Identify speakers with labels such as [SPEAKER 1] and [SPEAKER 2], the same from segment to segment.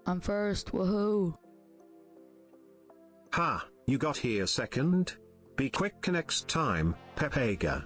[SPEAKER 1] I'm first, woohoo!
[SPEAKER 2] Ha, you got here second? Be quick next time, Pepega.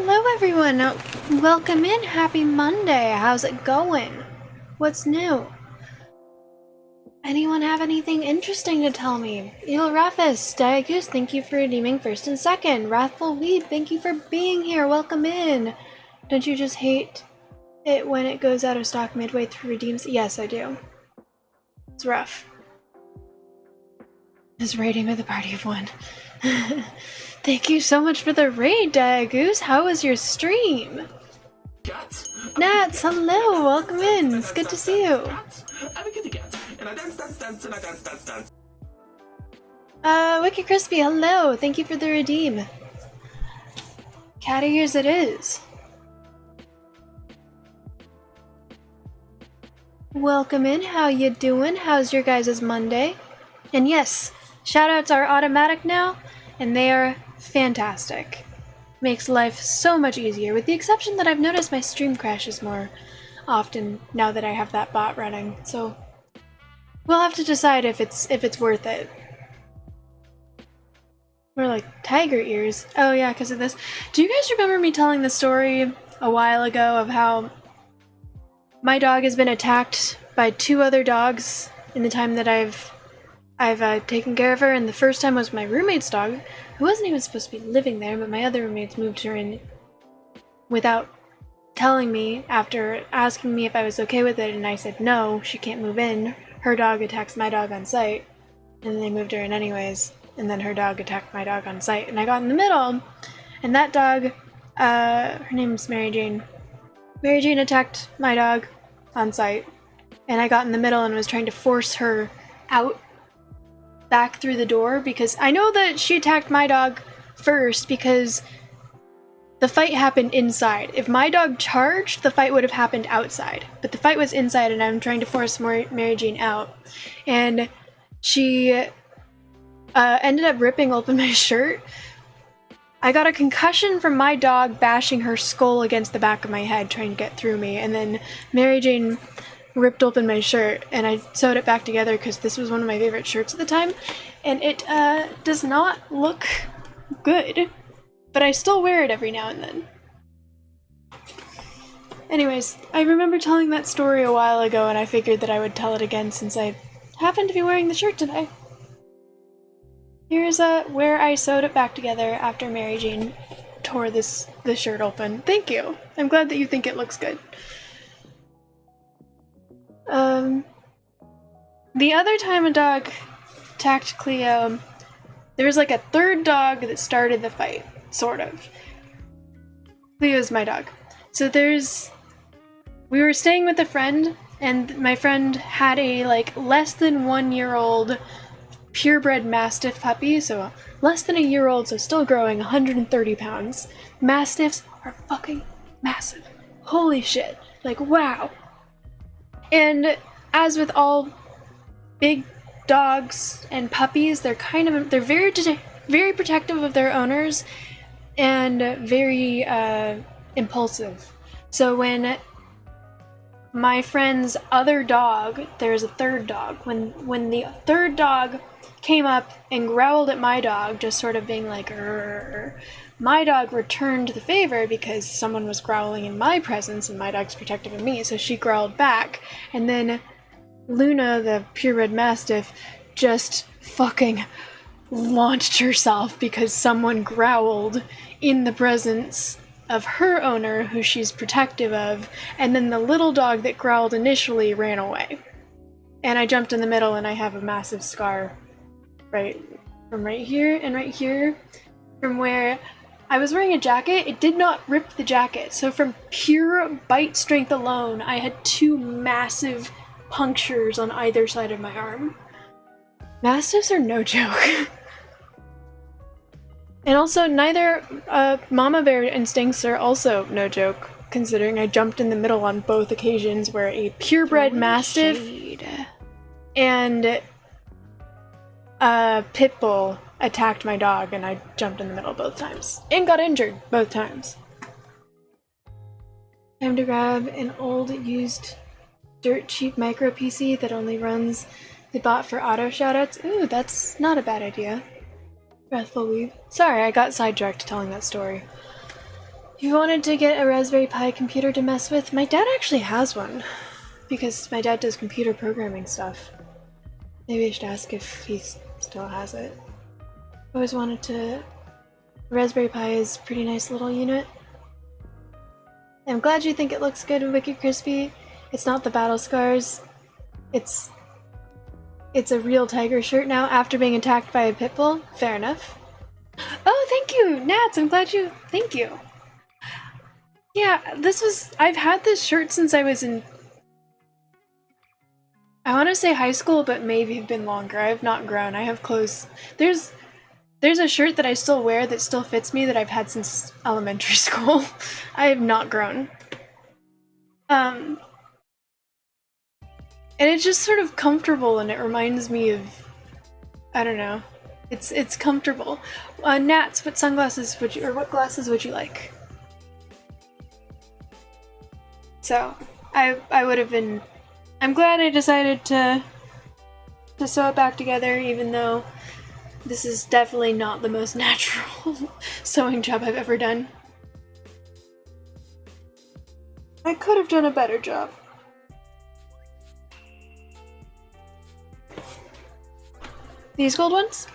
[SPEAKER 1] Hello everyone! Welcome in! Happy Monday! How's it going? What's new? Anyone have anything interesting to tell me? Il Rafis, Diagoose, thank you for redeeming first and second. Wrathful Weed, thank you for being here. Welcome in! Don't you just hate it when it goes out of stock midway through redeems? Yes, I do. It's rough. This raiding with a party of one. Thank you so much for the raid, Diagoose. How was your stream? Nats, hello, welcome in. It's good to see you. Wicked Crispy, hello. Thank you for the redeem. Cat ears it is. Welcome in. How you doing? How's your guys' Monday? And yes, shoutouts are automatic now, and they are fantastic. Makes life so much easier, with the exception that I've noticed my stream crashes more often now that I have that bot running, so we'll have to decide if it's worth it. More like tiger ears. Oh yeah, because of this. Do you guys remember me telling the story a while ago of how my dog has been attacked by 2 other dogs in the time that I've taken care of her, and the first time was my roommate's dog, who wasn't even supposed to be living there, but my other roommates moved her in without telling me, after asking me if I was okay with it, and I said no, she can't move in. Her dog attacks my dog on sight, and then they moved her in anyways, and then her dog attacked my dog on sight, and I got in the middle, and that dog, her name's Mary Jane. Mary Jane attacked my dog on sight, and I got in the middle and was trying to force her out back through the door, because I know that she attacked my dog first because the fight happened inside. If my dog charged, the fight would have happened outside, but the fight was inside, and I'm trying to force Mary Jane out, and she ended up ripping open my shirt. I got a concussion from my dog bashing her skull against the back of my head trying to get through me, and then Mary Jane ripped open my shirt, and I sewed it back together because this was one of my favorite shirts at the time, and it does not look good, but I still wear it every now and then. Anyways, I remember telling that story a while ago, and I figured that I would tell it again since I happen to be wearing the shirt today. Here's where I sewed it back together after Mary Jane tore the shirt open. Thank you! I'm glad that you think it looks good. The other time a dog attacked Cleo, there was like a third dog that started the fight, sort of. Cleo's my dog. So we were staying with a friend, and my friend had a like less than 1 year old purebred Mastiff puppy, so less than a year old, so still growing, 130 pounds. Mastiffs are fucking massive. Holy shit. Like, wow. And as with all big dogs and puppies, they're very protective of their owners and very impulsive. So when my friend's other dog, there's a third dog, when the third dog came up and growled at my dog, just sort of being like, "Rrr," my dog returned the favor because someone was growling in my presence, and my dog's protective of me, so she growled back, and then Luna, the purebred Mastiff, just fucking launched herself because someone growled in the presence of her owner, who she's protective of, and then the little dog that growled initially ran away. And I jumped in the middle, and I have a massive scar from right here and right here, from where I was wearing a jacket. It did not rip the jacket, so from pure bite strength alone, I had 2 massive punctures on either side of my arm. Mastiffs are no joke. And also, neither mama bear instincts are also no joke, considering I jumped in the middle on both occasions where a purebred Mastiff and a pit bull attacked my dog, and I jumped in the middle both times. And got injured both times. Time to grab an old, used, dirt cheap micro PC that only runs the bot for auto shoutouts. Ooh, that's not a bad idea. Wrathful Weave. Sorry, I got sidetracked telling that story. If you wanted to get a Raspberry Pi computer to mess with, my dad actually has one. Because my dad does computer programming stuff. Maybe I should ask if he still has it. I always wanted to... Raspberry Pi is a pretty nice little unit. I'm glad you think it looks good and Wicked Crispy. It's not the battle scars. It's a real tiger shirt now after being attacked by a pit bull. Fair enough. Oh, thank you, Nats. I'm glad you... Thank you. Yeah, I've had this shirt since I was in... I want to say high school, but maybe have been longer. I have not grown. I have clothes... There's a shirt that I still wear that still fits me that I've had since elementary school. I have not grown. And it's just sort of comfortable, and it reminds me of... I don't know. It's comfortable. Nats, what sunglasses would you... or what glasses would you like? So, I would have been... I'm glad I decided to sew it back together, even though this is definitely not the most natural sewing job I've ever done. I could have done a better job. These gold ones?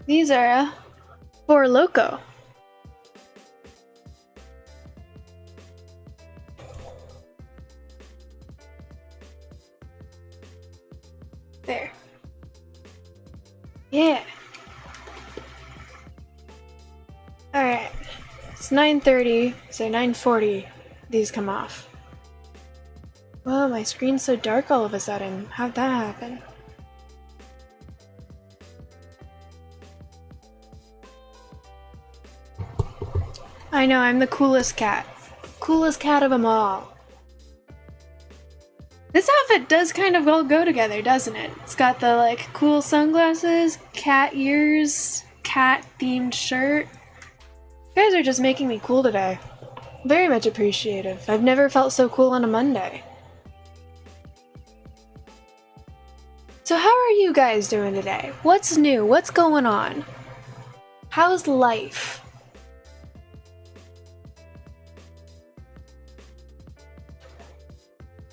[SPEAKER 1] These are for Loco. There. Yeah. Alright. It's 9:30, so 9:40 these come off. Whoa, my screen's so dark all of a sudden. How'd that happen? I know, I'm the coolest cat. Coolest cat of them all. This outfit does kind of all go together, doesn't it? It's got the, like, cool sunglasses, cat ears, cat-themed shirt. You guys are just making me cool today. Very much appreciative. I've never felt so cool on a Monday. So how are you guys doing today? What's new? What's going on? How's life?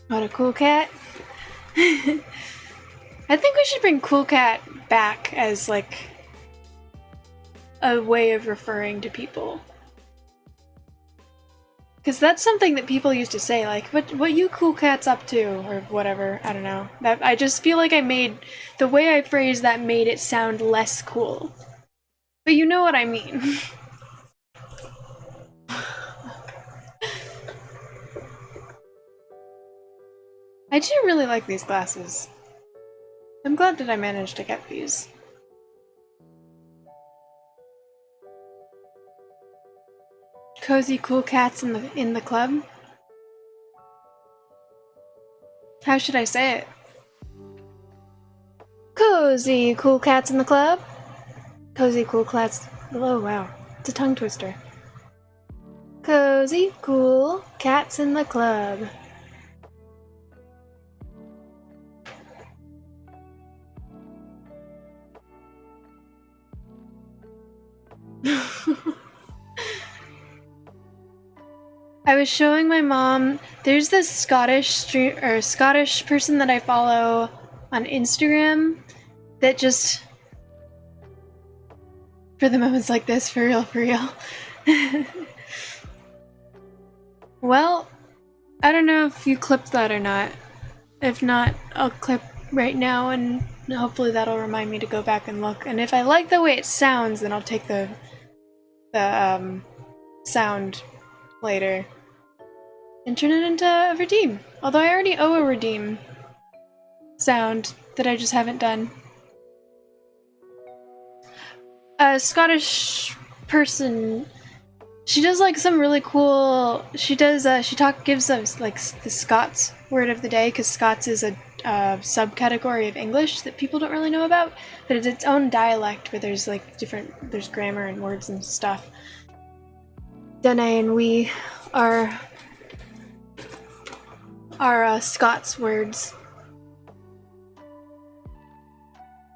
[SPEAKER 1] What a cool cat. I think we should bring cool cat back as, like, a way of referring to people. Because that's something that people used to say, like, what you cool cats up to, or whatever, I don't know. I just feel like the way I phrased that made it sound less cool. But you know what I mean. I do really like these glasses. I'm glad that I managed to get these. Cozy cool cats in the club? How should I say it? Cozy cool cats in the club? Cozy cool cats. Oh wow, it's a tongue twister. Cozy cool cats in the club. I was showing my mom, there's this Scottish person that I follow on Instagram that just, for the moments like this, for real. Well, I don't know if you clipped that or not. If not, I'll clip right now and hopefully that'll remind me to go back and look. And if I like the way it sounds, then I'll take the sound later and turn it into a redeem. Although I already owe a redeem sound that I just haven't done. A Scottish person, she does like some really cool, gives us like the Scots word of the day, because Scots is a subcategory of English that people don't really know about, but it's its own dialect where there's like there's grammar and words and stuff. Dene and we are Scots words.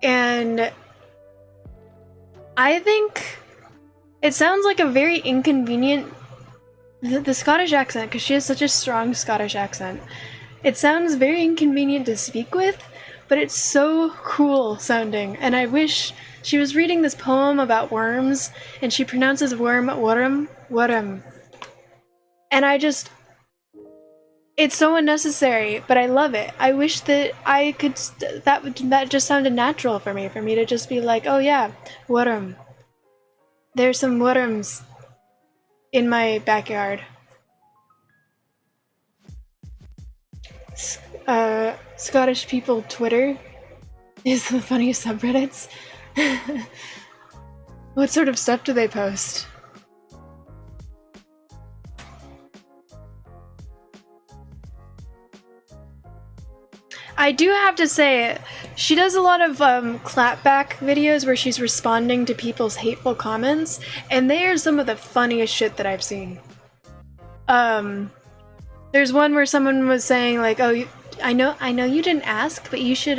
[SPEAKER 1] And I think it sounds like a very inconvenient, the Scottish accent, because she has such a strong Scottish accent. It sounds very inconvenient to speak with, but it's so cool sounding. And I wish she was reading this poem about worms, and she pronounces worm. And it's so unnecessary, but I love it. I wish that I could, that just sounded natural for me to just be like, oh yeah, worm. There's some worms in my backyard. Scottish people Twitter is the funniest subreddits. What sort of stuff do they post? I do have to say, she does a lot of clapback videos where she's responding to people's hateful comments, and they are some of the funniest shit that I've seen. There's one where someone was saying like, "Oh, I know you didn't ask, but you should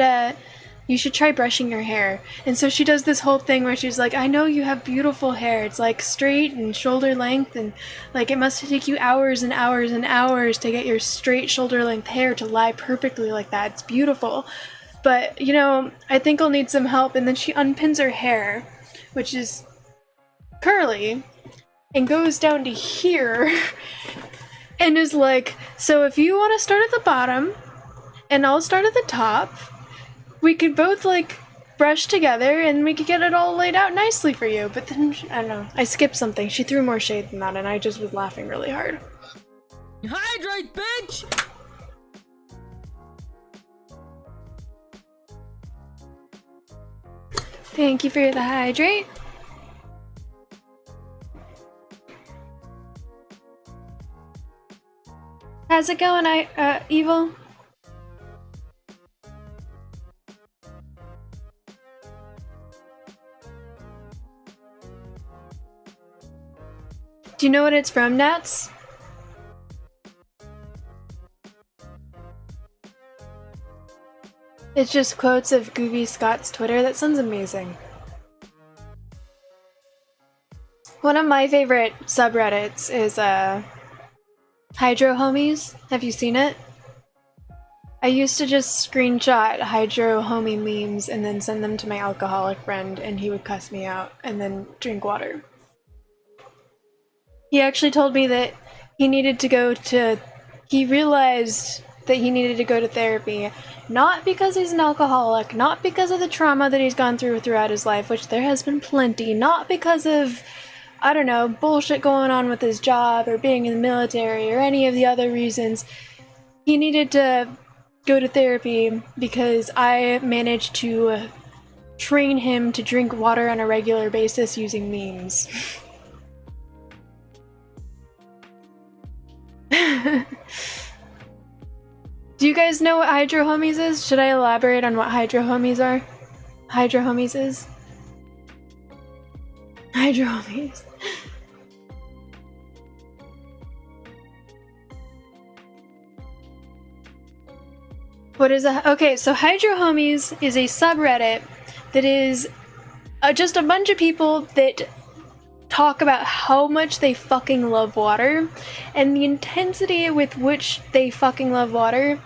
[SPEAKER 1] try brushing your hair." And so she does this whole thing where she's like, "I know you have beautiful hair. It's like straight and shoulder length, and like it must take you hours and hours and hours to get your straight shoulder length hair to lie perfectly like that. It's beautiful. But, you know, I think I'll need some help." And then she unpins her hair, which is curly, and goes down to here and is like, "So if you want to start at the bottom and I'll start at the top, we could both like brush together and we could get it all laid out nicely for you." But then, I don't know, I skipped something. She threw more shade than that, and I just was laughing really hard.
[SPEAKER 3] Hydrate, bitch!
[SPEAKER 1] Thank you for the hydrate. How's it going, Evil? Do you know what it's from, Nats? It's just quotes of Goofy Scott's Twitter. That sounds amazing. One of my favorite subreddits is Hydro Homies. Have you seen it? I used to just screenshot Hydro Homie memes and then send them to my alcoholic friend, and he would cuss me out and then drink water. He actually told me that he realized that he needed to go to therapy, not because he's an alcoholic, not because of the trauma that he's gone throughout his life, which there has been plenty, not because of, I don't know, bullshit going on with his job or being in the military or any of the other reasons. He needed to go to therapy because I managed to train him to drink water on a regular basis using memes. Do you guys know what Hydro Homies is? Should I elaborate on what Hydro Homies are? Hydro Homies is? Hydro Homies. What is a... Okay, so Hydro Homies is a subreddit that is just a bunch of people that talk about how much they fucking love water, and the intensity with which they fucking love water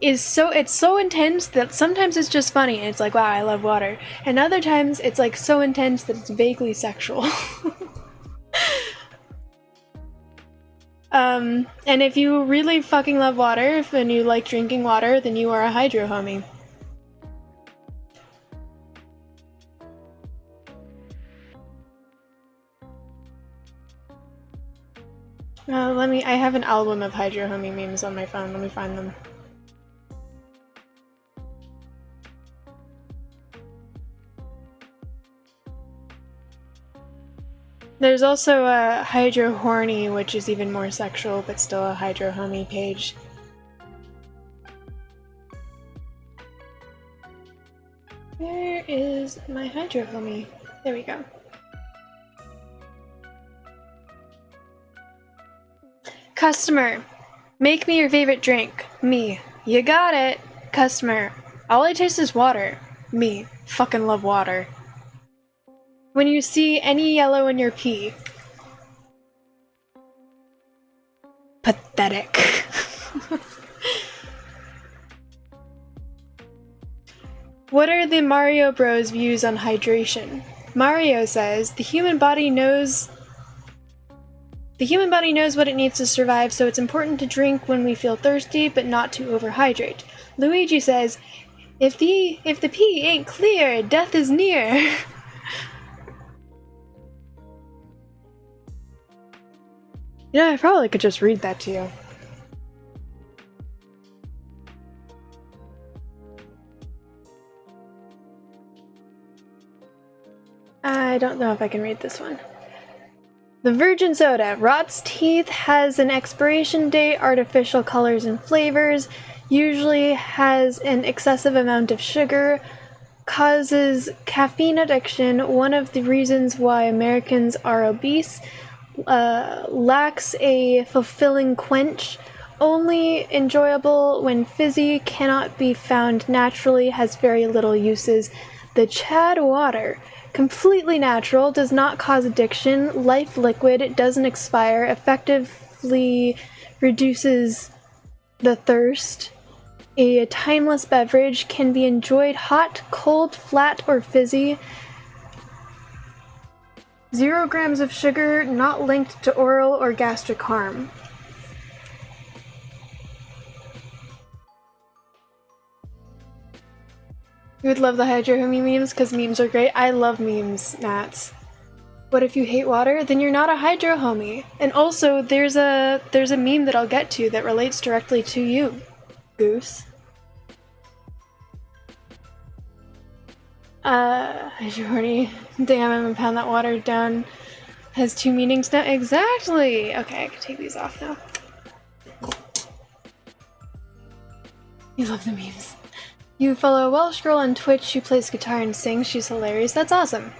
[SPEAKER 1] is so intense that sometimes it's just funny and it's like, wow, I love water, and other times it's like so intense that it's vaguely sexual. And if you really fucking love water and you like drinking water, then you are a Hydro Homie. I have an album of Hydro Homie memes on my phone. Let me find them. There's also a Hydro Horny, which is even more sexual, but still a Hydro Homie page. Where is my Hydro Homie? There we go. Customer, make me your favorite drink. Me. You got it. Customer, all I taste is water. Me. Fucking love water. When you see any yellow in your pee. Pathetic. What are the Mario Bros' views on hydration? Mario says, the human body knows what it needs to survive, so it's important to drink when we feel thirsty, but not to overhydrate. Luigi says, if the pee ain't clear, death is near. I probably could just read that to you. I don't know if I can read this one. The virgin soda rots teeth, has an expiration date, artificial colors and flavors, usually has an excessive amount of sugar, causes caffeine addiction, one of the reasons why Americans are obese, lacks a fulfilling quench, only enjoyable when fizzy, cannot be found naturally, has very little uses. The Chad water. Completely natural, does not cause addiction, life liquid, doesn't expire, effectively reduces the thirst. A timeless beverage, can be enjoyed hot, cold, flat, or fizzy. 0 grams of sugar, not linked to oral or gastric harm. You would love the Hydro Homie memes, because memes are great. I love memes, Nats. What if you hate water? Then you're not a Hydro Homie. And also, there's a meme that I'll get to that relates directly to you, Goose. Hydro Horny. Damn, I'm gonna pound that water down. Has 2 meanings now? Exactly! Okay, I can take these off now. You love the memes. You follow a Welsh girl on Twitch who plays guitar and sings. She's hilarious. That's awesome.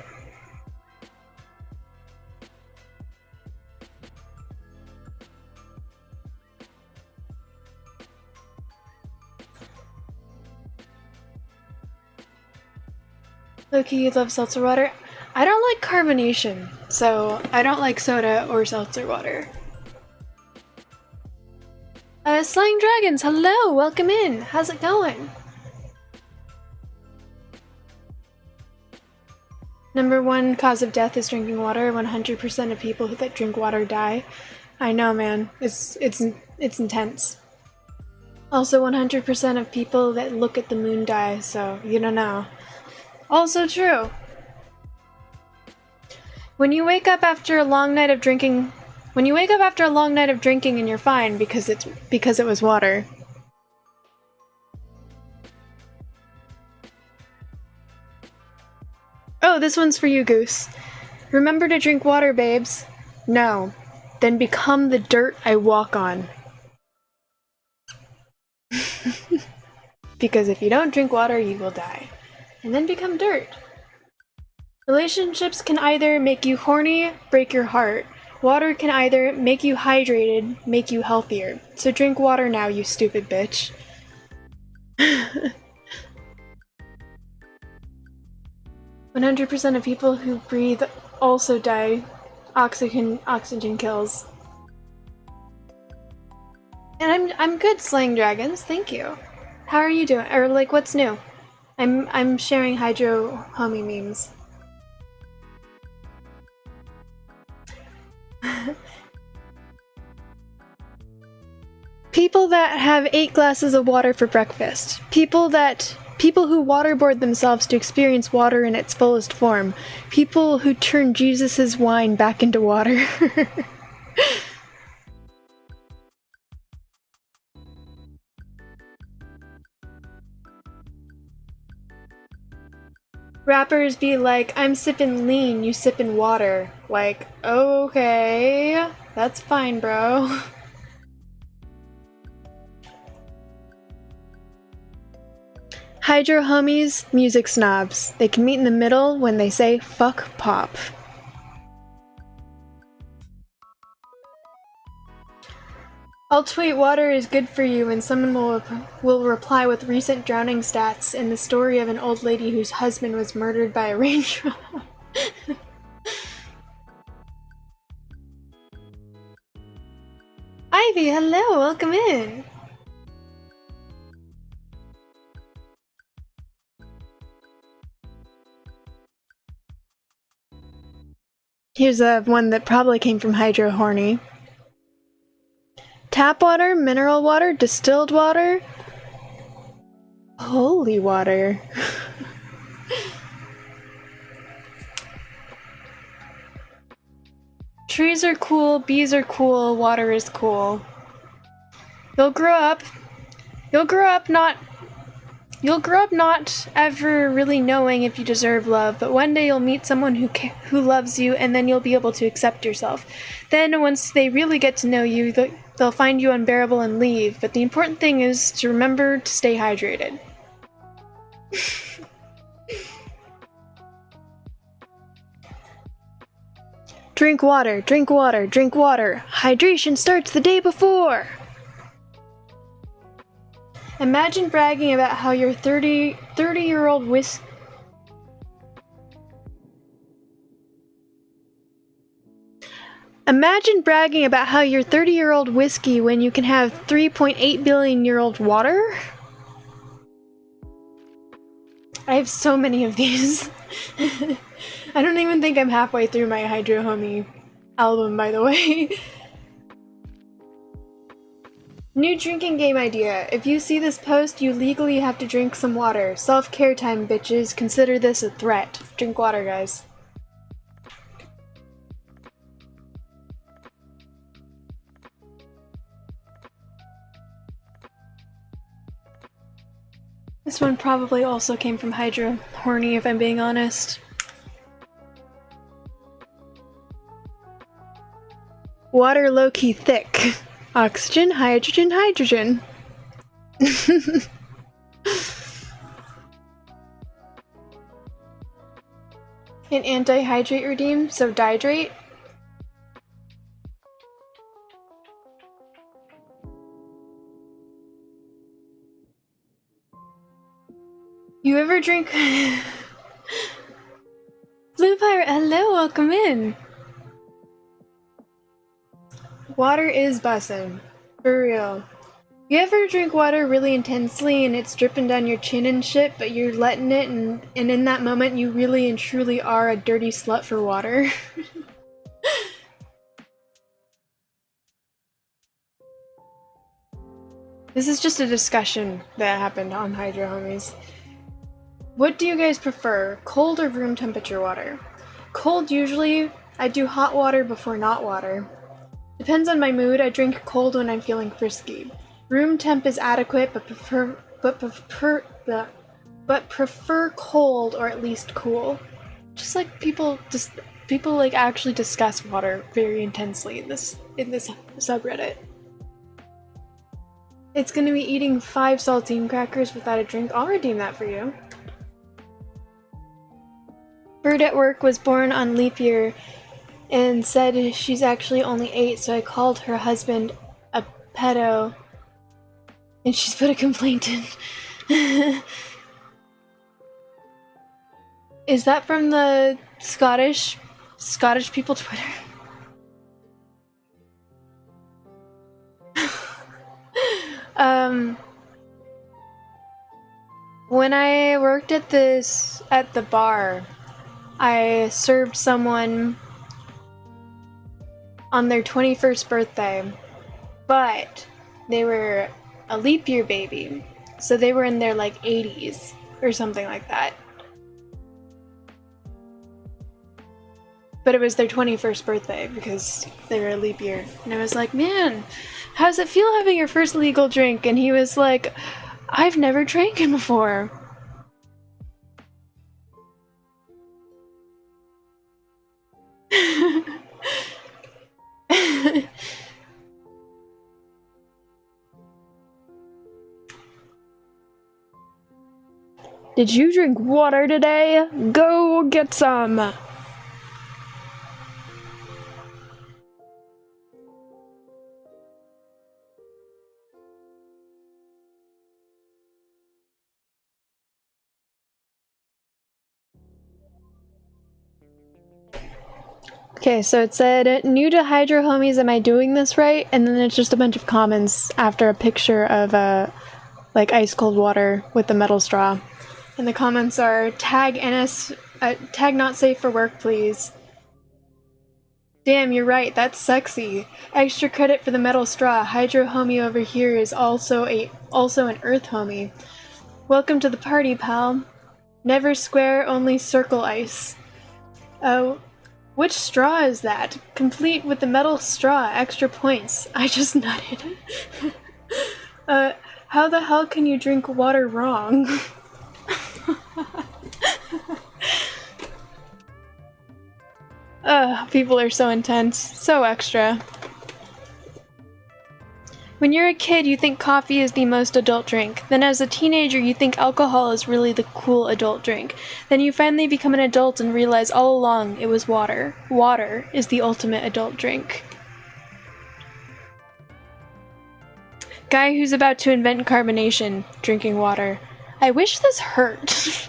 [SPEAKER 1] Loki, you love seltzer water? I don't like carbonation, so I don't like soda or seltzer water. Slaying Dragons, hello! Welcome in! How's it going? Number 1 cause of death is drinking water. 100% of people that drink water die. I know, man. It's intense. Also, 100% of people that look at the moon die, so you don't know. Also true. When you wake up after a long night of drinking, and you're fine because it was water. Oh, this one's for you, Goose. Remember to drink water, babes. No. Then become the dirt I walk on. Because if you don't drink water, you will die. And then become dirt. Relationships can either make you horny, break your heart. Water can either make you hydrated, make you healthier. So drink water now, you stupid bitch. 100% of people who breathe also die. Oxygen kills. And I'm good, Slaying Dragons, thank you. How are you doing? Or like, what's new? I'm sharing Hydro Homie memes. People that have 8 glasses of water for breakfast. People who waterboard themselves to experience water in its fullest form. People who turn Jesus' wine back into water. Rappers be like, I'm sippin' lean, you sippin' water. Like, okay, that's fine, bro. Hydro homies, music snobs. They can meet in the middle when they say fuck pop. I'll tweet water is good for you and someone will reply with recent drowning stats and the story of an old lady whose husband was murdered by a raindrop. Ivy, hello, welcome in. Here's one that probably came from Hydro Horny. Tap water, mineral water, distilled water, holy water. Trees are cool, bees are cool, water is cool. You'll grow up not ever really knowing if you deserve love, but one day you'll meet someone who loves you, and then you'll be able to accept yourself. Then, once they really get to know you, they'll find you unbearable and leave, but the important thing is to remember to stay hydrated. Drink water, drink water, drink water. Hydration starts the day before! Imagine bragging about how your 30-year-old whiskey... Imagine bragging about how your 30-year-old whiskey when you can have 3.8 billion-year-old water? I have so many of these. I don't even think I'm halfway through my Hydro Homie album, by the way. New drinking game idea. If you see this post, you legally have to drink some water. Self-care time, bitches. Consider this a threat. Drink water, guys. This one probably also came from Hydro Horny, if I'm being honest. Water low-key thick. Oxygen, hydrogen, hydrogen. An anti-hydrate redeem, so dihydrate. You ever drink... Blue Pirate, hello, welcome in. Water is bussin'. For real. You ever drink water really intensely and it's dripping down your chin and shit, but you're letting it and in that moment you really and truly are a dirty slut for water? This is just a discussion that happened on Hydro Homies. What do you guys prefer, cold or room temperature water? Cold usually. I do hot water before not water. Depends on my mood. I drink cold when I'm feeling frisky. Room temp is adequate, but prefer cold or at least cool. Just like people like actually discuss water very intensely in this subreddit. It's gonna be eating 5 saltine crackers without a drink. I'll redeem that for you. Bird at work was born on leap year and said she's actually only 8, so I called her husband a pedo and she's put a complaint in. Is that from the Scottish people Twitter? When I worked at the bar, I served someone on their 21st birthday, but they were a leap year baby, so they were in their like 80s or something like that. But it was their 21st birthday because they were a leap year. And I was like, man, how does it feel having your first legal drink? And he was like, I've never drank it before. Did you drink water today? Go get some! Okay, so it said, new to Hydro Homies, am I doing this right? And then it's just a bunch of comments after a picture of, like, ice cold water with the metal straw. And the comments are, tag not safe for work, please. Damn, you're right, that's sexy. Extra credit for the metal straw. Hydro Homie over here is also an Earth Homie. Welcome to the party, pal. Never square, only circle ice. Oh, which straw is that? Complete with the metal straw, extra points. I just nutted. How the hell can you drink water wrong? People are so intense. So extra. When you're a kid, you think coffee is the most adult drink. Then as a teenager, you think alcohol is really the cool adult drink. Then you finally become an adult and realize all along it was water. Water is the ultimate adult drink. Guy who's about to invent carbonation, drinking water. I wish this hurt.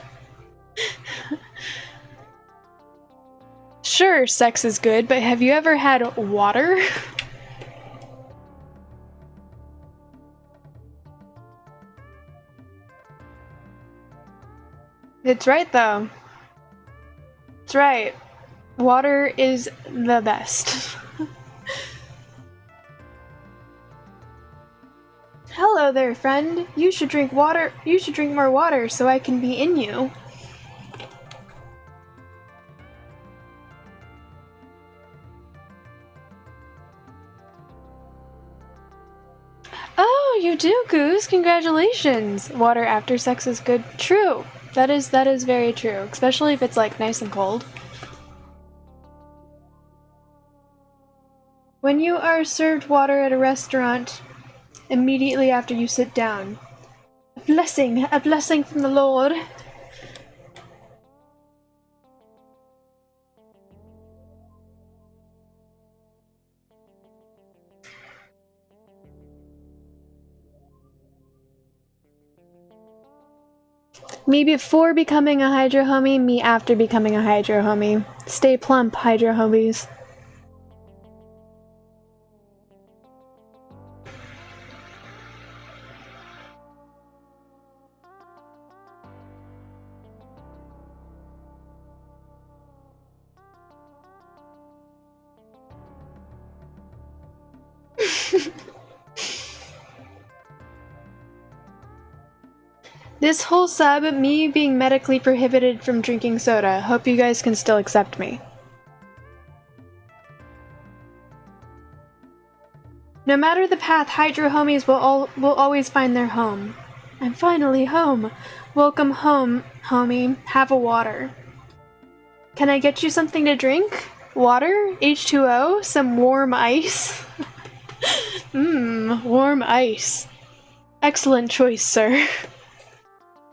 [SPEAKER 1] Sure, sex is good, but have you ever had water? It's right, though. It's right. Water is the best. Hello there, friend. You should drink water. You should drink more water so I can be in you. Oh, you do, Goose. Congratulations. Water after sex is good. True. That is very true, especially if it's like nice and cold. When you are served water at a restaurant, immediately after you sit down, a blessing from the Lord. Me before becoming a Hydro Homie, me after becoming a Hydro Homie. Stay plump, Hydro Homies. This whole sub, me being medically prohibited from drinking soda. Hope you guys can still accept me. No matter the path, Hydro Homies will always find their home. I'm finally home. Welcome home, homie. Have a water. Can I get you something to drink? Water? H2O? Some warm ice? Warm ice. Excellent choice, sir.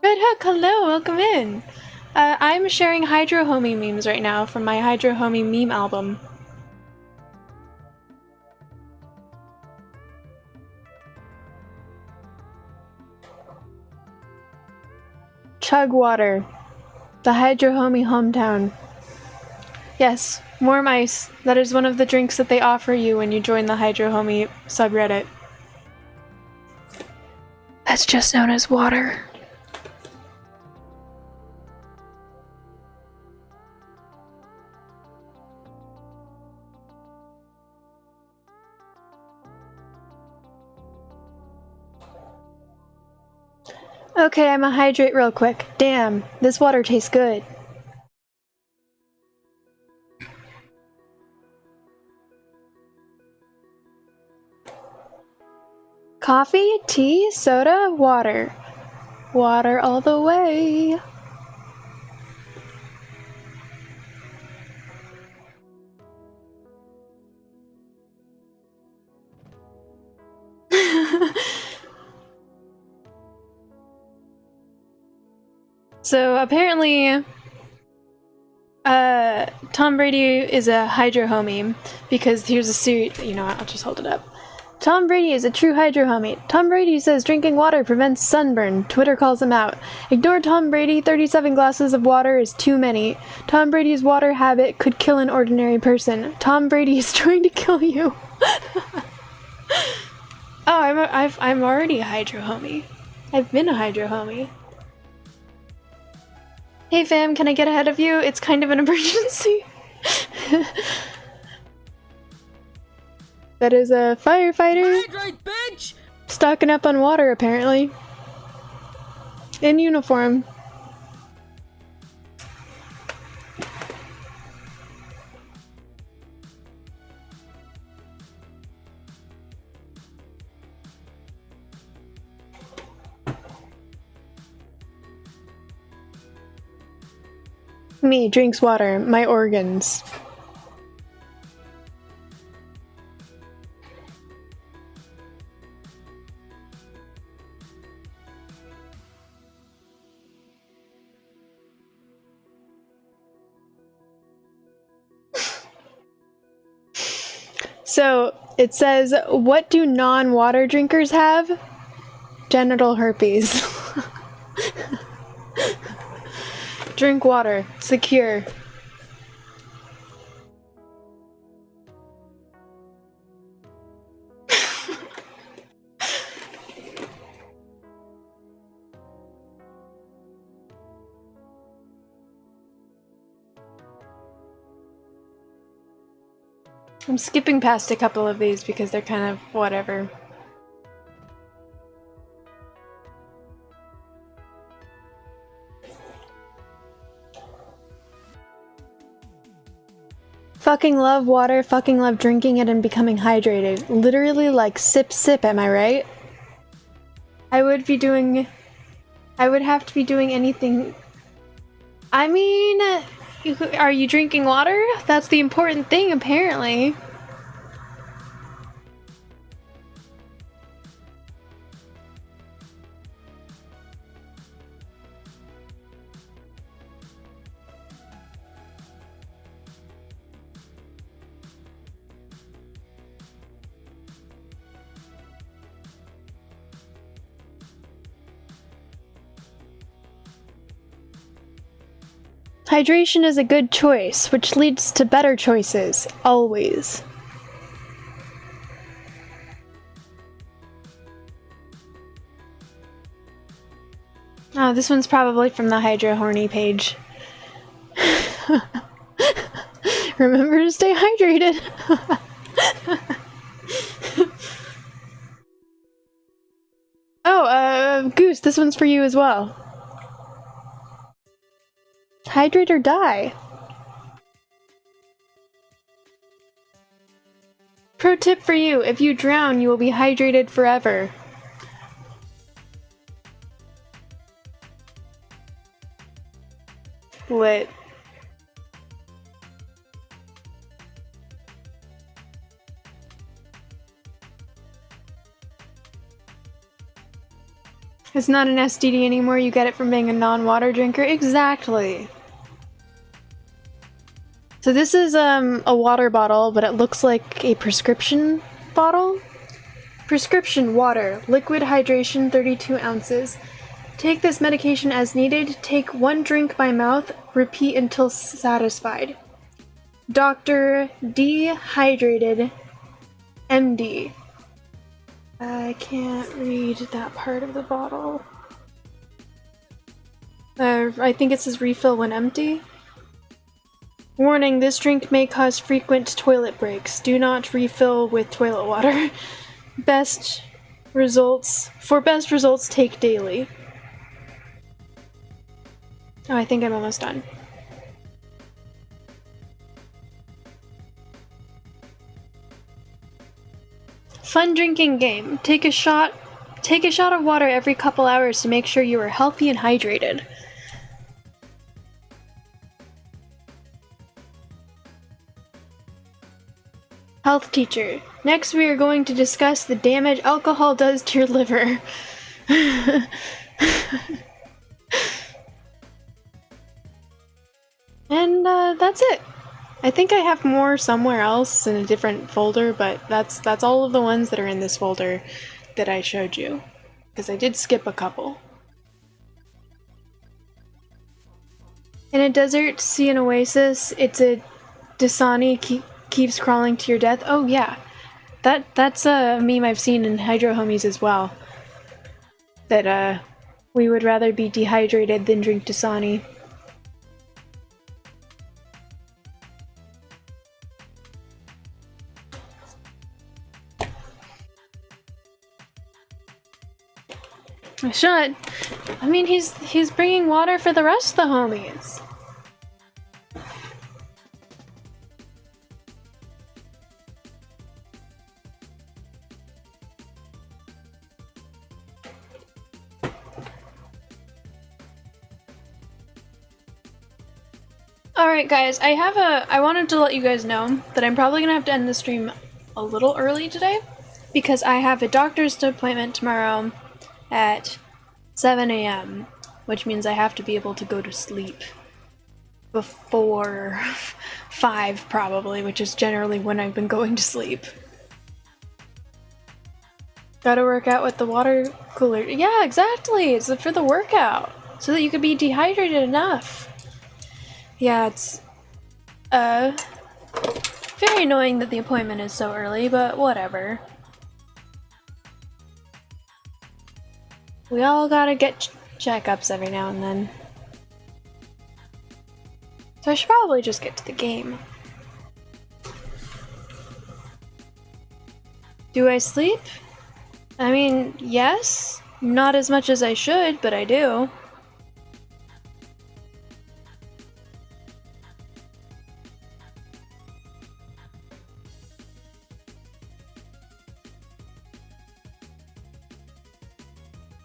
[SPEAKER 1] Red Hook, hello, welcome in. I'm sharing Hydro Homie memes right now from my Hydro Homie meme album. Chug water. The Hydro Homie hometown. Yes, warm ice. That is one of the drinks that they offer you when you join the Hydro Homie subreddit. That's just known as water. Okay, I'ma hydrate real quick. Damn, this water tastes good. Coffee, tea, soda, water. Water all the way. So apparently, Tom Brady is a Hydro Homie because here's a series. You know what? I'll just hold it up. Tom Brady is a true hydro homie. Tom Brady says drinking water prevents sunburn. Twitter calls him out. Ignore Tom Brady. 37 glasses of water is too many. Tom Brady's water habit could kill an ordinary person. Tom Brady is trying to kill you. Oh, I'm already a hydro homie. I've been a hydro homie. Hey fam, can I get ahead of you? It's kind of an emergency. That is a firefighter.
[SPEAKER 3] Hydrate, bitch!
[SPEAKER 1] Stocking up on water, apparently. In uniform. Me drinks water, my organs. So, it says, what do non-water drinkers have? Genital herpes. Drink water. Secure. I'm skipping past a couple of these because they're kind of whatever. Fucking love water, fucking love drinking it and becoming hydrated. Literally like sip sip, am I right? I would have to be doing anything. I mean, are you drinking water? That's the important thing, apparently. Hydration is a good choice, which leads to better choices, always. Oh, this one's probably from the Hydro Horny page. Remember to stay hydrated. Oh, Goose, this one's for you as well. Hydrate or die. Pro tip for you, if you drown, you will be hydrated forever. Lit. It's not an STD anymore, you get it from being a non-water drinker. Exactly. So this is a water bottle, but it looks like a prescription bottle. Prescription water, liquid hydration, 32 ounces. Take this medication as needed. Take 1 drink by mouth. Repeat until satisfied. Dr. Dehydrated, MD. I can't read that part of the bottle. I think it says refill when empty. Warning, this drink may cause frequent toilet breaks. Do not refill with toilet water. For best results, take daily. Oh, I think I'm almost done. Fun drinking game. Take a shot of water every couple hours to make sure you are healthy and hydrated. Health teacher. Next we are going to discuss the damage alcohol does to your liver. And that's it. I think I have more somewhere else in a different folder, but that's all of the ones that are in this folder that I showed you, because I did skip a couple. In a desert, see an oasis. It's a Dasani keeps crawling to your death. Oh yeah, that's a meme I've seen in Hydro Homies as well. That we would rather be dehydrated than drink Dasani. I should. I mean, he's bringing water for the rest of the homies. Alright guys, I wanted to let you guys know that I'm probably gonna have to end the stream a little early today because I have a doctor's appointment tomorrow at 7 a.m., which means I have to be able to go to sleep before 5 probably, which is generally when I've been going to sleep. Gotta work out with the water cooler. Yeah, exactly! It's for the workout, so that you can be dehydrated enough. Yeah, it's very annoying that the appointment is so early, but whatever. We all gotta get checkups every now and then. So I should probably just get to the game. Do I sleep? I mean, yes. Not as much as I should, but I do.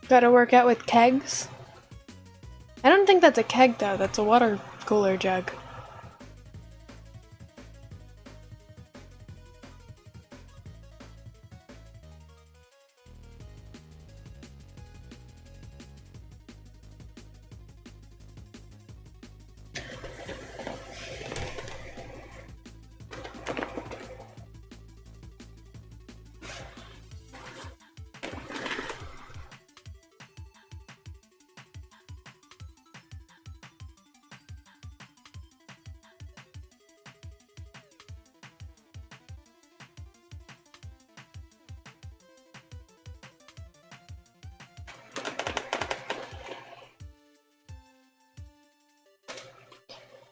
[SPEAKER 1] Gotta work out with kegs. I don't think that's a keg though, that's a water cooler jug.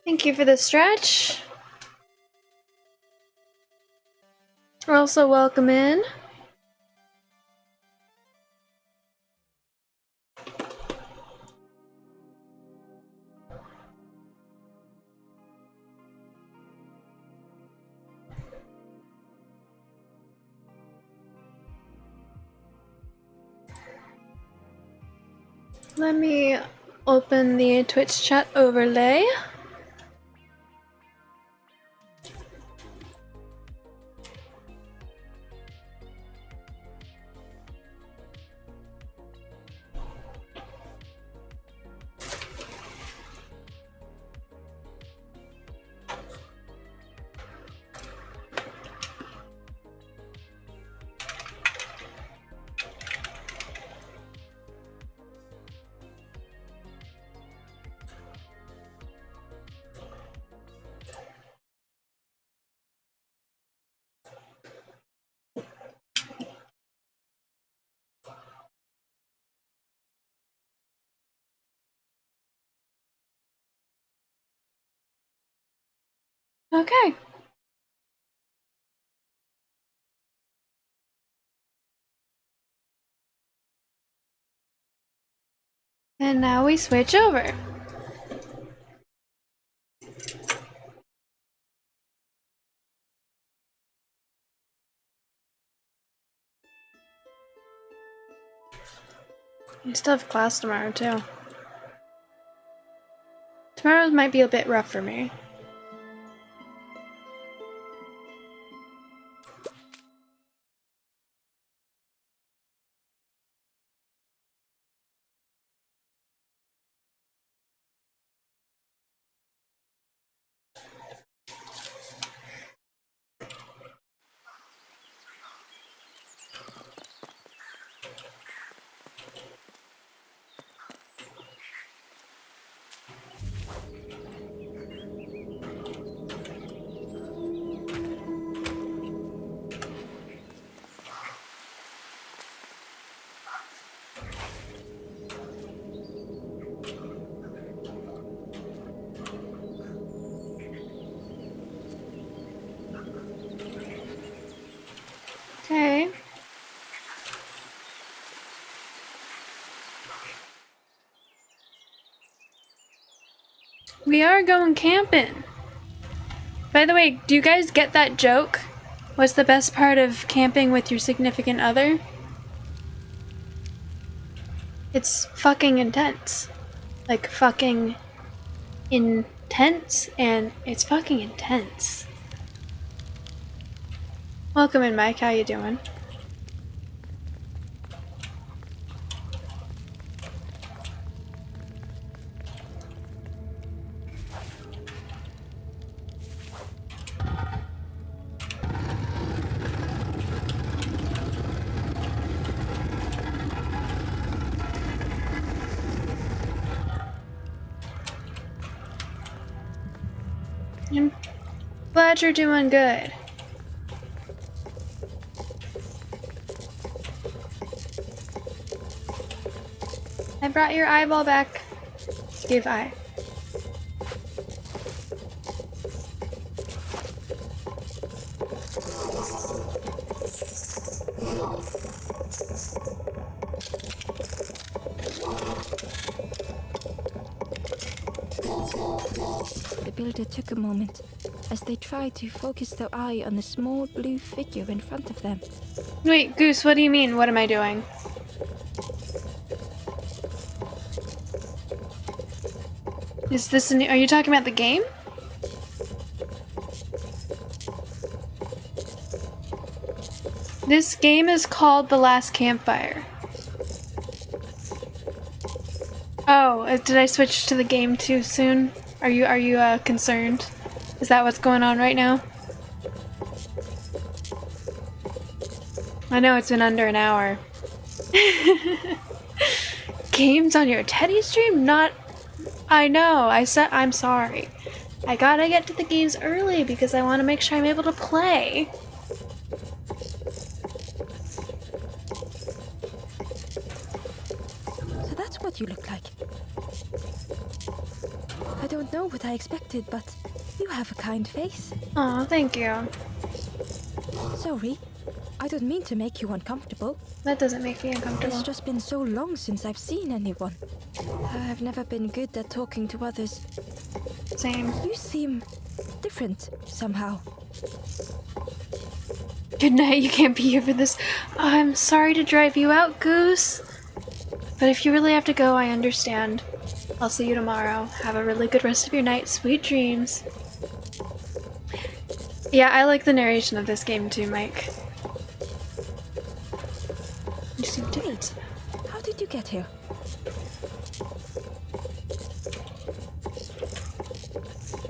[SPEAKER 1] Thank you for the stretch. We're also welcome in. Let me open the Twitch chat overlay. Okay. And now we switch over. I still have class tomorrow too. Tomorrow might be a bit rough for me. We are going camping. By the way, do you guys get that joke? What's the best part of camping with your significant other? It's fucking intense. Like fucking intense, and it's fucking intense. Welcome in, Mike. How you doing? I'm glad you're doing good. I brought your eyeball back. Give eye.
[SPEAKER 4] The builder took a moment as they tried to focus their eye on the small blue figure in front of them.
[SPEAKER 1] Wait, Goose, what do you mean? What am I doing? Is this are you talking about the game? This game is called The Last Campfire. Oh, did I switch to the game too soon? Are you concerned? Is that what's going on right now? I know it's been under an hour. Games on your Teddy stream? Not. I know. I'm sorry. I gotta get to the games early because I want to make sure I'm able to play.
[SPEAKER 4] So that's what you look like. I don't know what I expected, but you have a kind face.
[SPEAKER 1] Aw, thank you.
[SPEAKER 4] Sorry, I don't mean to make you uncomfortable.
[SPEAKER 1] That doesn't make me uncomfortable.
[SPEAKER 4] It's just been so long since I've seen anyone. I've never been good at talking to others.
[SPEAKER 1] Same.
[SPEAKER 4] You seem different somehow.
[SPEAKER 1] Good night, you can't be here for this. I'm sorry to drive you out, Goose. But if you really have to go, I understand. I'll see you tomorrow. Have a really good rest of your night. Sweet dreams. Yeah, I like the narration of this game too, Mike. You seem to...
[SPEAKER 4] Wait, how did you get here?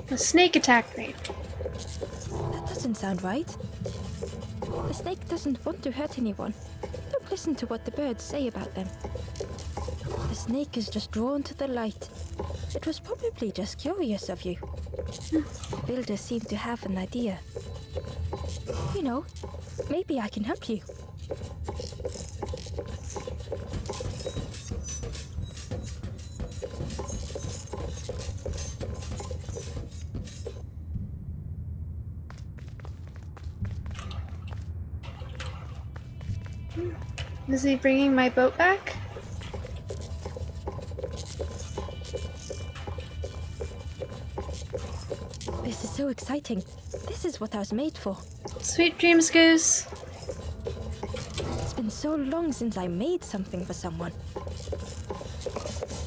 [SPEAKER 1] A snake attacked me.
[SPEAKER 4] That doesn't sound right. The snake doesn't want to hurt anyone. Don't listen to what the birds say about them. The snake is just drawn to the light. It was probably just curious of you. The builder seemed to have an idea. You know, maybe I can help you.
[SPEAKER 1] Is he bringing my boat back?
[SPEAKER 4] This is so exciting. This is what I was made for.
[SPEAKER 1] Sweet dreams, Goose.
[SPEAKER 4] It's been so long since I made something for someone.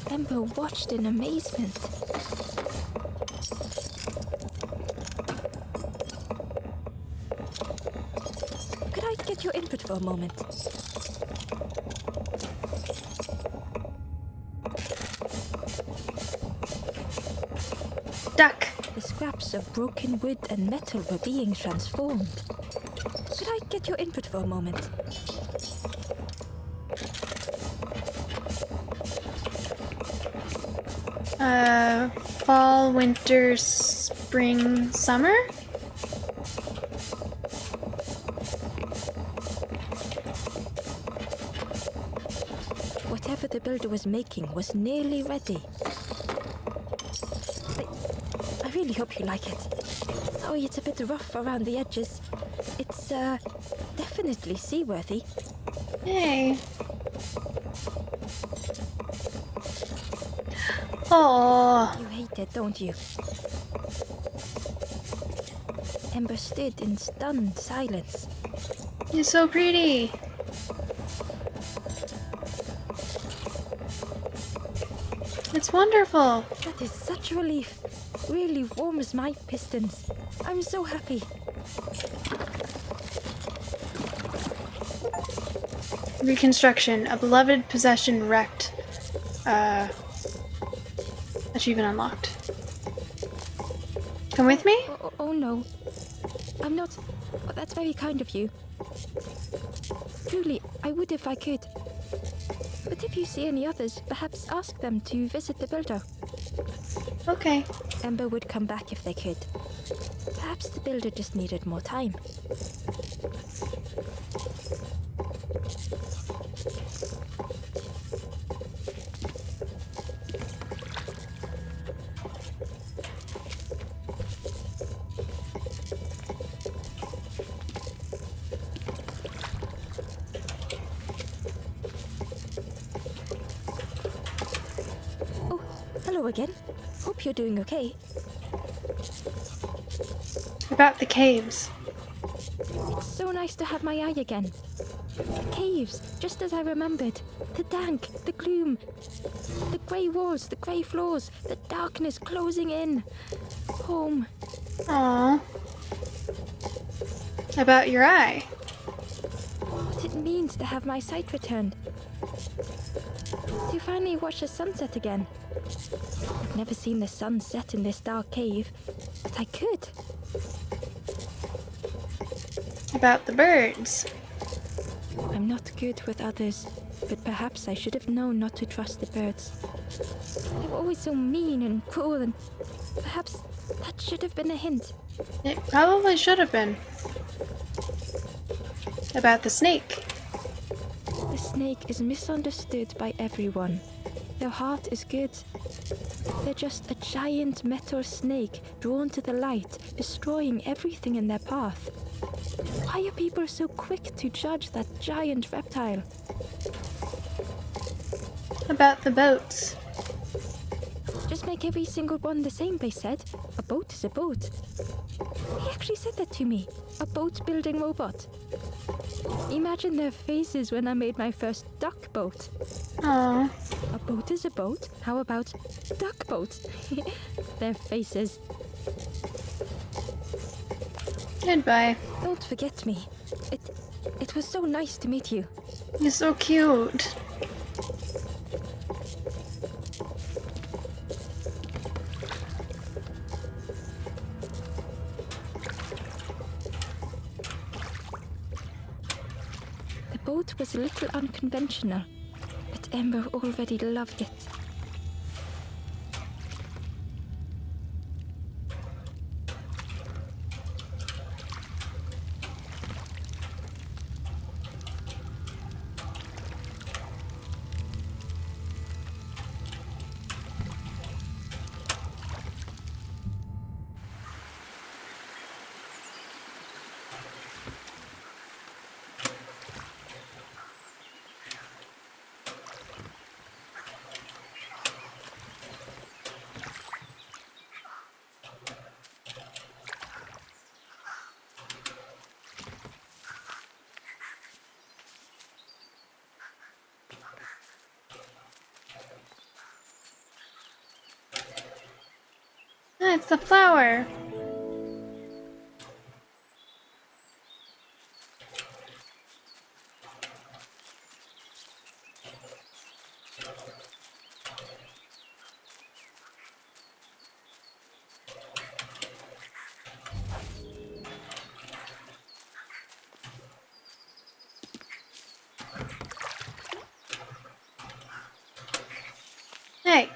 [SPEAKER 4] Ember watched in amazement. Could I get your input for a moment?
[SPEAKER 1] Duck.
[SPEAKER 4] The scraps of broken wood and metal were being transformed. Could I get your input for a moment?
[SPEAKER 1] Fall, winter, spring, summer?
[SPEAKER 4] Whatever the builder was making was nearly ready. I really hope you like it. Sorry, it's a bit rough around the edges. It's, definitely seaworthy.
[SPEAKER 1] Hey. Oh.
[SPEAKER 4] You hate it, don't you? Ember stood in stunned silence.
[SPEAKER 1] You're so pretty. It's wonderful.
[SPEAKER 4] That is such a relief. Really warms my pistons. I'm so happy.
[SPEAKER 1] Reconstruction. A beloved possession wrecked. Achievement unlocked. Come with me?
[SPEAKER 4] Oh no. I'm not. Oh, that's very kind of you. Truly, I would if I could. But if you see any others, perhaps ask them to visit the builder.
[SPEAKER 1] Okay.
[SPEAKER 4] Ember would come back if they could. Perhaps the builder just needed more time. Oh, hello again. Hope you're doing okay.
[SPEAKER 1] About the caves.
[SPEAKER 4] It's so nice to have my eye again. The caves, just as I remembered. The dank, the gloom, the grey walls, the grey floors, the darkness closing in. Home.
[SPEAKER 1] Aww. About your eye.
[SPEAKER 4] What it means to have my sight returned. To finally watch the sunset again. I've never seen the sun set in this dark cave, but I could.
[SPEAKER 1] About the birds.
[SPEAKER 4] I'm not good with others, but perhaps I should have known not to trust the birds. They were always so mean and cruel, and perhaps that should have been a hint.
[SPEAKER 1] It probably should have been. About the snake.
[SPEAKER 4] The snake is misunderstood by everyone. Their heart is good. They're just a giant metal snake drawn to the light, destroying everything in their path. Why are people so quick to judge that giant reptile?
[SPEAKER 1] About the boats.
[SPEAKER 4] Just make every single one the same, they said. A boat is a boat. He actually said that to me. A boat-building robot. Imagine their faces when I made my first duck boat.
[SPEAKER 1] Aww.
[SPEAKER 4] A boat is a boat. How about duck boat? Their faces.
[SPEAKER 1] Goodbye.
[SPEAKER 4] Don't forget me. It was so nice to meet you.
[SPEAKER 1] You're so cute.
[SPEAKER 4] The boat was a little unconventional, but Ember already loved it.
[SPEAKER 1] Ah, it's the flower. Hey.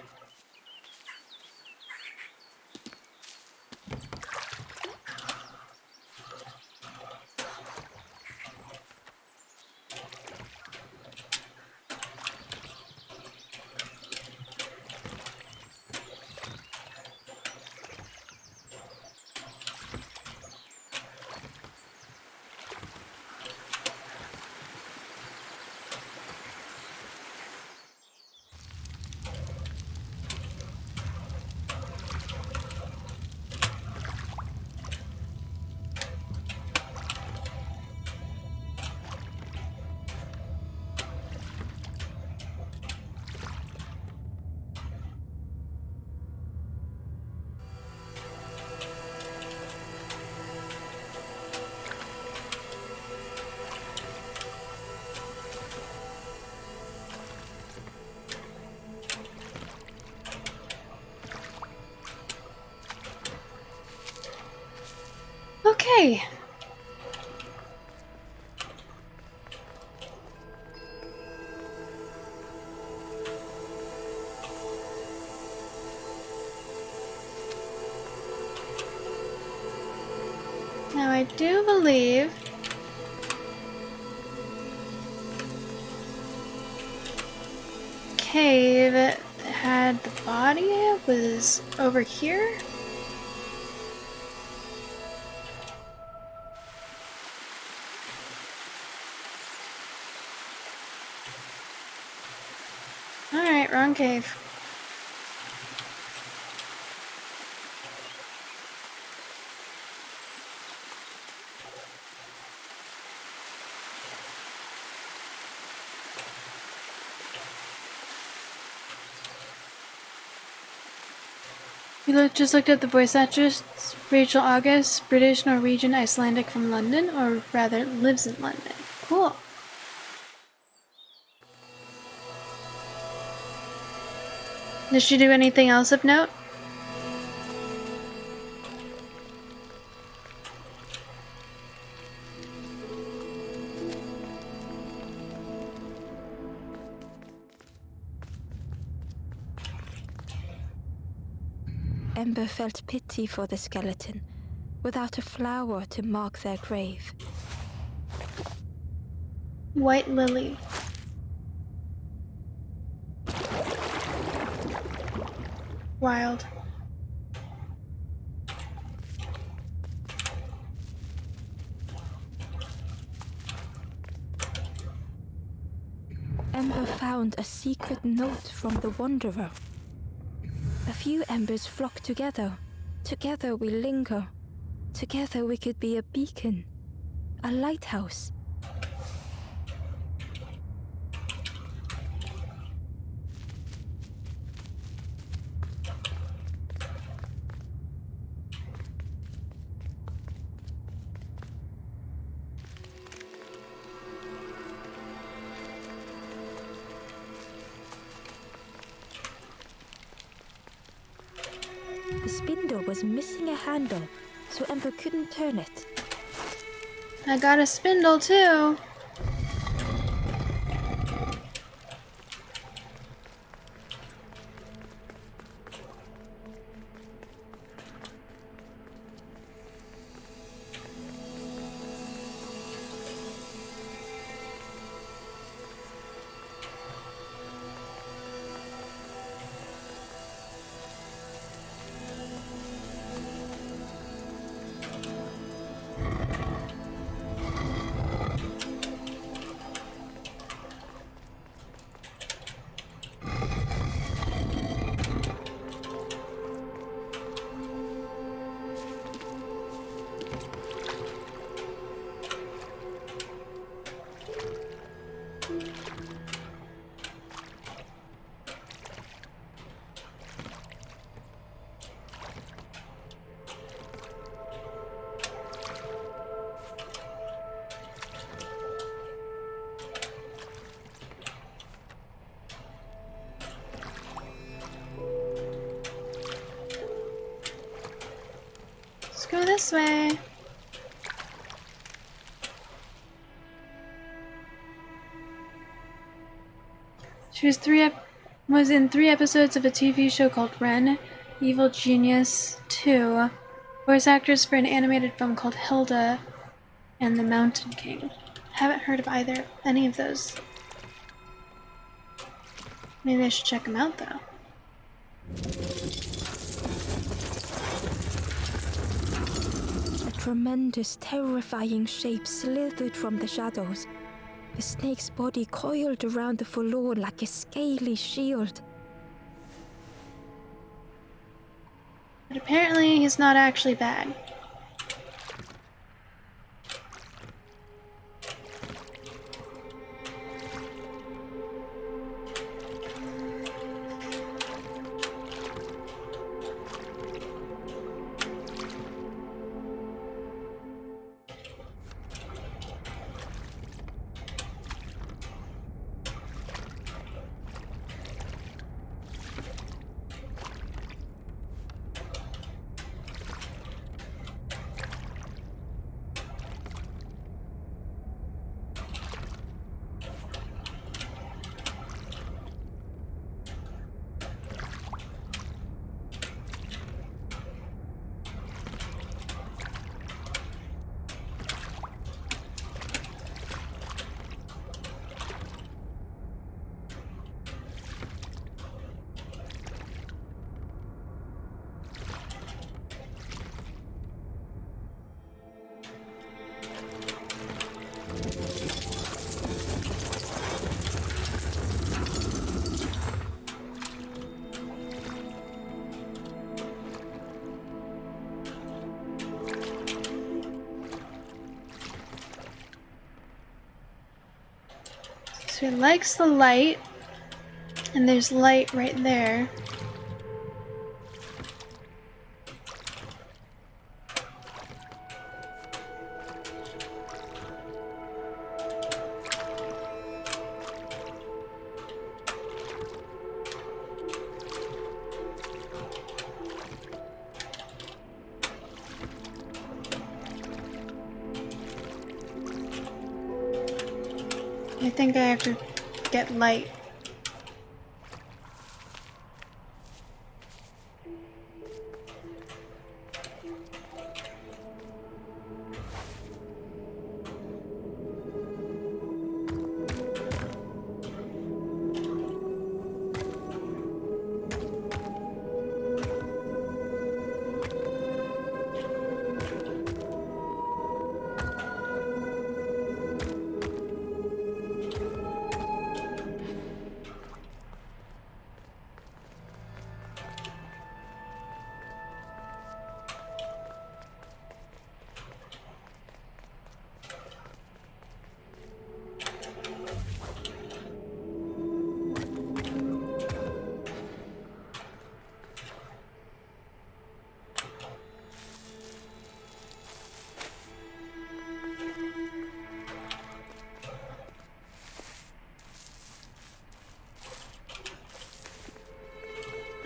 [SPEAKER 1] Okay. Now I do believe cave that had the body was over here. Alright, wrong cave. Just looked at the voice actress, Rachel August, British, Norwegian, Icelandic from London, or rather lives in London. Cool. Did she do anything else of note?
[SPEAKER 4] Ember felt pity for the skeleton, without a flower to mark their grave.
[SPEAKER 1] White lily. Wild.
[SPEAKER 4] Ember found a secret note from the Wanderer. A few embers flock together. Together we linger. Together we could be a beacon. A lighthouse. The spindle was missing a handle, so Ember couldn't turn it.
[SPEAKER 1] I got a spindle too. Let's go this way. She was in 3 episodes of a TV show called Ren, Evil Genius 2, voice actress for an animated film called Hilda, and The Mountain King. Haven't heard of any of those. Maybe I should check them out though.
[SPEAKER 4] A tremendous, terrifying shape slithered from the shadows. The snake's body coiled around the forlorn like a scaly shield.
[SPEAKER 1] But apparently he's not actually bad. So he likes the light, and there's light right there. I think I have to get light.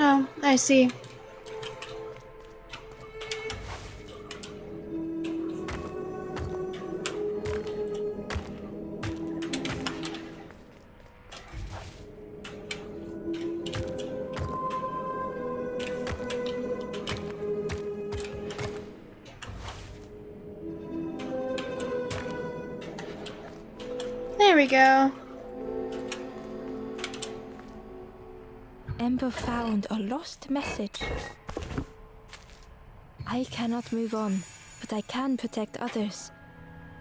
[SPEAKER 1] Oh, I see. There we go.
[SPEAKER 4] Ember found a lost message. I cannot move on, but I can protect others.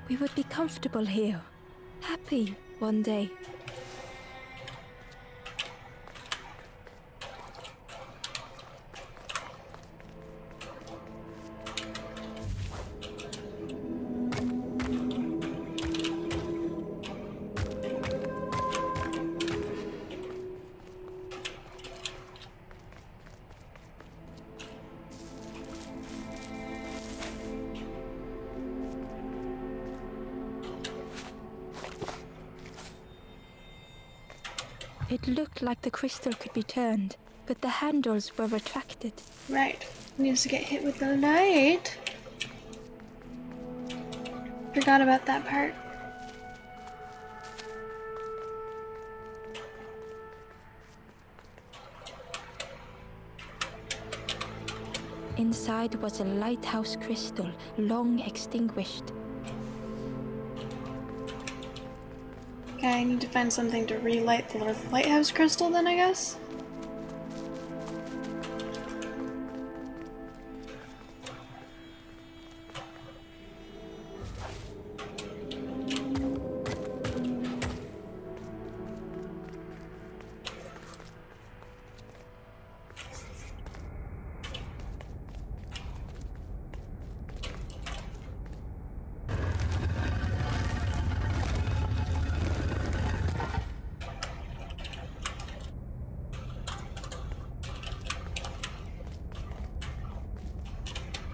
[SPEAKER 4] We would be comfortable here, happy one day. It looked like the crystal could be turned, but the handles were retracted.
[SPEAKER 1] Right. Needs to get hit with the light. Forgot about that part.
[SPEAKER 4] Inside was a lighthouse crystal, long extinguished.
[SPEAKER 1] Okay, I need to find something to relight the lighthouse crystal then, I guess?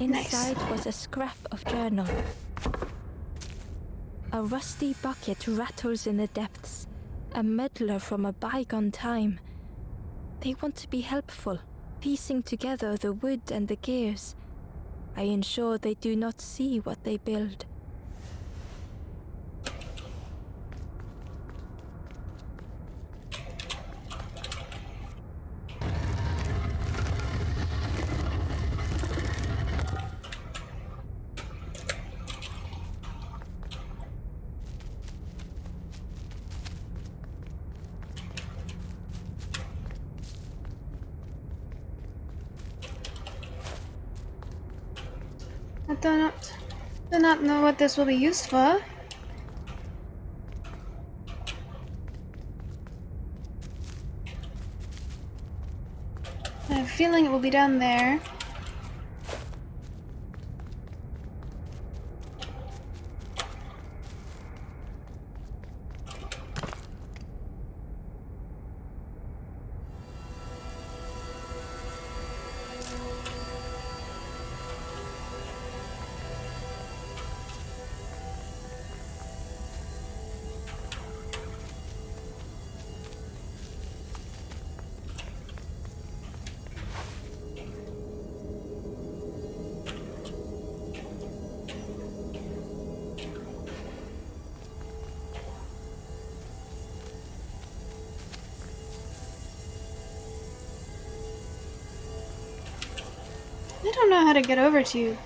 [SPEAKER 4] Inside was a scrap of journal. A rusty bucket rattles in the depths. A meddler from a bygone time. They want to be helpful, piecing together the wood and the gears. I ensure they do not see what they build.
[SPEAKER 1] I do not know what this will be used for. I have a feeling it will be down there. don't know how to get over to you.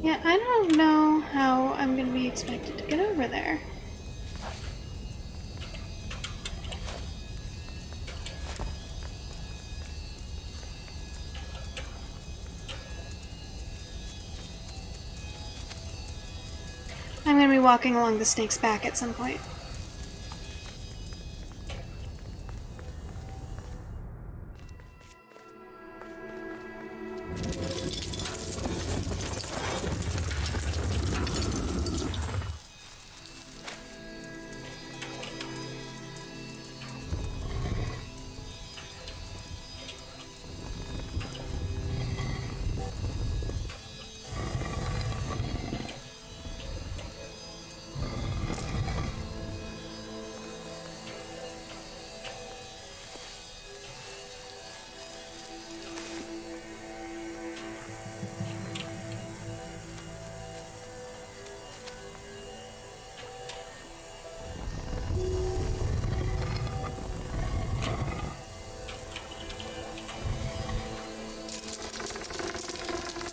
[SPEAKER 1] Yeah, I don't know how I'm gonna be expected to get over there. I'm gonna be walking along the snake's back at some point.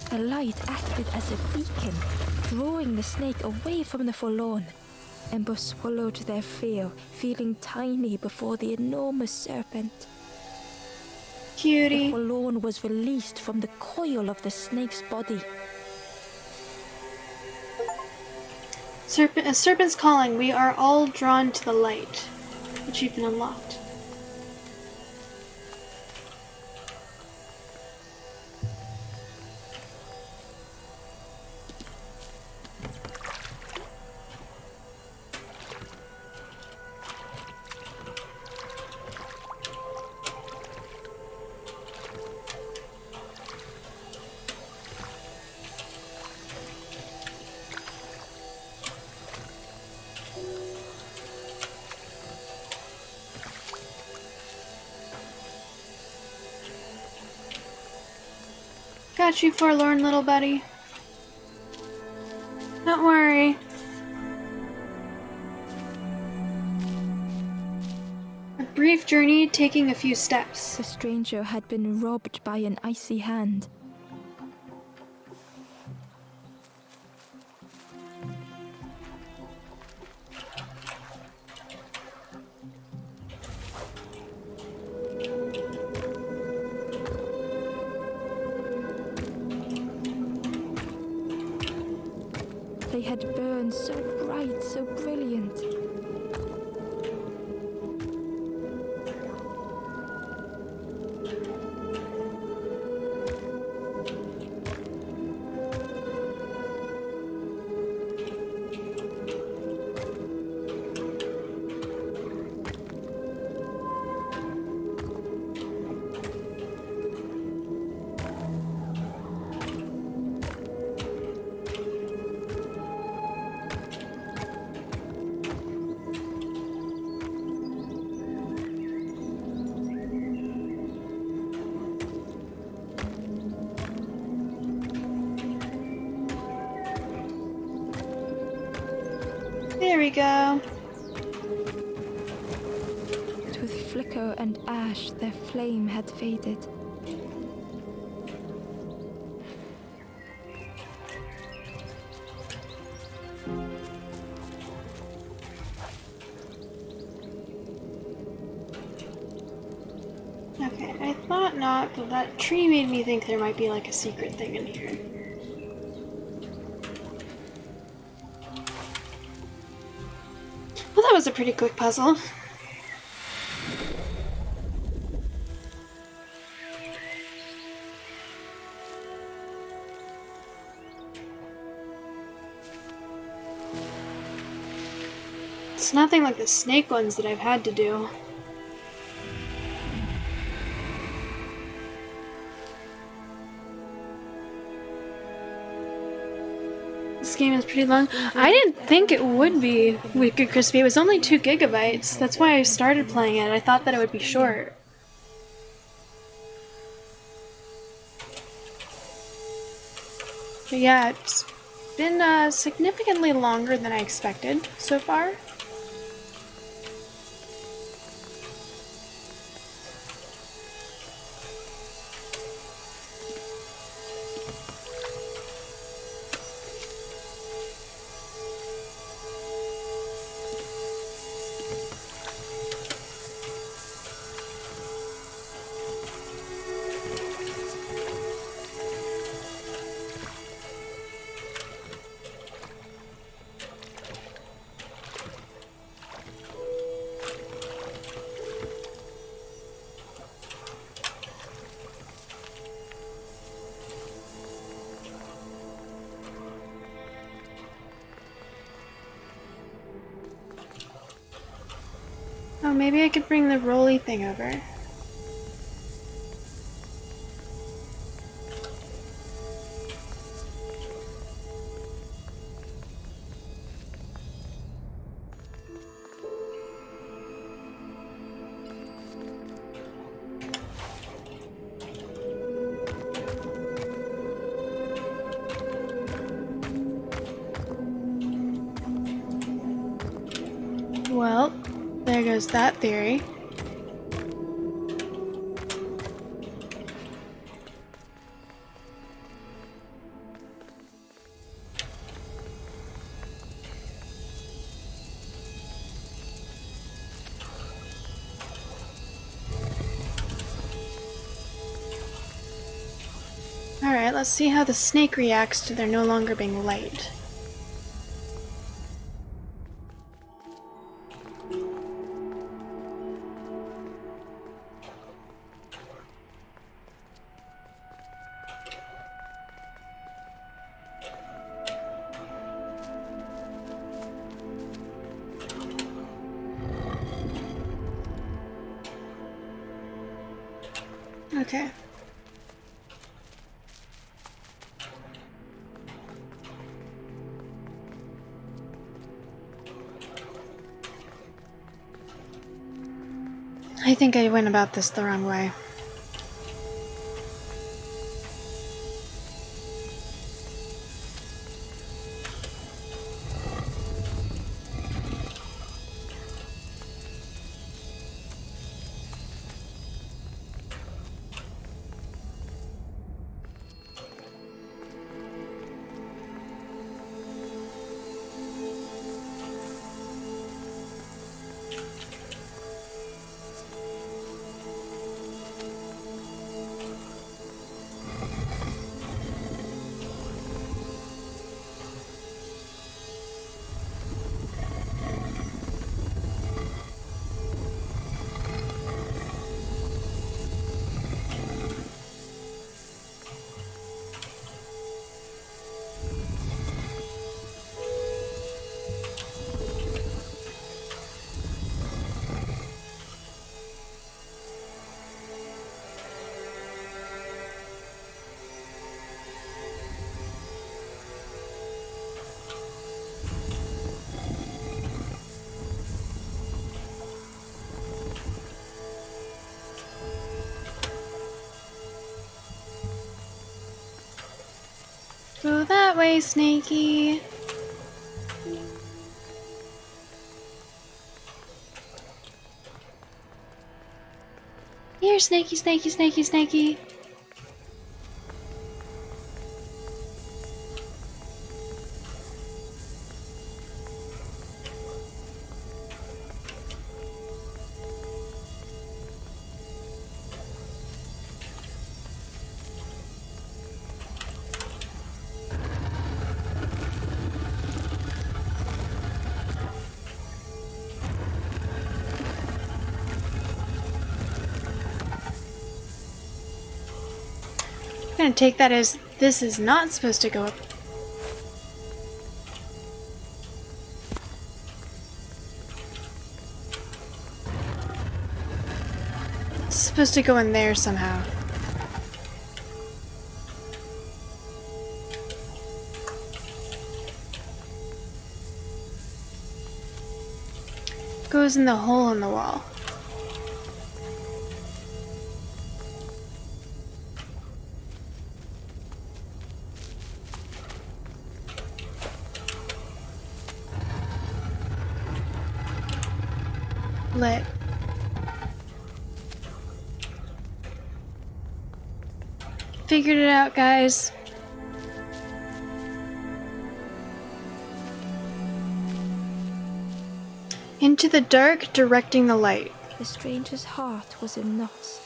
[SPEAKER 4] The light acted as a beacon, drawing the snake away from the forlorn. Ember swallowed their fear, feeling tiny before the enormous serpent. The
[SPEAKER 1] Cutie.
[SPEAKER 4] forlorn was released from the coil of the snake's body.
[SPEAKER 1] A serpent's calling. We are all drawn to the light. Achievement unlocked. Got you, forlorn little buddy. Don't worry. A brief journey taking a few steps.
[SPEAKER 4] The stranger had been robbed by an icy hand. They had burned so bright, so brilliant.
[SPEAKER 1] we go.
[SPEAKER 4] But with flicker and ash, their flame had faded.
[SPEAKER 1] Okay, I thought not, but that tree made me think there might be like a secret thing in here. Well, that was a pretty quick puzzle. It's nothing like the snake ones that I've had to do. This game is pretty long. I didn't think it would be Wicked Crispy. It was only 2 gigabytes. That's why I started playing it. I thought that it would be short. But yeah, it's been significantly longer than I expected so far. Oh, maybe I could bring the rolly thing over. Well, there goes that theory. Alright, let's see how the snake reacts to there no longer being light. Okay. I think I went about this the wrong way. Go that way, Snakey. snakey, snakey, snakey, snakey. I'm gonna take that as this is not supposed to go up. It's supposed to go in there somehow. Goes in the hole in the wall. Lit. Figured it out, guys. Into the dark, directing the light.
[SPEAKER 4] The stranger's heart was in knots.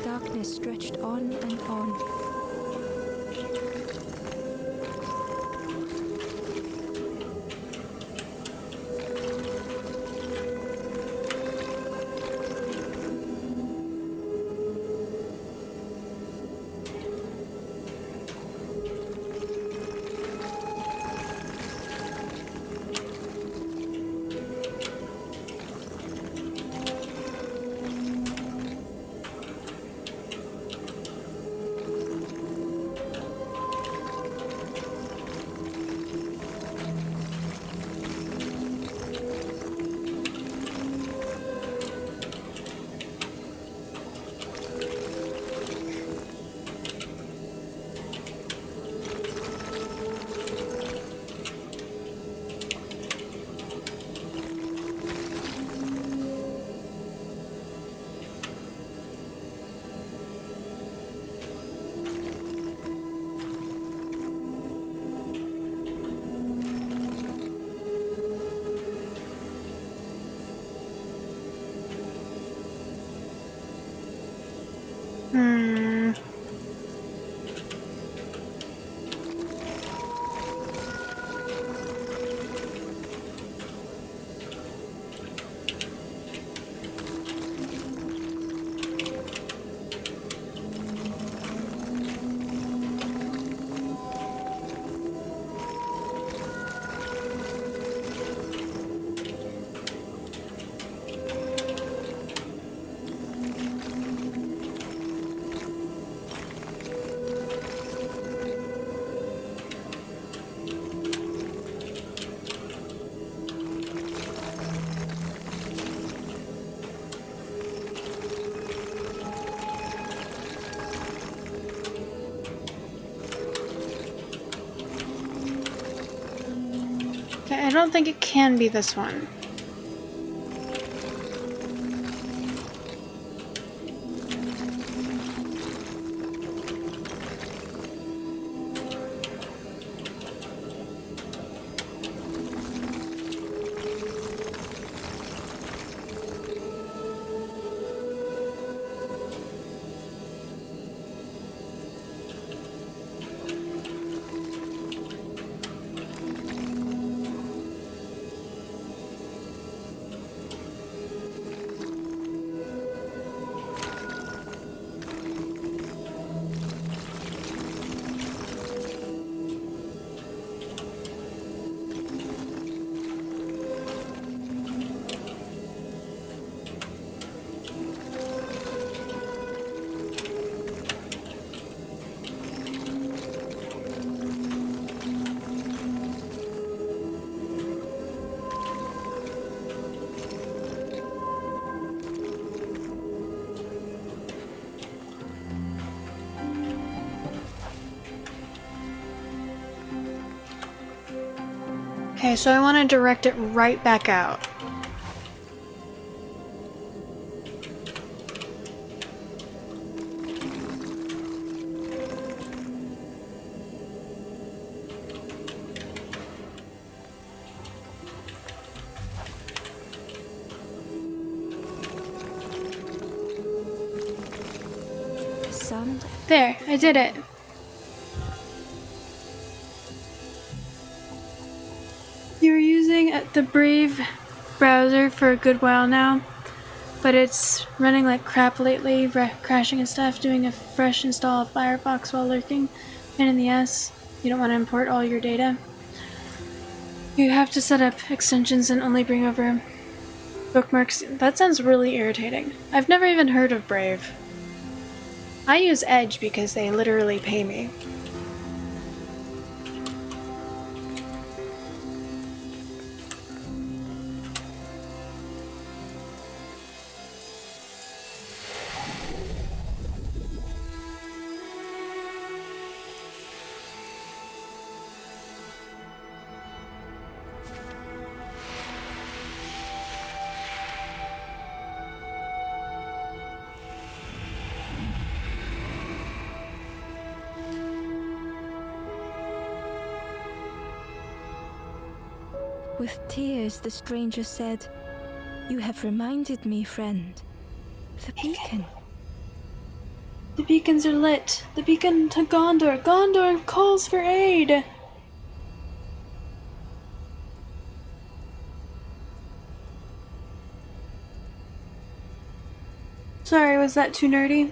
[SPEAKER 4] Darkness stretched on and on.
[SPEAKER 1] Okay, I don't think it can be this one. Okay, so I want to direct it right back out.
[SPEAKER 4] Sound.
[SPEAKER 1] There, I did it. You're using the Brave browser for a good while now, but it's running like crap lately, crashing and stuff. Doing a fresh install of Firefox while lurking. Pain in the ass. You don't want to import all your data. You have to set up extensions and only bring over bookmarks. That sounds really irritating. I've never even heard of Brave. I use Edge because they literally pay me.
[SPEAKER 4] With tears, the stranger said, "You have reminded me, friend. The beacon."
[SPEAKER 1] The beacons are lit. The beacon to Gondor. Gondor calls for aid. Sorry, was that too nerdy?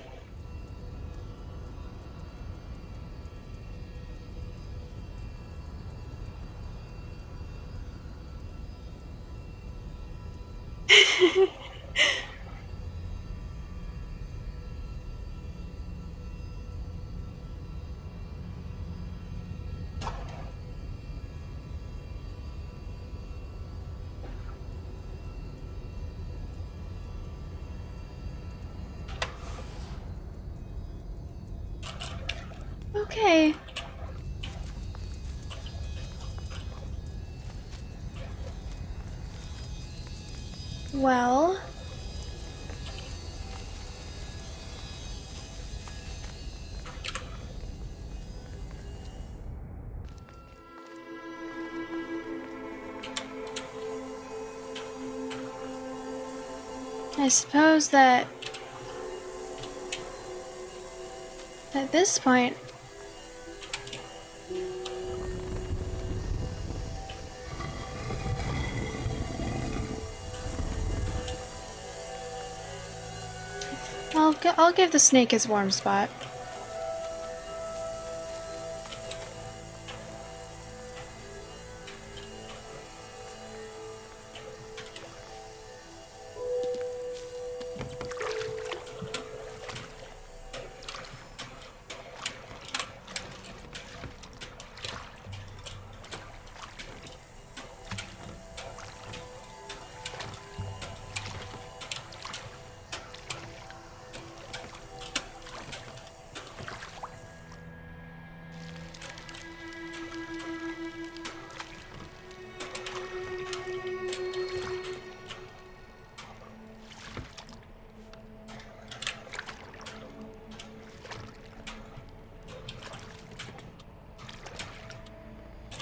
[SPEAKER 1] Okay. Well... I suppose that at this point, I'll give the snake his warm spot.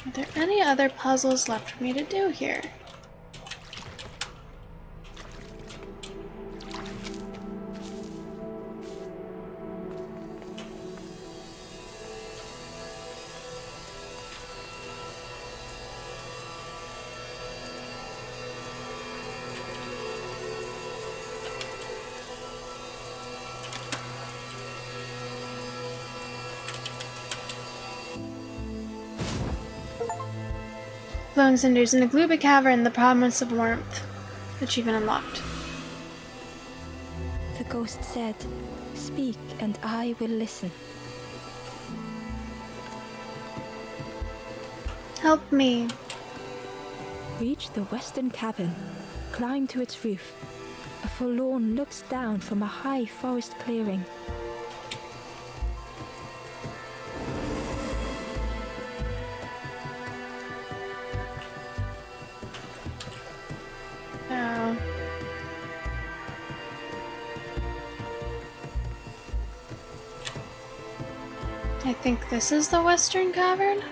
[SPEAKER 1] Are there any other puzzles left for me to do here? Glowing cinders in a gloomy cavern, the promise of warmth. Achievement unlocked.
[SPEAKER 4] The ghost said, "Speak, and I will listen."
[SPEAKER 1] Help me.
[SPEAKER 4] Reach the western cavern. Climb to its roof. A forlorn looks down from a high forest clearing.
[SPEAKER 1] I think this is the Western Cavern.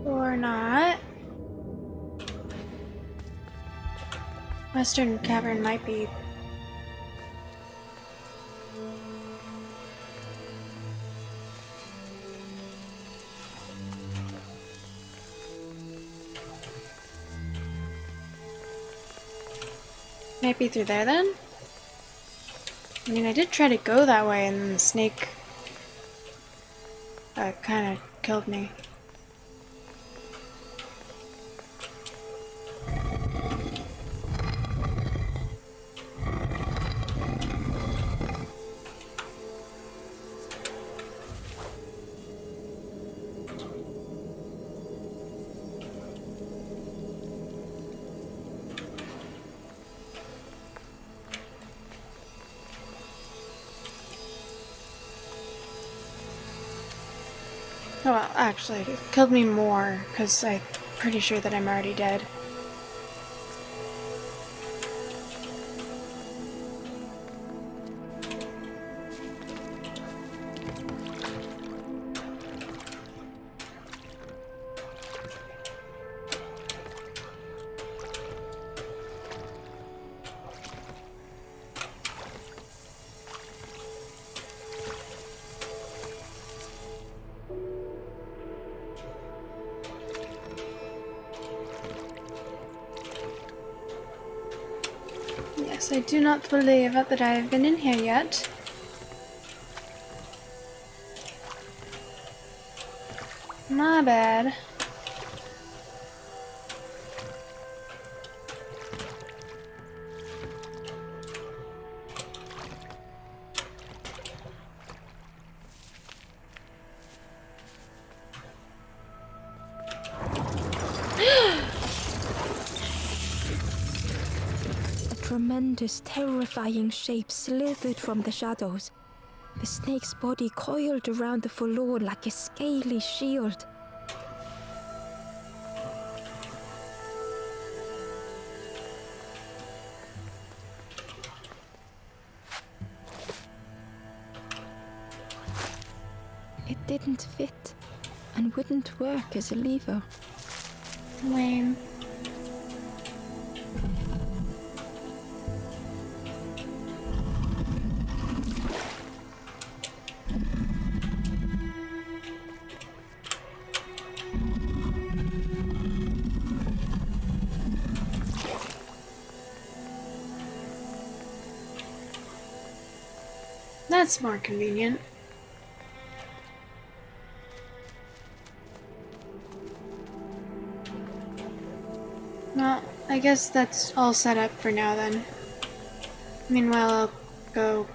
[SPEAKER 1] Or not. Western Cavern might be. Might be through there then? I mean, I did try to go that way and then the snake kind of killed me. Oh, well, actually, it killed me more, because I'm pretty sure that I'm already dead. Yes, I do not believe that I have been in here yet. My bad.
[SPEAKER 4] A tremendous, terrifying shape slithered from the shadows. The snake's body coiled around the forlorn like a scaly shield. It didn't fit and wouldn't work as a lever.
[SPEAKER 1] Lame. That's more convenient. Well, I guess that's all set up for now then. Meanwhile, I'll go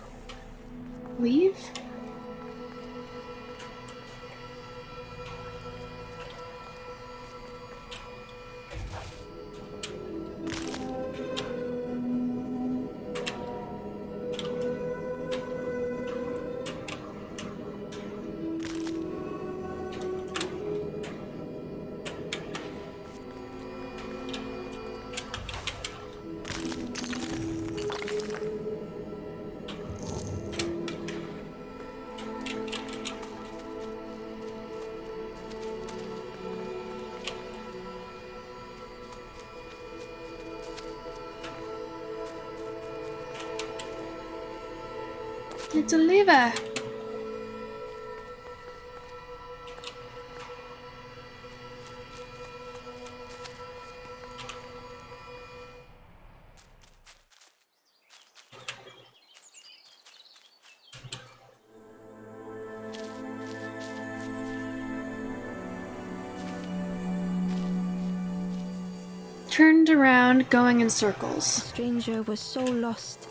[SPEAKER 1] leave? It's a lever. Turned around, going in circles.
[SPEAKER 4] The stranger was so lost.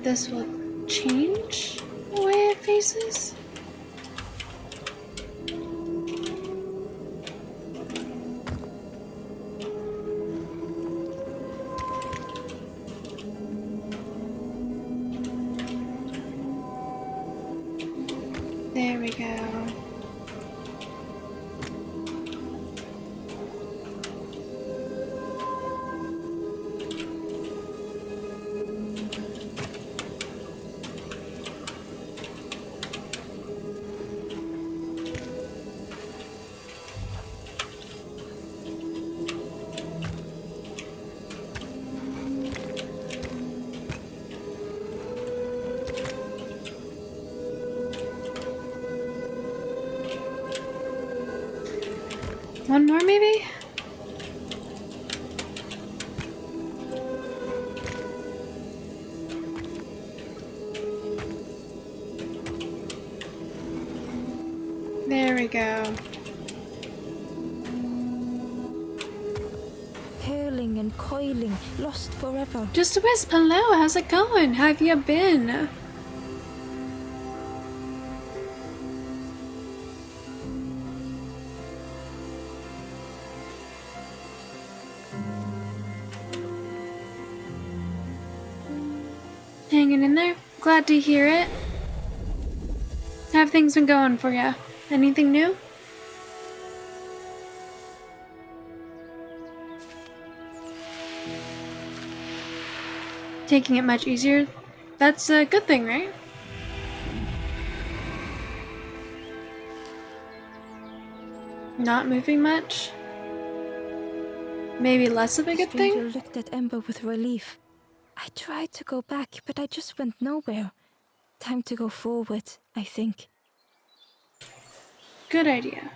[SPEAKER 1] this will change the way it faces. There we go. One more, maybe? There we go.
[SPEAKER 4] Curling and coiling, lost forever.
[SPEAKER 1] Just a wisp, hello, how's it going? How have you been? Hanging in there? Glad to hear it. How have things been going for you? Anything new? Taking it much easier? That's a good thing, right? Not moving much? Maybe less of a
[SPEAKER 4] The
[SPEAKER 1] good
[SPEAKER 4] stranger
[SPEAKER 1] thing?
[SPEAKER 4] looked at Ember with relief. I tried to go back, but I just went nowhere. Time to go forward, I think.
[SPEAKER 1] Good idea.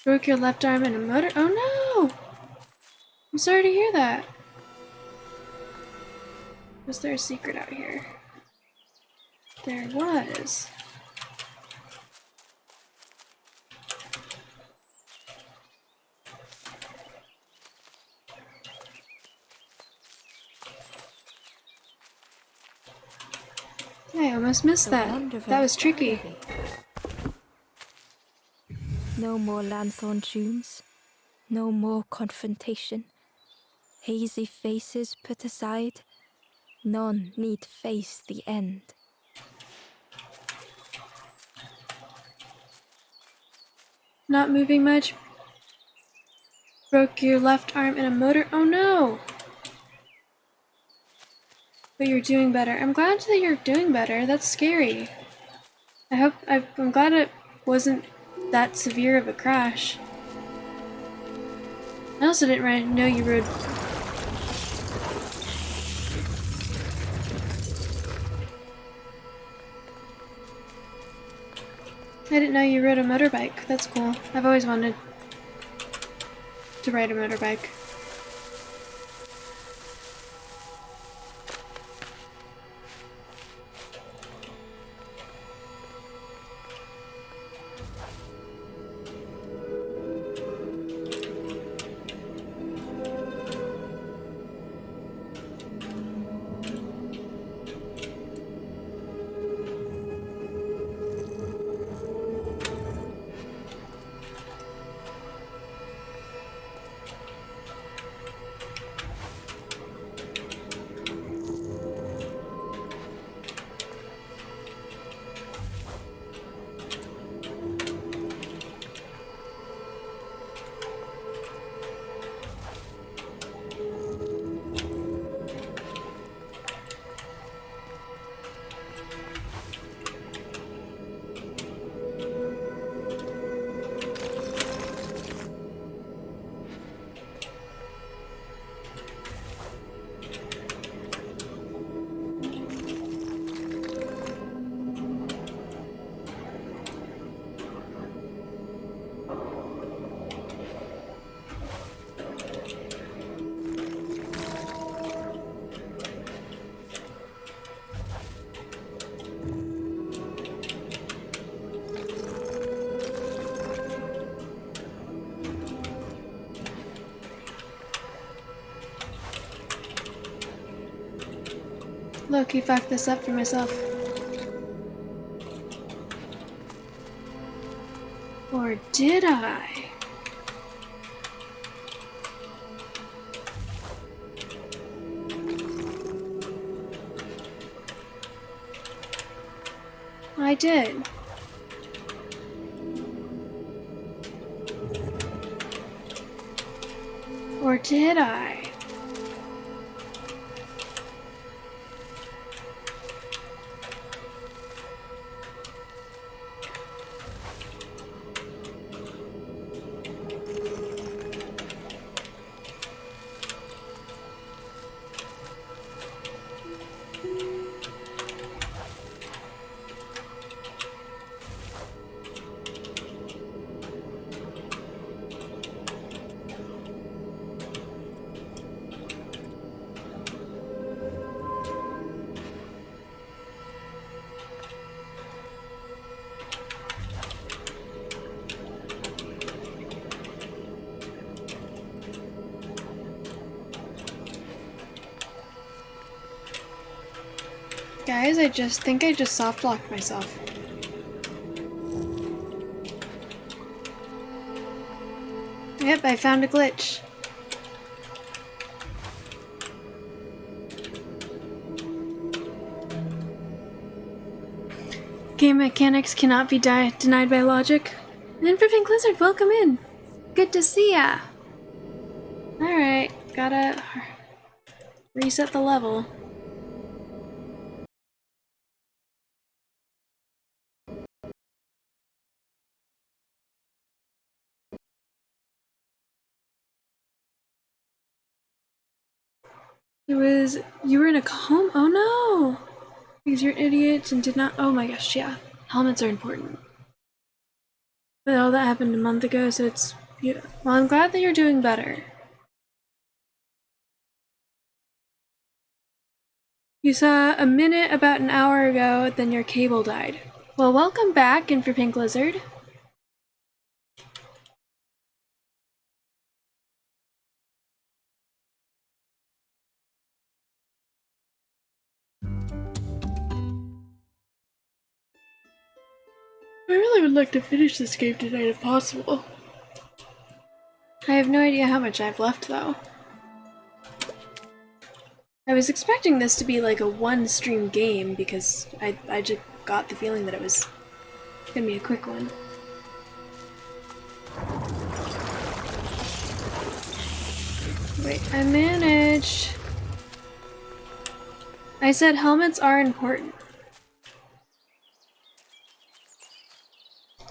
[SPEAKER 1] Broke your left arm in a motor? Oh no! I'm sorry to hear that. Was there a secret out here? There was. I almost missed that. That was tricky.
[SPEAKER 4] No more lanthorn tunes. No more confrontation. Hazy faces put aside. None need face the end.
[SPEAKER 1] Not moving much. Broke your left arm in a motor. Oh no! But you're doing better. I'm glad that you're doing better. That's scary. I'm glad it wasn't that severe of a crash. I also didn't know you rode. I didn't know you rode a motorbike. That's cool. I've always wanted to ride a motorbike. low-key fuck this up for myself. Or did I? I did. Or did I? Guys, I think I just soft locked myself. Yep, I found a glitch. Game mechanics cannot be denied by logic. And for Pink Lizard, welcome in. Good to see ya. Alright, gotta reset the level. You were in a coma? Oh no! Because you're an idiot and did not- oh my gosh, yeah. Helmets are important. But all that happened a month ago, so it's- yeah. Well, I'm glad that you're doing better. You saw a minute about an hour ago, then your cable died. Well, welcome back, and for Pink Lizard. I really would like to finish this game tonight if possible. I have no idea how much I have left, though. I was expecting this to be like a one-stream game because I just got the feeling that it was gonna be a quick one. Wait, I managed. I said helmets are important.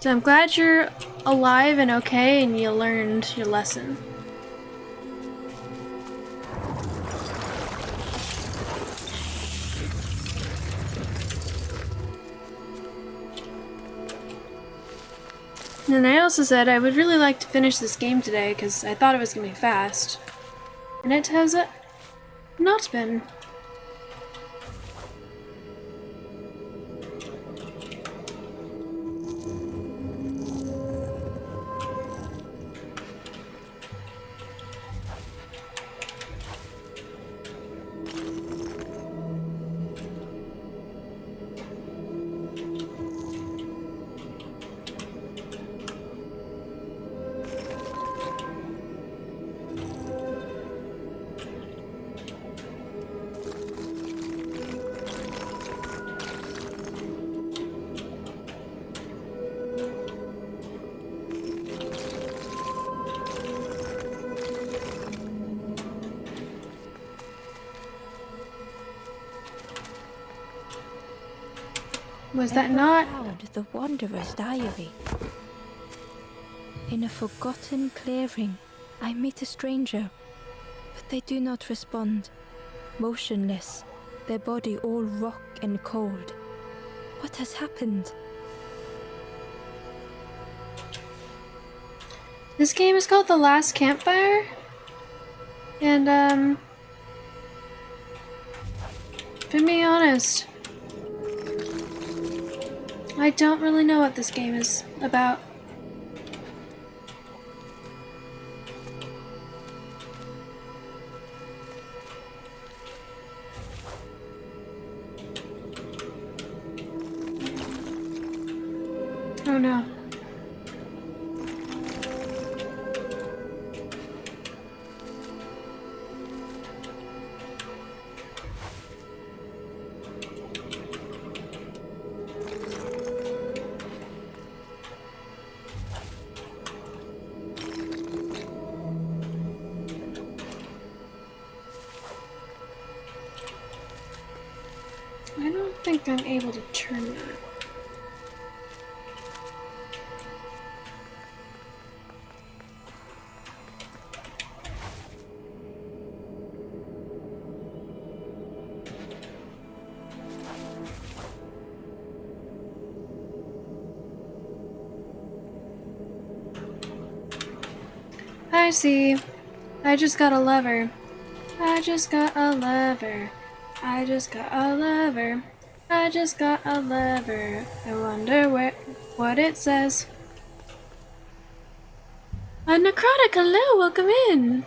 [SPEAKER 1] So I'm glad you're alive and okay and you learned your lesson. And I also said I would really like to finish this game today because I thought it was going to be fast. And it has not been. Was that not?
[SPEAKER 4] Found the Wanderer's diary. In a forgotten clearing, I meet a stranger, but they do not respond. Motionless, their body all rock and cold. What has happened?
[SPEAKER 1] This game is called The Last Campfire? And, to be honest, I don't really know what this game is about. don't know. I don't think I'm able to turn that. I see. I just got a lever. I just got a lever. I just got a lever. I just got a lever. I wonder what it says. A necrotic, hello, welcome in.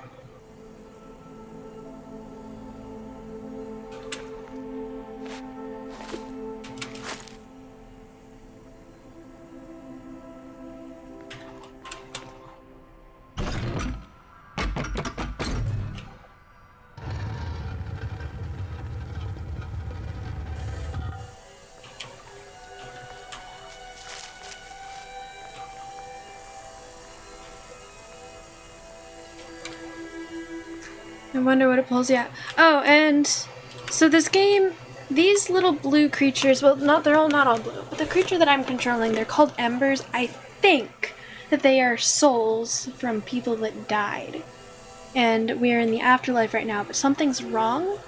[SPEAKER 1] I wonder what it pulls you out. Oh, and so this game, these little blue creatures, well, they're not all blue, but the creature that I'm controlling, they're called embers. I think that they are souls from people that died. And we are in the afterlife right now, but something's wrong,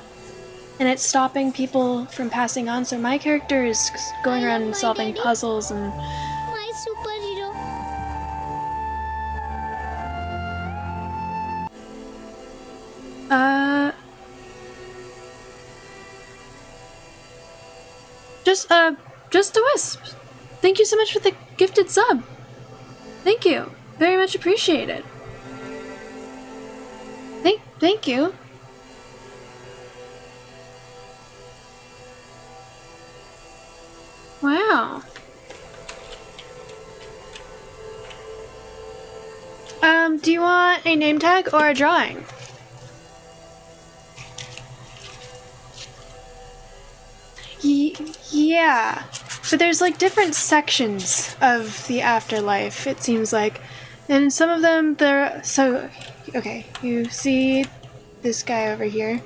[SPEAKER 1] and it's stopping people from passing on, so my character is going around and solving puzzles and...
[SPEAKER 5] My superhero.
[SPEAKER 1] Just a wisp. Thank you so much for the gifted sub. Thank you. Very much appreciated. Thank you. Wow. Do you want a name tag or a drawing? Yeah, but there's like different sections of the afterlife, it seems like. And some of them, they're... So, okay, you see this guy over here?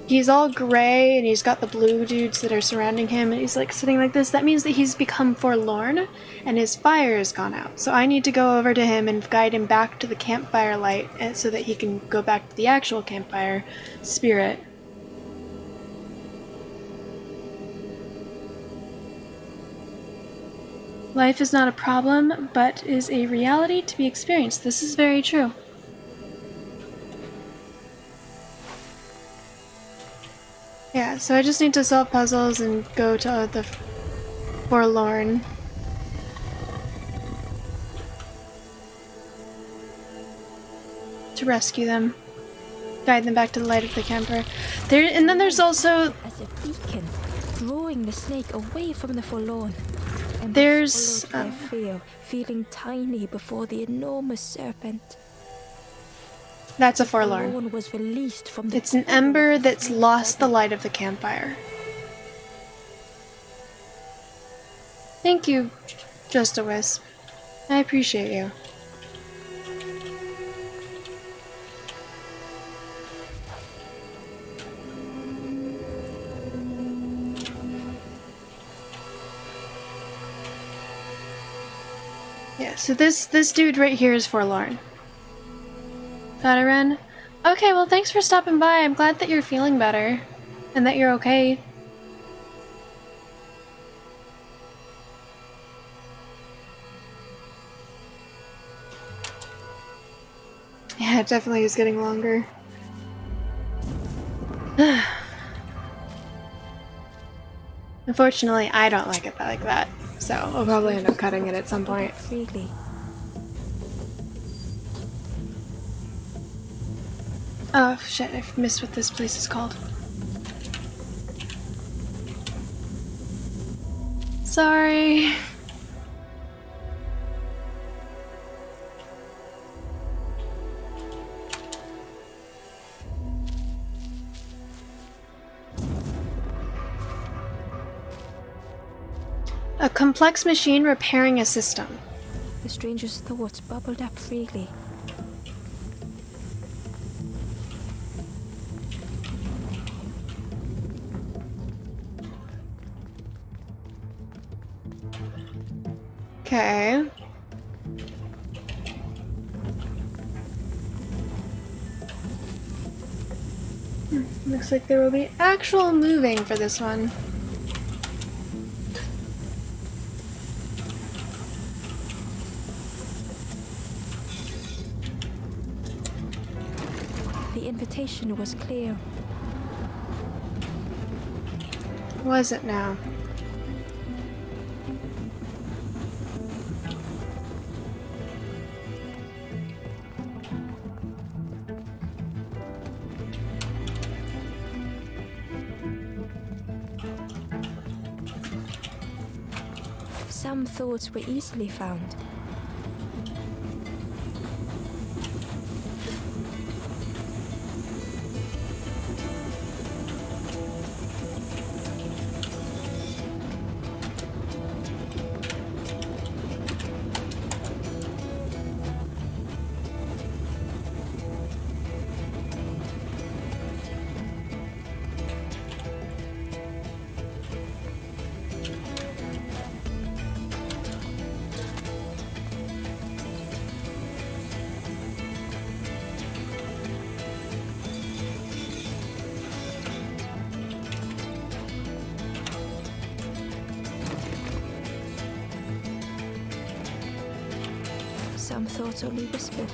[SPEAKER 1] He's all gray and he's got the blue dudes that are surrounding him and he's like sitting like this. That means that he's become forlorn and his fire has gone out. So I need to go over to him and guide him back to the campfire light so that he can go back to the actual campfire spirit. Life is not a problem, but is a reality to be experienced. This is very true. Yeah, so I just need to solve puzzles and go to the forlorn. To rescue them. Guide them back to the light of the camper. And then there's also...
[SPEAKER 4] As a beacon, drawing the snake away from the forlorn. And
[SPEAKER 1] there's...
[SPEAKER 4] their fear, feeling tiny before the enormous serpent.
[SPEAKER 1] That's a forlorn.
[SPEAKER 4] Was released from the
[SPEAKER 1] it's an ember that's lost the light of the campfire. Thank you, Just a Wisp. I appreciate you. Yeah, so this dude right here is forlorn. Got it, Ren? Okay, well thanks for stopping by. I'm glad that you're feeling better. And that you're okay. Yeah, it definitely is getting longer. Unfortunately, I don't like it like that. So, I'll probably end up cutting it at some point.
[SPEAKER 4] Really?
[SPEAKER 1] Oh shit, I've missed what this place is called. Sorry. A complex machine repairing a system.
[SPEAKER 4] The stranger's thoughts bubbled up freely.
[SPEAKER 1] Okay. Looks like there will be actual moving for this one.
[SPEAKER 4] The invitation was clear.
[SPEAKER 1] Was it now?
[SPEAKER 4] Some thoughts were easily found. Some thoughts only whispered.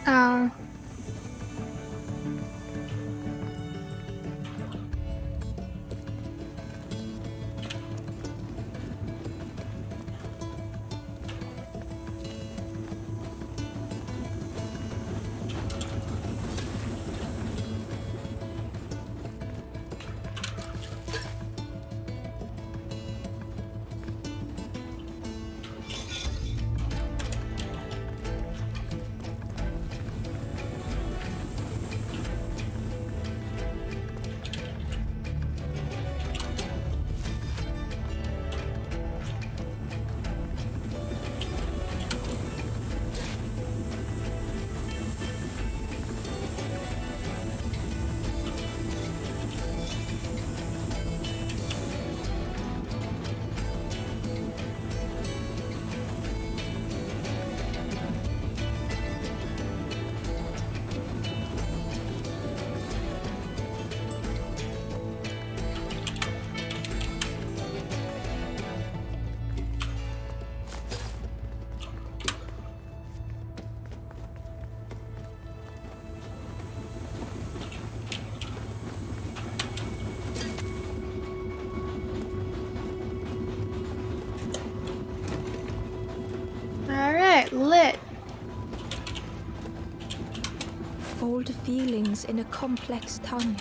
[SPEAKER 1] Oh. Alright, lit.
[SPEAKER 4] Old feelings in a complex tongue.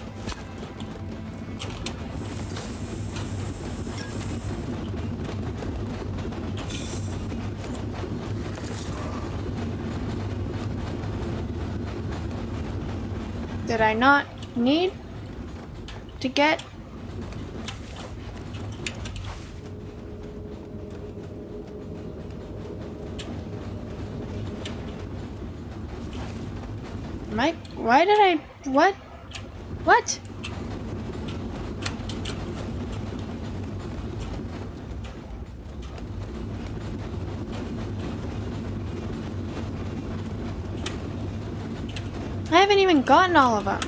[SPEAKER 1] Did I not need to get? Why did I, what? What? I haven't even gotten all of them.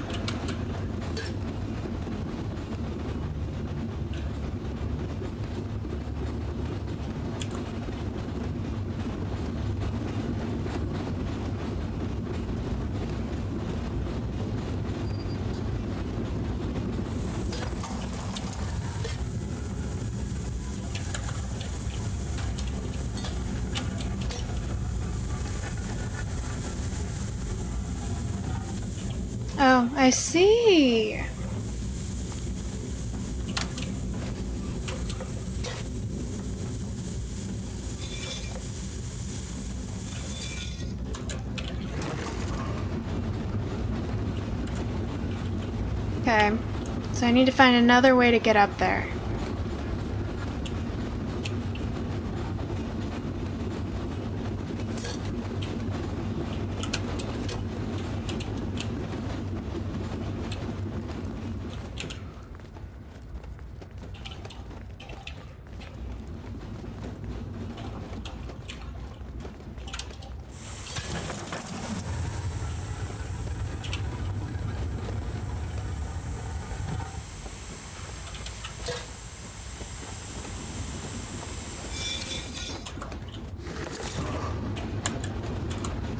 [SPEAKER 1] I see. Okay, so I need to find another way to get up there.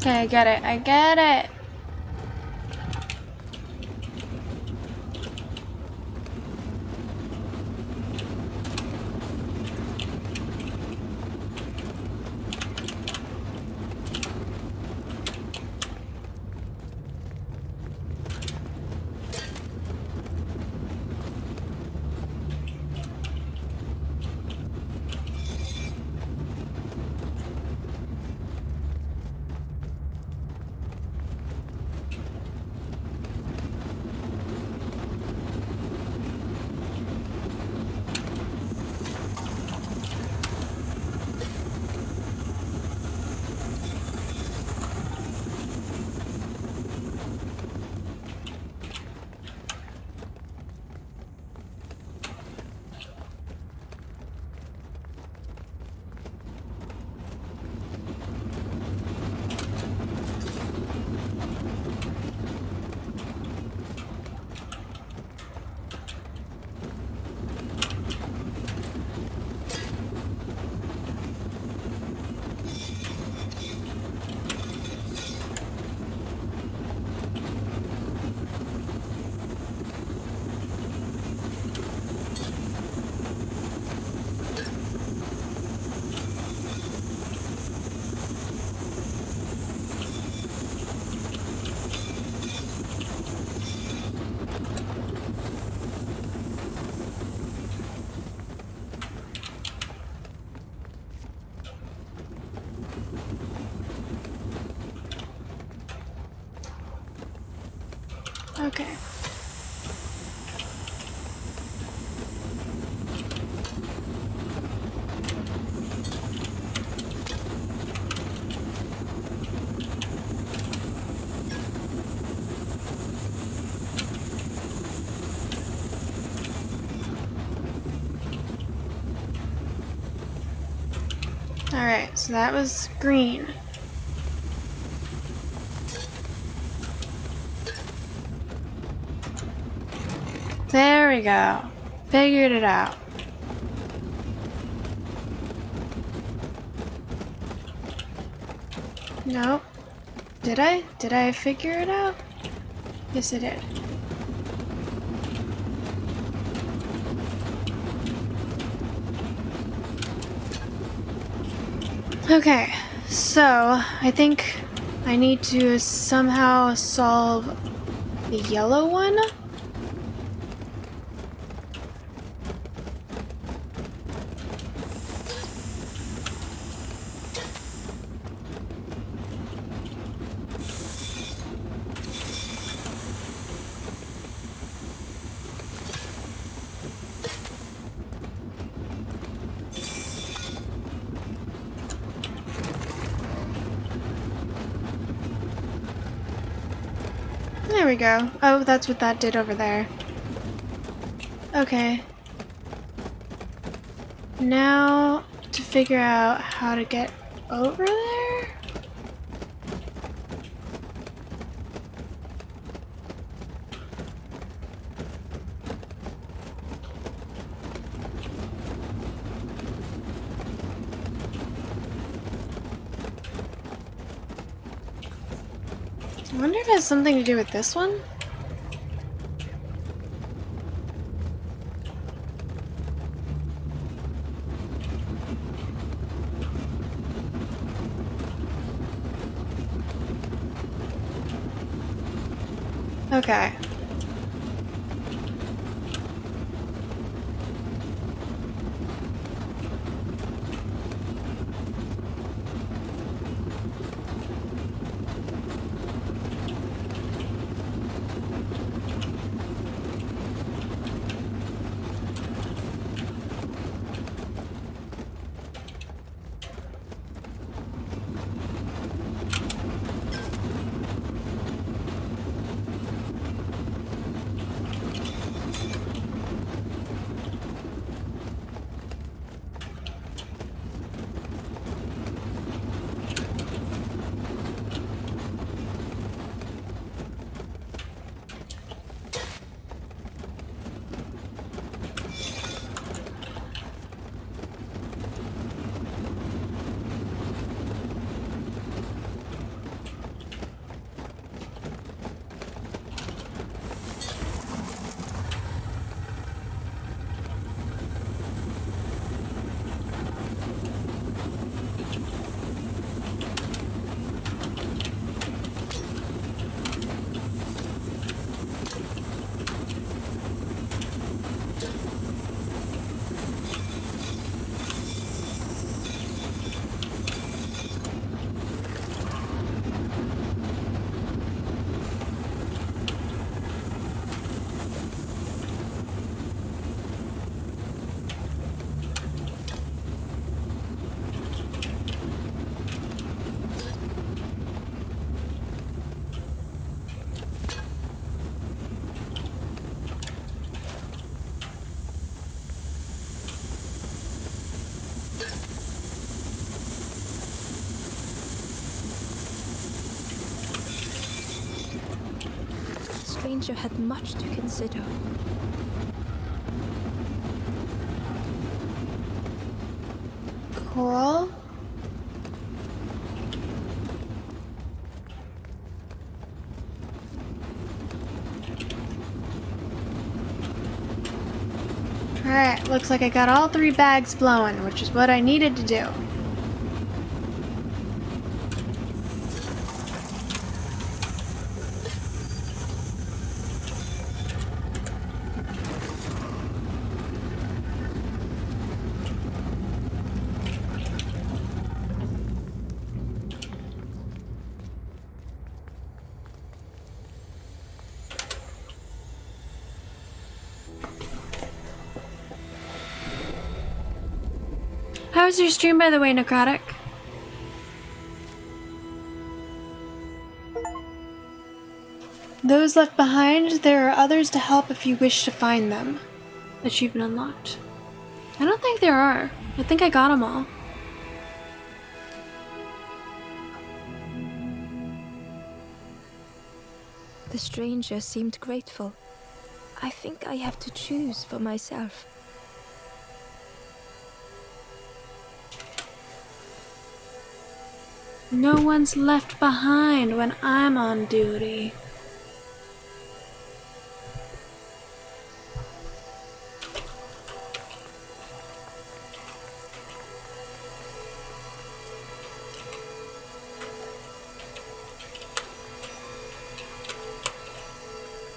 [SPEAKER 1] Okay, I get it. I get it. Okay. Alright, so that was green. There we go. Figured it out. Nope. Did I? Did I figure it out? Yes, I did. Okay, so I think I need to somehow solve the yellow one. There we go. Oh, that's what that did over there. Okay. Now to figure out how to get over there? I wonder if it has something to do with this one? Okay.
[SPEAKER 4] stranger had much to consider.
[SPEAKER 1] Cool. Alright, looks like I got all 3 bags blowing, which is what I needed to do. How was your stream, by the way, Necrotic? Those left behind, there are others to help if you wish to find them. Achievement unlocked. I don't think there are. I think I got them all.
[SPEAKER 4] The stranger seemed grateful. I think I have to choose for myself.
[SPEAKER 1] No one's left behind when I'm on duty.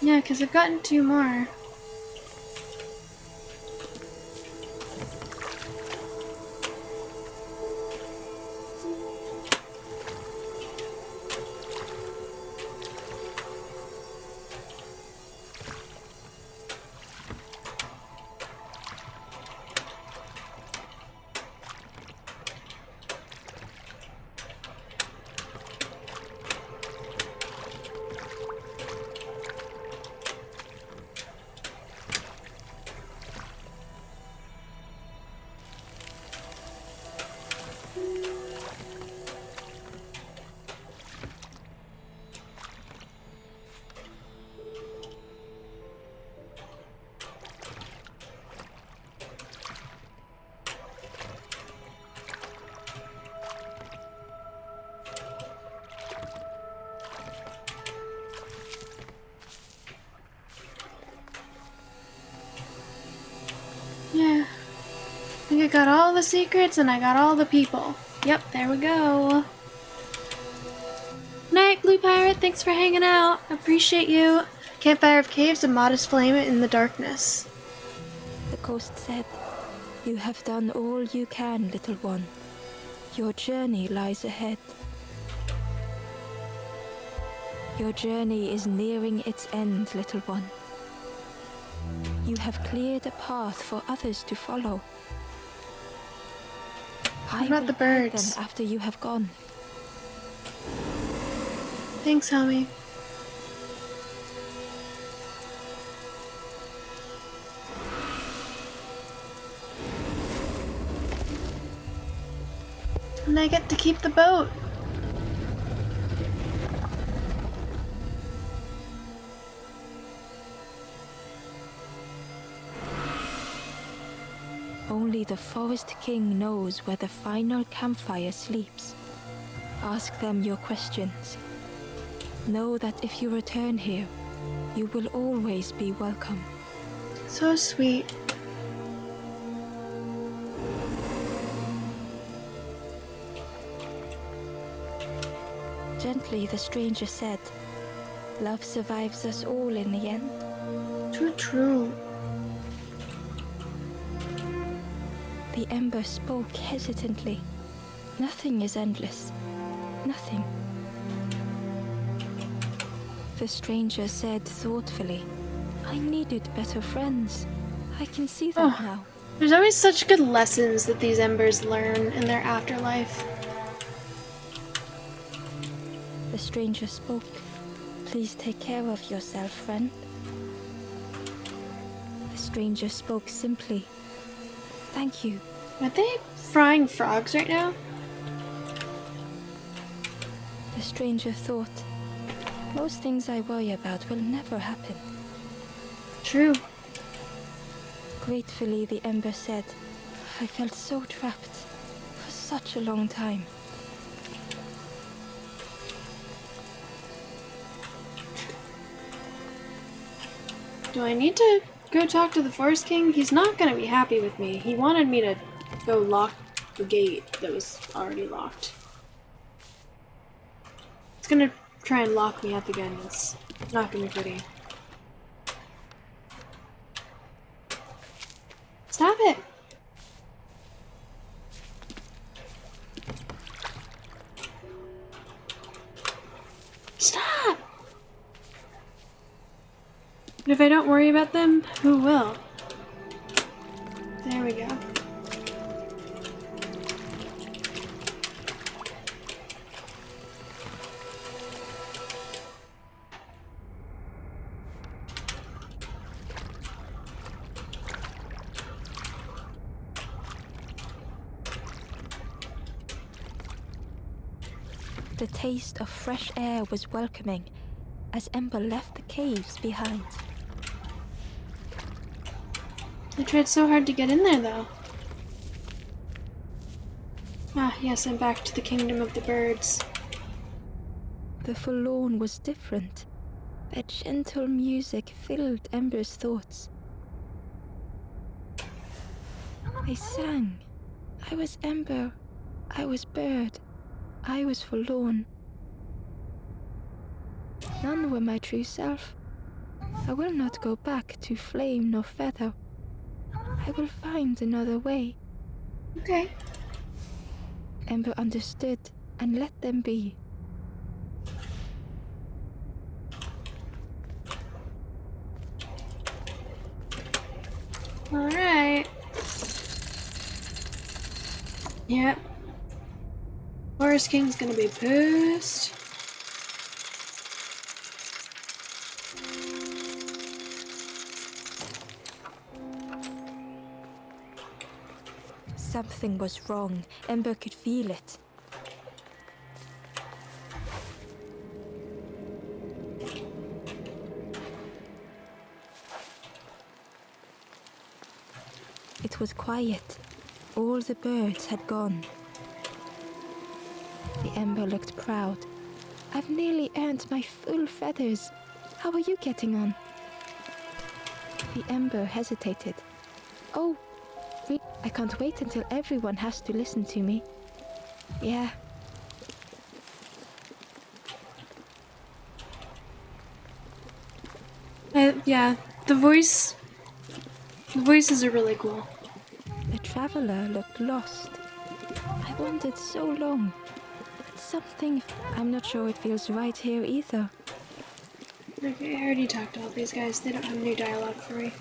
[SPEAKER 1] Yeah, because I've gotten 2 more. Yeah. I think I got all the secrets and I got all the people. Yep, there we go. Night, Blue Pirate. Thanks for hanging out. Appreciate you. Campfire of caves, a modest flame in the darkness.
[SPEAKER 4] The ghost said, "You have done all you can, little one. Your journey lies ahead. Your journey is nearing its end, little one. You have cleared a path for others to follow.
[SPEAKER 1] What about the
[SPEAKER 4] guide
[SPEAKER 1] birds?
[SPEAKER 4] them after you have gone."
[SPEAKER 1] Thanks, homie. And I get to keep the boat.
[SPEAKER 4] Only the Forest King knows where the final campfire sleeps. Ask them your questions. Know that if you return here, you will always be welcome.
[SPEAKER 1] So sweet.
[SPEAKER 4] Gently, the stranger said, "Love survives us all in the end."
[SPEAKER 1] True, true.
[SPEAKER 4] The ember spoke hesitantly. Nothing is endless. Nothing. The stranger said thoughtfully, "I needed better friends. I can see that
[SPEAKER 1] Oh.
[SPEAKER 4] now."
[SPEAKER 1] There's always such good lessons that these embers learn in their afterlife.
[SPEAKER 4] The stranger spoke. "Please take care of yourself, friend." The stranger spoke simply. "Thank you."
[SPEAKER 1] Are they frying frogs right now?
[SPEAKER 4] The stranger thought. Most things I worry about will never happen.
[SPEAKER 1] True.
[SPEAKER 4] Gratefully, the ember said, I felt so trapped for such a long time.
[SPEAKER 1] Do I need to go talk to the Forest King? He's not gonna be happy with me. He wanted me to go lock the gate that was already locked. It's gonna try and lock me up again. It's not gonna be pretty. Stop it! Stop! But if I don't worry about them, who will? There we go.
[SPEAKER 4] The taste of fresh air was welcoming as Ember left the caves behind.
[SPEAKER 1] I tried so hard to get in there, though. Ah, yes, I'm back to the kingdom of the birds.
[SPEAKER 4] The forlorn was different. Their gentle music filled Ember's thoughts. I sang. I was Ember. I was bird. I was forlorn. None were my true self. I will not go back to flame nor feather. I will find another way.
[SPEAKER 1] Okay.
[SPEAKER 4] Ember understood and let them be.
[SPEAKER 1] Alright. Yep. Forest King's gonna be pissed.
[SPEAKER 4] Something was wrong. Ember could feel it. It was quiet. All the birds had gone. The Ember looked proud. I've nearly earned my full feathers. How are you getting on? The Ember hesitated. Oh, I can't wait until everyone has to listen to me. Yeah.
[SPEAKER 1] Yeah, the voices are really cool.
[SPEAKER 4] The traveler looked lost. I wandered so long. But something, I'm not sure it feels right here either.
[SPEAKER 1] Okay, I already talked to all these guys. They don't have new dialogue for me.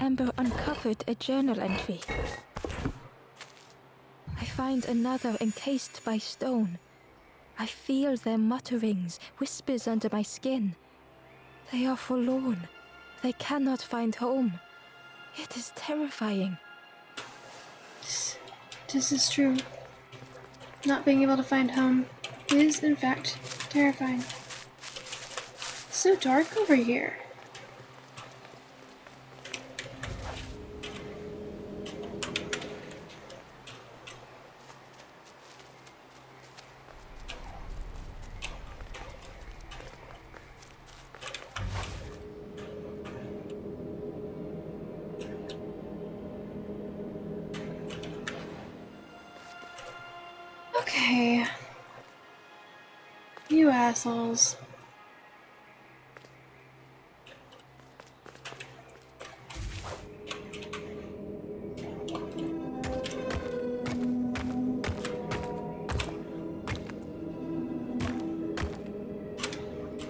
[SPEAKER 4] Ember uncovered a journal entry. I find another encased by stone. I feel their mutterings, whispers under my skin. They are forlorn. They cannot find home. It is terrifying.
[SPEAKER 1] This is true. Not being able to find home is, in fact, terrifying. It's so dark over here. Okay. You assholes.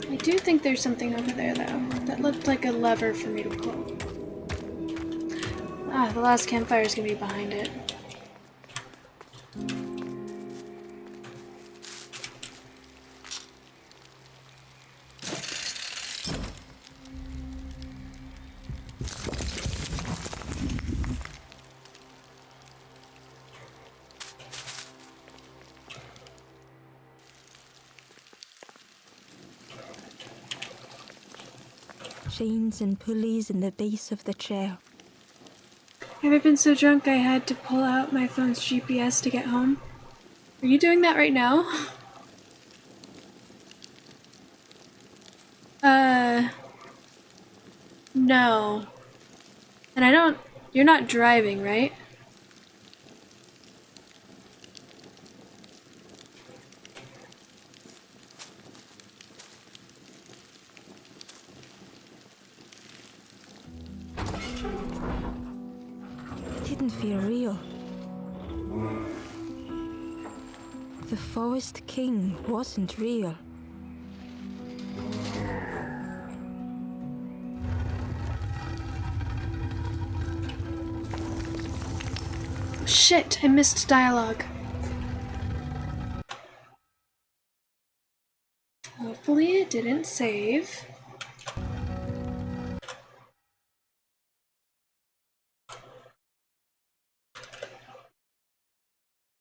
[SPEAKER 1] I do think there's something over there, though. That looked like a lever for me to pull. Ah, the last campfire is gonna be behind it.
[SPEAKER 4] Chains and pulleys in the base of the chair.
[SPEAKER 1] Ever been so drunk I had to pull out my phone's GPS to get home? Are you doing that right now? No. And I don't... You're not driving, right?
[SPEAKER 4] It didn't feel real. The Forest King wasn't real.
[SPEAKER 1] Shit, I missed dialogue. Hopefully it didn't save.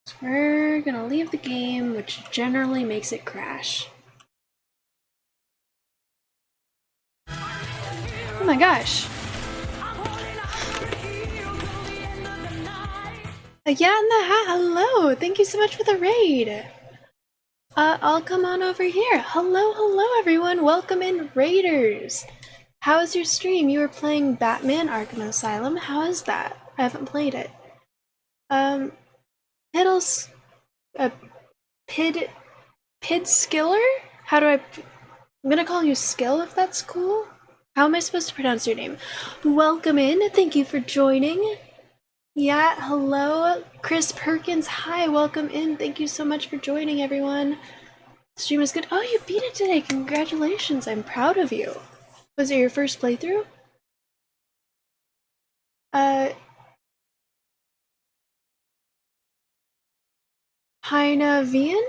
[SPEAKER 1] So we're gonna leave the game, which generally makes it crash. Oh my gosh. Yeah, in the hat, hello! Thank you so much for the raid! I'll come on over here. Hello everyone, welcome in Raiders! How is your stream? You were playing Batman Arkham Asylum, how is that? I haven't played it. Piddles... Pid Skiller? How do I'm gonna call you Skill if that's cool? How am I supposed to pronounce your name? Welcome in, thank you for joining. Yeah, hello, Chris Perkins. Hi, welcome in. Thank you so much for joining, everyone. The stream is good. Oh, you beat it today. Congratulations. I'm proud of you. Was it your first playthrough? Hinavian?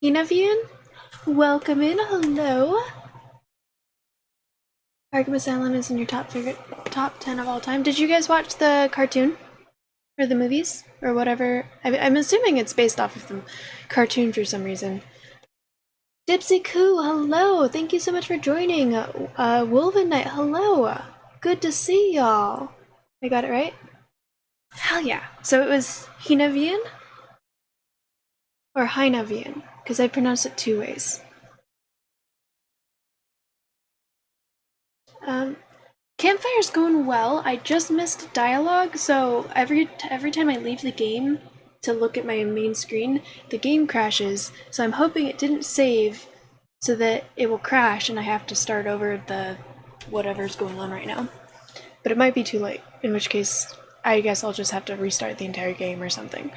[SPEAKER 1] Hinavian? Welcome in. Hello. Arkham Asylum is in your top 10 of all time. Did you guys watch the cartoon? Or the movies? Or whatever? I'm assuming it's based off of the cartoon for some reason. Dipsy Coo, hello! Thank you so much for joining. Wolven Knight, hello! Good to see y'all. I got it right? Hell yeah. So it was Hinavian? Or Hinavian? Because I pronounced it two ways. Campfire's going well. I just missed dialogue, so every time I leave the game to look at my main screen, the game crashes, so I'm hoping it didn't save so that it will crash and I have to start over the whatever's going on right now. But it might be too late, in which case I guess I'll just have to restart the entire game or something.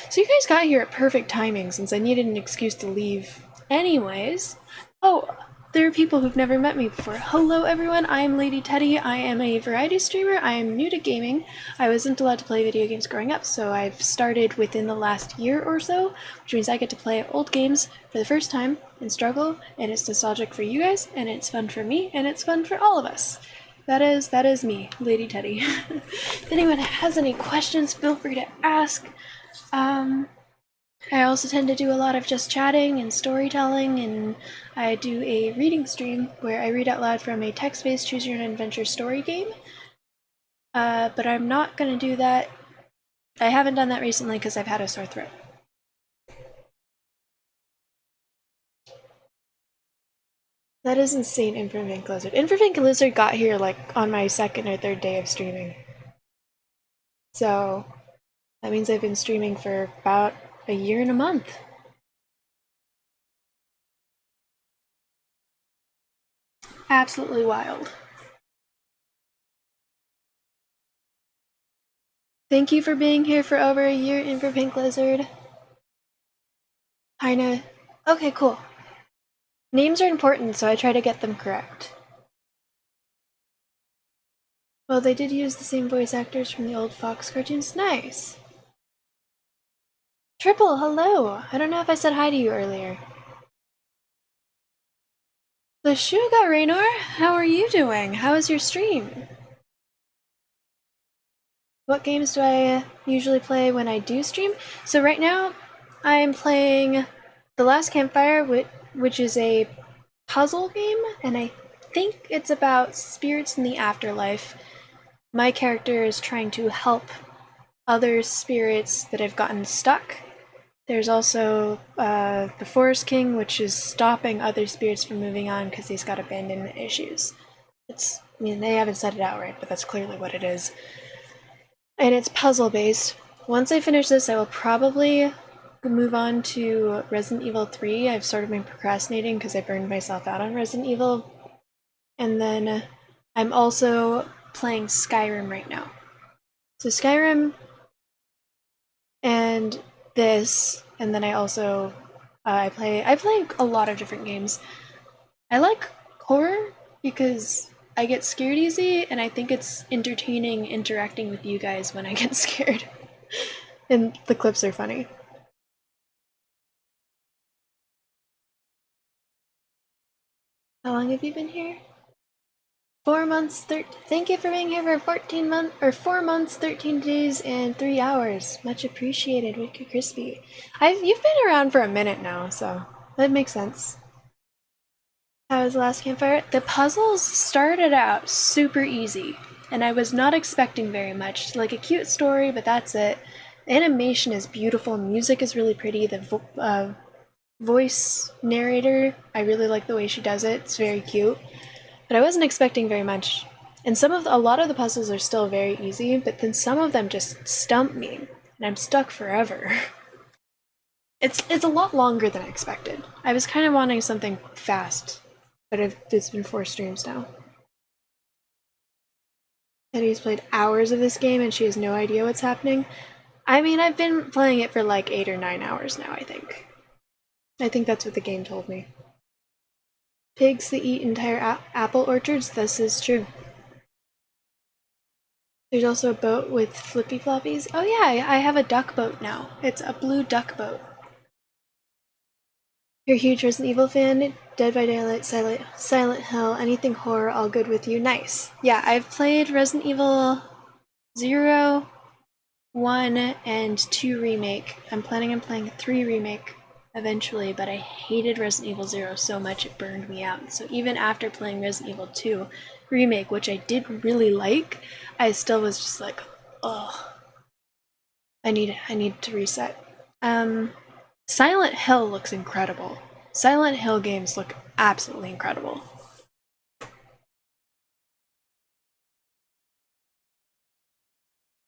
[SPEAKER 1] So you guys got here at perfect timing since I needed an excuse to leave anyways. Oh, there are people who've never met me before. Hello everyone, I am Lady Teddy. I am a variety streamer. I am new to gaming. I wasn't allowed to play video games growing up, so I've started within the last year or so, which means I get to play old games for the first time and struggle, and it's nostalgic for you guys, and it's fun for me, and it's fun for all of us. That is me, Lady Teddy. If anyone has any questions, feel free to ask. I also tend to do a lot of just chatting and storytelling, and I do a reading stream where I read out loud from a text-based choose your own adventure story game. But I'm not gonna do that. I haven't done that recently because I've had a sore throat. That is insane, Infravink Lizard. Infravink Lizard got here like on my second or third day of streaming. So that means I've been streaming for about a year and a month. Absolutely wild. Thank you for being here for over a year and for Pink Lizard. Heine. Okay, cool. Names are important, so I try to get them correct. Well, they did use the same voice actors from the old Fox cartoons. Nice. Triple, hello! I don't know if I said hi to you earlier. The Shuga, Raynor! How are you doing? How is your stream? What games do I usually play when I do stream? So right now, I'm playing The Last Campfire, which is a puzzle game, and I think it's about spirits in the afterlife. My character is trying to help other spirits that have gotten stuck. There's also the Forest King, which is stopping other spirits from moving on because he's got abandonment issues. I mean, they haven't said it outright, but that's clearly what it is. And it's puzzle-based. Once I finish this, I will probably move on to Resident Evil 3. I've sort of been procrastinating because I burned myself out on Resident Evil. And then I'm also playing Skyrim right now. So Skyrim and this, and then I also I play a lot of different games. I like horror because I get scared easy, and I think it's entertaining interacting with you guys when I get scared. And the clips are funny. How long have you been here? 4 months, thank you for being here for 4 months, 13 days, and 3 hours. Much appreciated, Wicked Crispy. You've been around for a minute now, so that makes sense. How was the last campfire? The puzzles started out super easy, and I was not expecting very much. Like a cute story, but that's it. Animation is beautiful, music is really pretty, the voice narrator, I really like the way she does it, it's very cute. But I wasn't expecting very much. And a lot of the puzzles are still very easy, but then some of them just stump me, and I'm stuck forever. It's a lot longer than I expected. I was kind of wanting something fast, but it's been 4 streams now. Eddie's played hours of this game and she has no idea what's happening. I mean, I've been playing it for like 8 or 9 hours now, I think. I think that's what the game told me. Pigs that eat entire apple orchards, this is true. There's also a boat with flippy floppies. Oh yeah, I have a duck boat now. It's a blue duck boat. You're a huge Resident Evil fan? Dead by Daylight, Silent Hill, anything horror, all good with you. Nice. Yeah, I've played Resident Evil 0, 1, and 2 Remake. I'm planning on playing 3 Remake eventually, but I hated Resident Evil 0 so much it burned me out. So even after playing Resident Evil 2 Remake, which I did really like, I still was just like, ugh. I need to reset. Silent Hill looks incredible. Silent Hill games look absolutely incredible.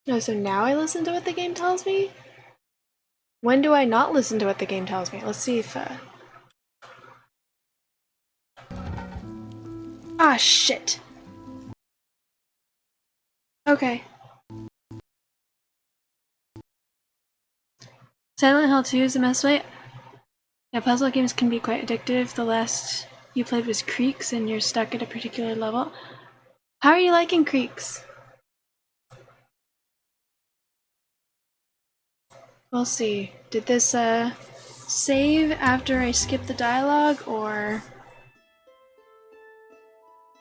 [SPEAKER 1] Oh, so now I listen to what the game tells me? When do I not listen to what the game tells me? Let's see if, Ah, shit. Okay. Silent Hill 2 is the best way. Yeah, puzzle games can be quite addictive. The last you played was Creeks and you're stuck at a particular level. How are you liking Creeks? We'll see. Did this, save after I skip the dialogue, or...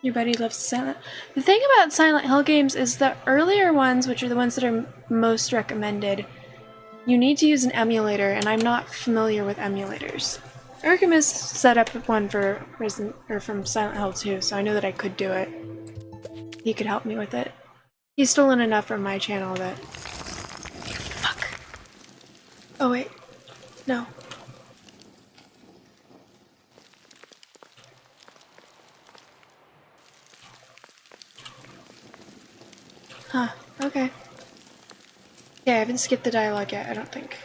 [SPEAKER 1] Your buddy loves Silent... The thing about Silent Hill games is the earlier ones, which are the ones that are most recommended, you need to use an emulator, and I'm not familiar with emulators. Urkamus set up one for from Silent Hill 2, so I know that I could do it. He could help me with it. He's stolen enough from my channel that... Fuck. Oh wait. No. Huh. Okay. Yeah, I haven't skipped the dialogue yet, I don't think.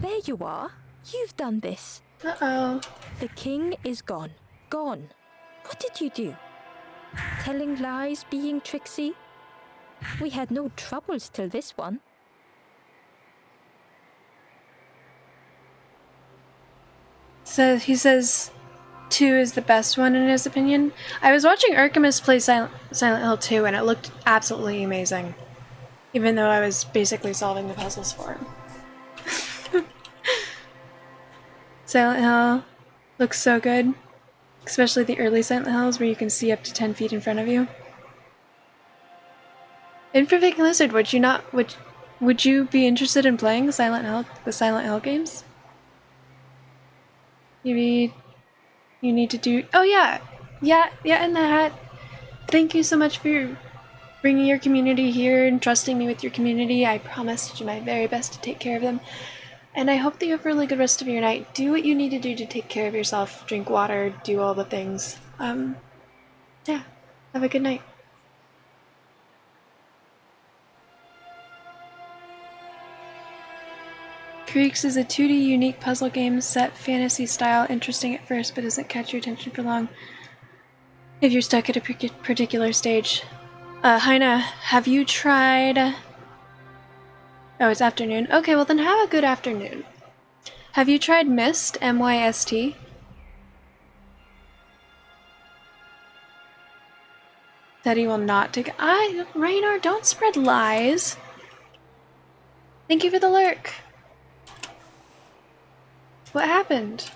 [SPEAKER 4] There you are. You've done this.
[SPEAKER 1] Uh-oh.
[SPEAKER 4] The king is gone. Gone. What did you do? Telling lies, being tricksy? We had no troubles till this one.
[SPEAKER 1] So he says 2 is the best one in his opinion. I was watching Archimus play Silent Hill 2 and it looked absolutely amazing. Even though I was basically solving the puzzles for him. Silent Hill looks so good. Especially the early Silent Hills where you can see up to 10 feet in front of you. Imperfect Lizard, would you be interested in playing the Silent Hill games? Maybe you need to do. Oh yeah, in the hat. Thank you so much for bringing your community here and trusting me with your community. I promise to do my very best to take care of them. And I hope that you have a really good rest of your night. Do what you need to do to take care of yourself. Drink water, do all the things. Yeah, have a good night. Creeks is a 2D unique puzzle game set fantasy style, interesting at first but doesn't catch your attention for long if you're stuck at a particular stage. Heina, have you tried... Oh, it's afternoon. Okay, well then have a good afternoon. Have you tried Myst? M-Y-S-T? Said he will not take... Raynor, don't spread lies. Thank you for the lurk. What happened?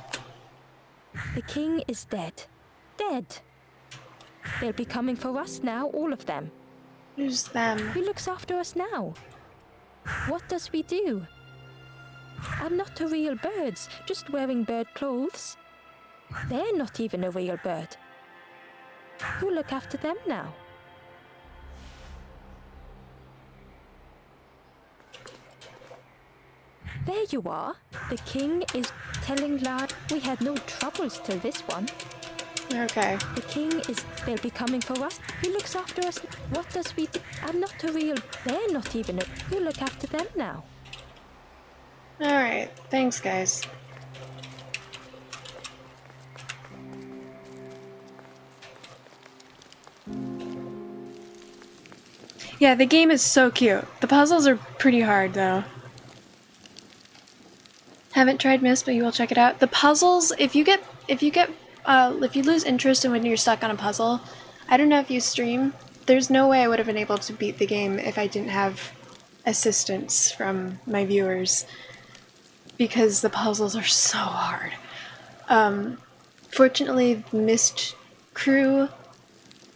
[SPEAKER 4] The king is dead. Dead. They'll be coming for us now, all of them.
[SPEAKER 1] Who's them?
[SPEAKER 4] Who looks after us now? What does we do? I'm not a real bird, just wearing bird clothes. They're not even a real bird. Who look after them now? There you are. The king is telling lies. We had no troubles till this one.
[SPEAKER 1] Okay.
[SPEAKER 4] The king is... They'll be coming for us. Who looks after us? What does we do? I'm not a real... They're not even a... Who look after them now?
[SPEAKER 1] Alright, thanks guys. Yeah, the game is so cute. The puzzles are pretty hard though. Haven't tried Myst, but you will check it out. The puzzles, if you lose interest in when you're stuck on a puzzle, I don't know if you stream, there's no way I would have been able to beat the game if I didn't have assistance from my viewers, because the puzzles are so hard. Fortunately, the Myst crew,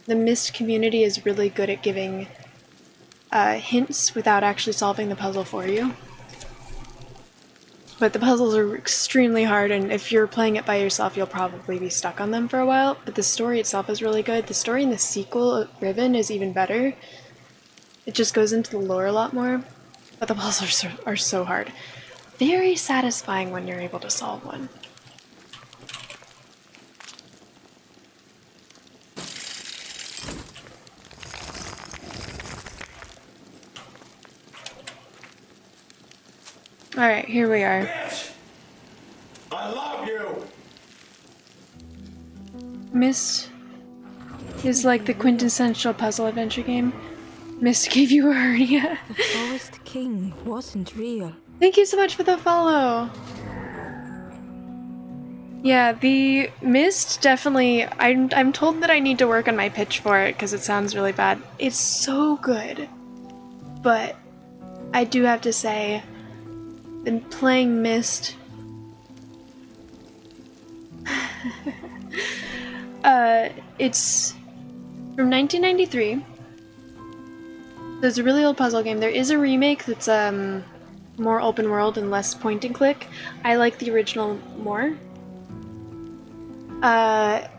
[SPEAKER 1] the Myst community is really good at giving hints without actually solving the puzzle for you. But the puzzles are extremely hard, and if you're playing it by yourself, you'll probably be stuck on them for a while. But the story itself is really good. The story in the sequel, Riven, is even better. It just goes into the lore a lot more. But the puzzles are so hard. Very satisfying when you're able to solve one. Alright, here we are.
[SPEAKER 6] Bitch! I love you!
[SPEAKER 1] Myst is like the quintessential puzzle adventure game. Myst gave you a hernia.
[SPEAKER 4] The Forest King wasn't real.
[SPEAKER 1] Thank you so much for the follow. Yeah, the Myst definitely... I'm told that I need to work on my pitch for it because it sounds really bad. It's so good. But I do have to say, been playing Myst. It's from 1993. So it's a really old puzzle game. There is a remake that's more open world and less point and click. I like the original more.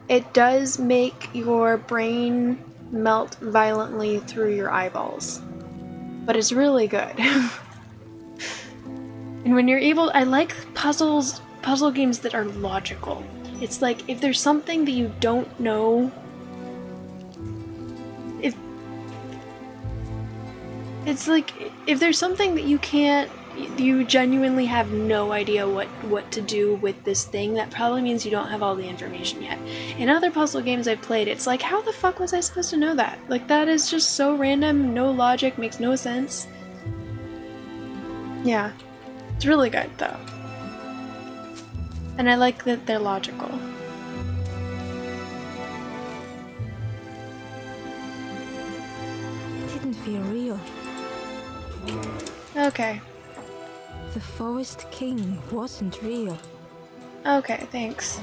[SPEAKER 1] It does make your brain melt violently through your eyeballs, but it's really good. And when you're able, I like puzzle games that are logical. It's like if there's something that you don't know, if there's something that you can't you genuinely have no idea what to do with this thing, that probably means you don't have all the information yet. In other puzzle games I've played, it's like, how the fuck was I supposed to know that? Like, that is just so random, no logic, makes no sense. Yeah. It's really good, though. And I like that they're logical.
[SPEAKER 4] It didn't feel real.
[SPEAKER 1] Okay.
[SPEAKER 4] The Forest King wasn't real.
[SPEAKER 1] Okay, thanks.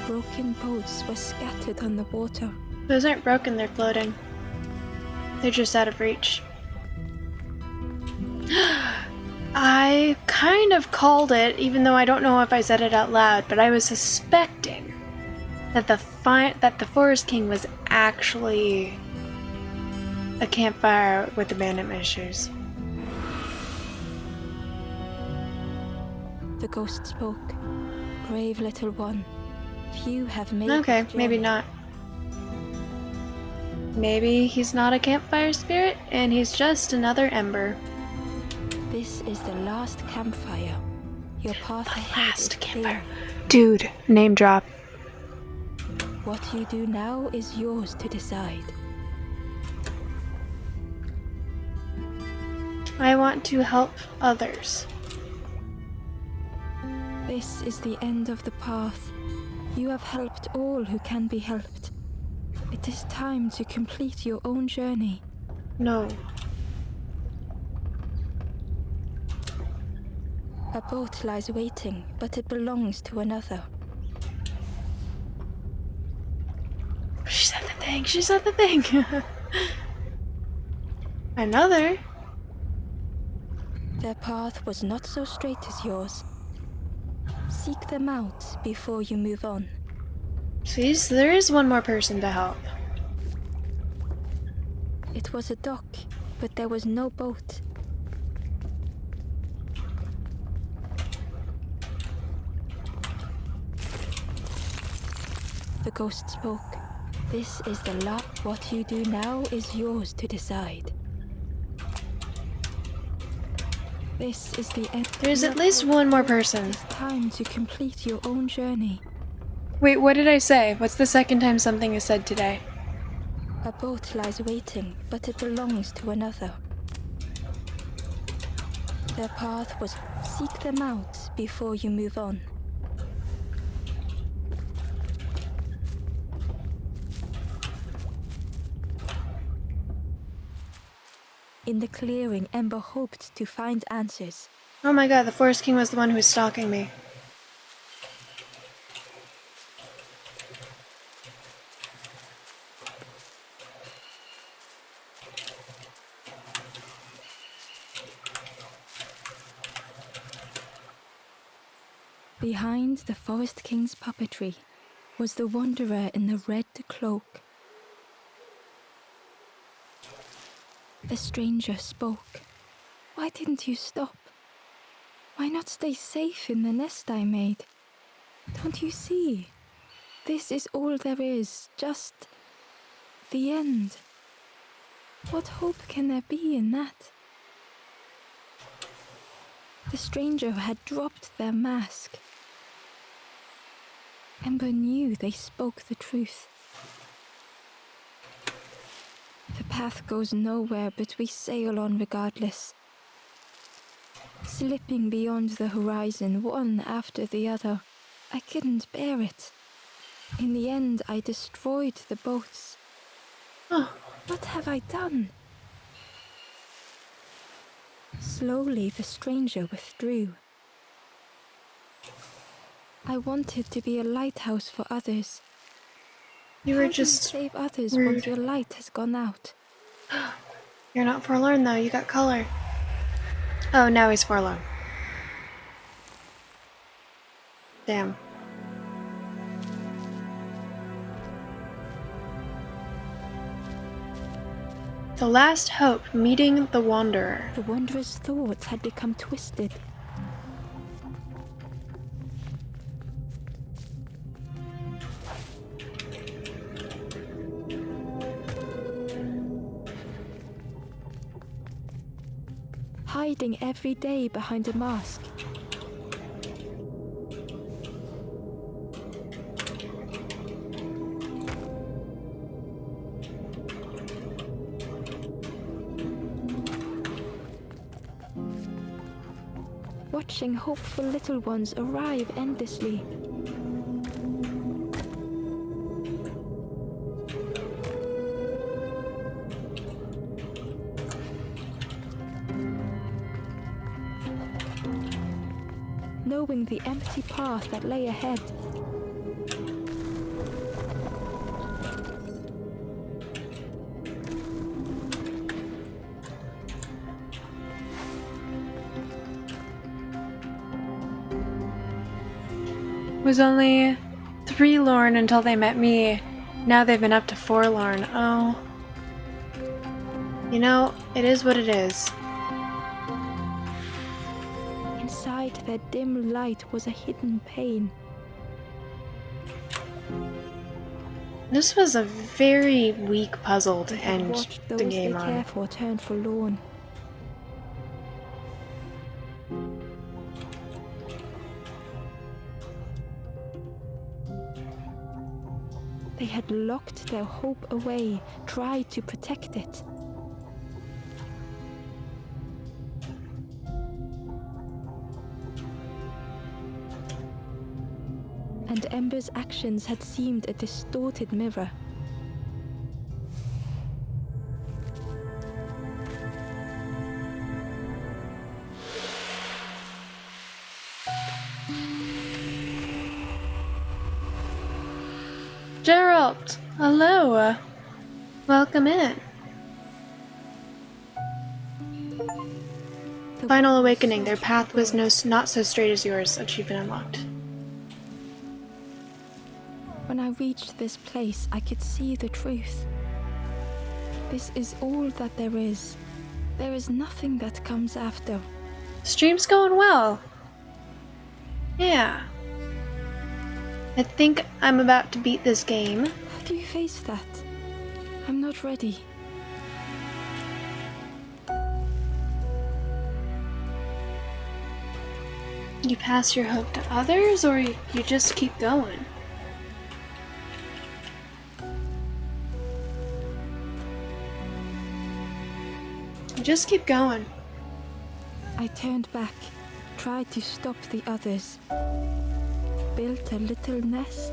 [SPEAKER 4] Broken boats were scattered on the water.
[SPEAKER 1] Those aren't broken, they're floating. They're just out of reach. I kind of called it, even though I don't know if I said it out loud, but I was suspecting that the Forest King was actually a campfire with abandonment issues.
[SPEAKER 4] The ghost spoke. Brave little one. Few have made
[SPEAKER 1] Okay,
[SPEAKER 4] this
[SPEAKER 1] maybe
[SPEAKER 4] journey.
[SPEAKER 1] not. Maybe he's not a campfire spirit, and he's just another ember.
[SPEAKER 4] This is the last campfire. Your path ahead is
[SPEAKER 1] Last
[SPEAKER 4] clear.
[SPEAKER 1] campfire. Dude, name drop.
[SPEAKER 4] What you do now is yours to decide.
[SPEAKER 1] I want to help others.
[SPEAKER 4] This is the end of the path. You have helped all who can be helped. It is time to complete your own journey.
[SPEAKER 1] No.
[SPEAKER 4] A boat lies waiting, but it belongs to another.
[SPEAKER 1] She said the thing. She said the thing. Another?
[SPEAKER 4] Their path was not so straight as yours. Seek them out before you move on.
[SPEAKER 1] See, so there is one more person to help.
[SPEAKER 4] It was a dock, but there was no boat. The ghost spoke. This is the last. What you do now is yours to decide. This is the end.
[SPEAKER 1] There's
[SPEAKER 4] You
[SPEAKER 1] at
[SPEAKER 4] have
[SPEAKER 1] least
[SPEAKER 4] helped
[SPEAKER 1] one more
[SPEAKER 4] all.
[SPEAKER 1] person.
[SPEAKER 4] It is time to complete your own journey.
[SPEAKER 1] Wait, what did I say? What's the second time something is said today?
[SPEAKER 4] A boat lies waiting, but it belongs to another. Their path was seek them out before you move on. In the clearing, Ember hoped to find answers.
[SPEAKER 1] Oh my god, the Forest King was the one who was stalking me.
[SPEAKER 4] Behind the Forest King's puppetry was the wanderer in the red cloak. The stranger spoke. Why didn't you stop? Why not stay safe in the nest I made? Don't you see? This is all there is, just the end. What hope can there be in that? The stranger had dropped their mask. Ember knew they spoke the truth. The path goes nowhere, but we sail on regardless. Slipping beyond the horizon, one after the other. I couldn't bear it. In the end, I destroyed the boats.
[SPEAKER 1] Oh.
[SPEAKER 4] What have I done? Slowly, the stranger withdrew. I wanted to be a lighthouse for others.
[SPEAKER 1] You
[SPEAKER 4] How
[SPEAKER 1] were
[SPEAKER 4] do
[SPEAKER 1] just
[SPEAKER 4] save others
[SPEAKER 1] rude.
[SPEAKER 4] once your light has gone out.
[SPEAKER 1] You're not forlorn though, you got color. Oh, now he's forlorn. Damn. The last hope, meeting the Wanderer.
[SPEAKER 4] The Wanderer's thoughts had become twisted. Hiding every day behind a mask. Watching hopeful little ones arrive endlessly. Knowing the empty path that lay ahead.
[SPEAKER 1] It was only 3 Lorn until they met me. Now they've been up to 4 Lorn. Oh. You know, it is what it is.
[SPEAKER 4] Inside their dim light was a hidden pain.
[SPEAKER 1] This was a very weak puzzle to end
[SPEAKER 4] Watched those
[SPEAKER 1] the
[SPEAKER 4] they
[SPEAKER 1] game
[SPEAKER 4] care
[SPEAKER 1] on.
[SPEAKER 4] for turn forlorn. They had locked their hope away, tried to protect it. And Ember's actions had seemed a distorted mirror.
[SPEAKER 1] Geralt! Hello! Welcome in. Final Awakening. Their path was not so straight as yours. Achievement unlocked.
[SPEAKER 4] When I reached this place, I could see the truth. This is all that there is. There is nothing that comes after.
[SPEAKER 1] Stream's going well. Yeah. I think I'm about to beat this game.
[SPEAKER 4] How do you face that? I'm not ready.
[SPEAKER 1] You pass your hope to others, or you just keep going? You just keep going.
[SPEAKER 4] I turned back, tried to stop the others. Built a little nest.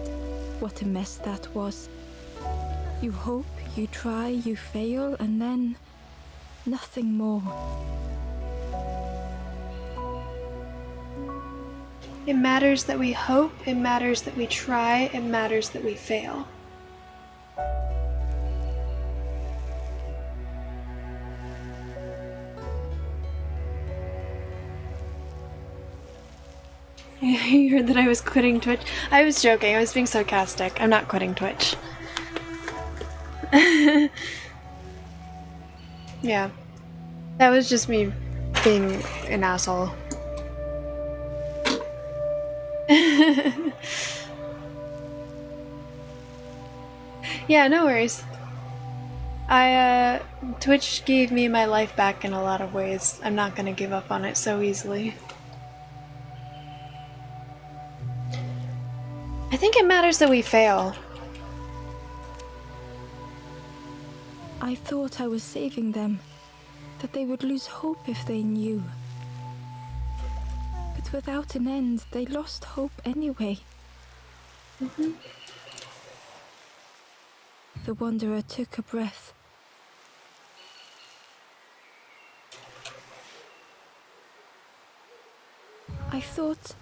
[SPEAKER 4] What a mess that was. You hope, you try, you fail, and then nothing more.
[SPEAKER 1] It matters that we hope, it matters that we try, it matters that we fail. You heard that I was quitting Twitch? I was joking, I was being sarcastic. I'm not quitting Twitch. Yeah. That was just me being an asshole. Yeah, no worries. Twitch gave me my life back in a lot of ways. I'm not gonna give up on it so easily. I think it matters that we fail.
[SPEAKER 4] I thought I was saving them, that they would lose hope if they knew. But without an end, they lost hope anyway. The Wanderer took a breath. I thought...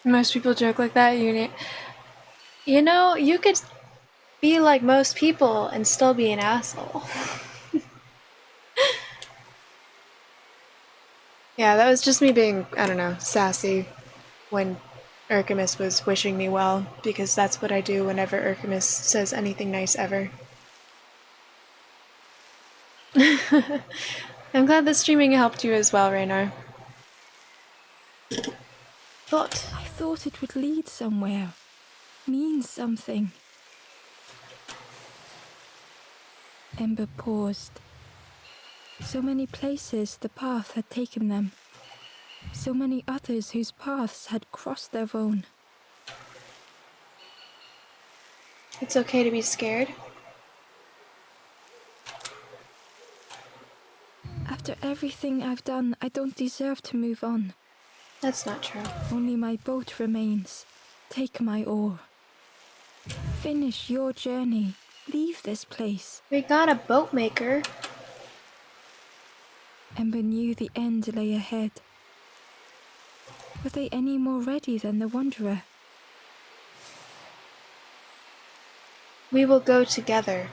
[SPEAKER 1] Most people joke like that. You know, you could be like most people and still be an asshole. Yeah, that was just me being, I don't know, sassy when Urkamus was wishing me well, because that's what I do whenever Urkamus says anything nice ever. I'm glad that streaming helped you as well, Raynar.
[SPEAKER 4] I thought it would lead somewhere. Mean something. Ember paused. So many places the path had taken them. So many others whose paths had crossed their own.
[SPEAKER 1] It's okay to be scared.
[SPEAKER 4] After everything I've done, I don't deserve to move on.
[SPEAKER 1] That's not true.
[SPEAKER 4] Only my boat remains. Take my oar. Finish your journey. Leave this place.
[SPEAKER 1] We got a boat maker.
[SPEAKER 4] Ember knew the end lay ahead. Were they any more ready than the Wanderer?
[SPEAKER 1] We will go together.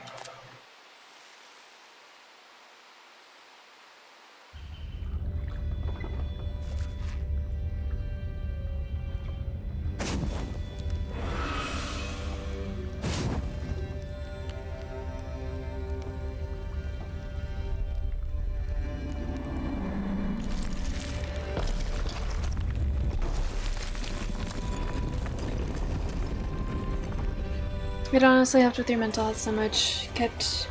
[SPEAKER 1] It honestly helped with your mental health so much. Kept...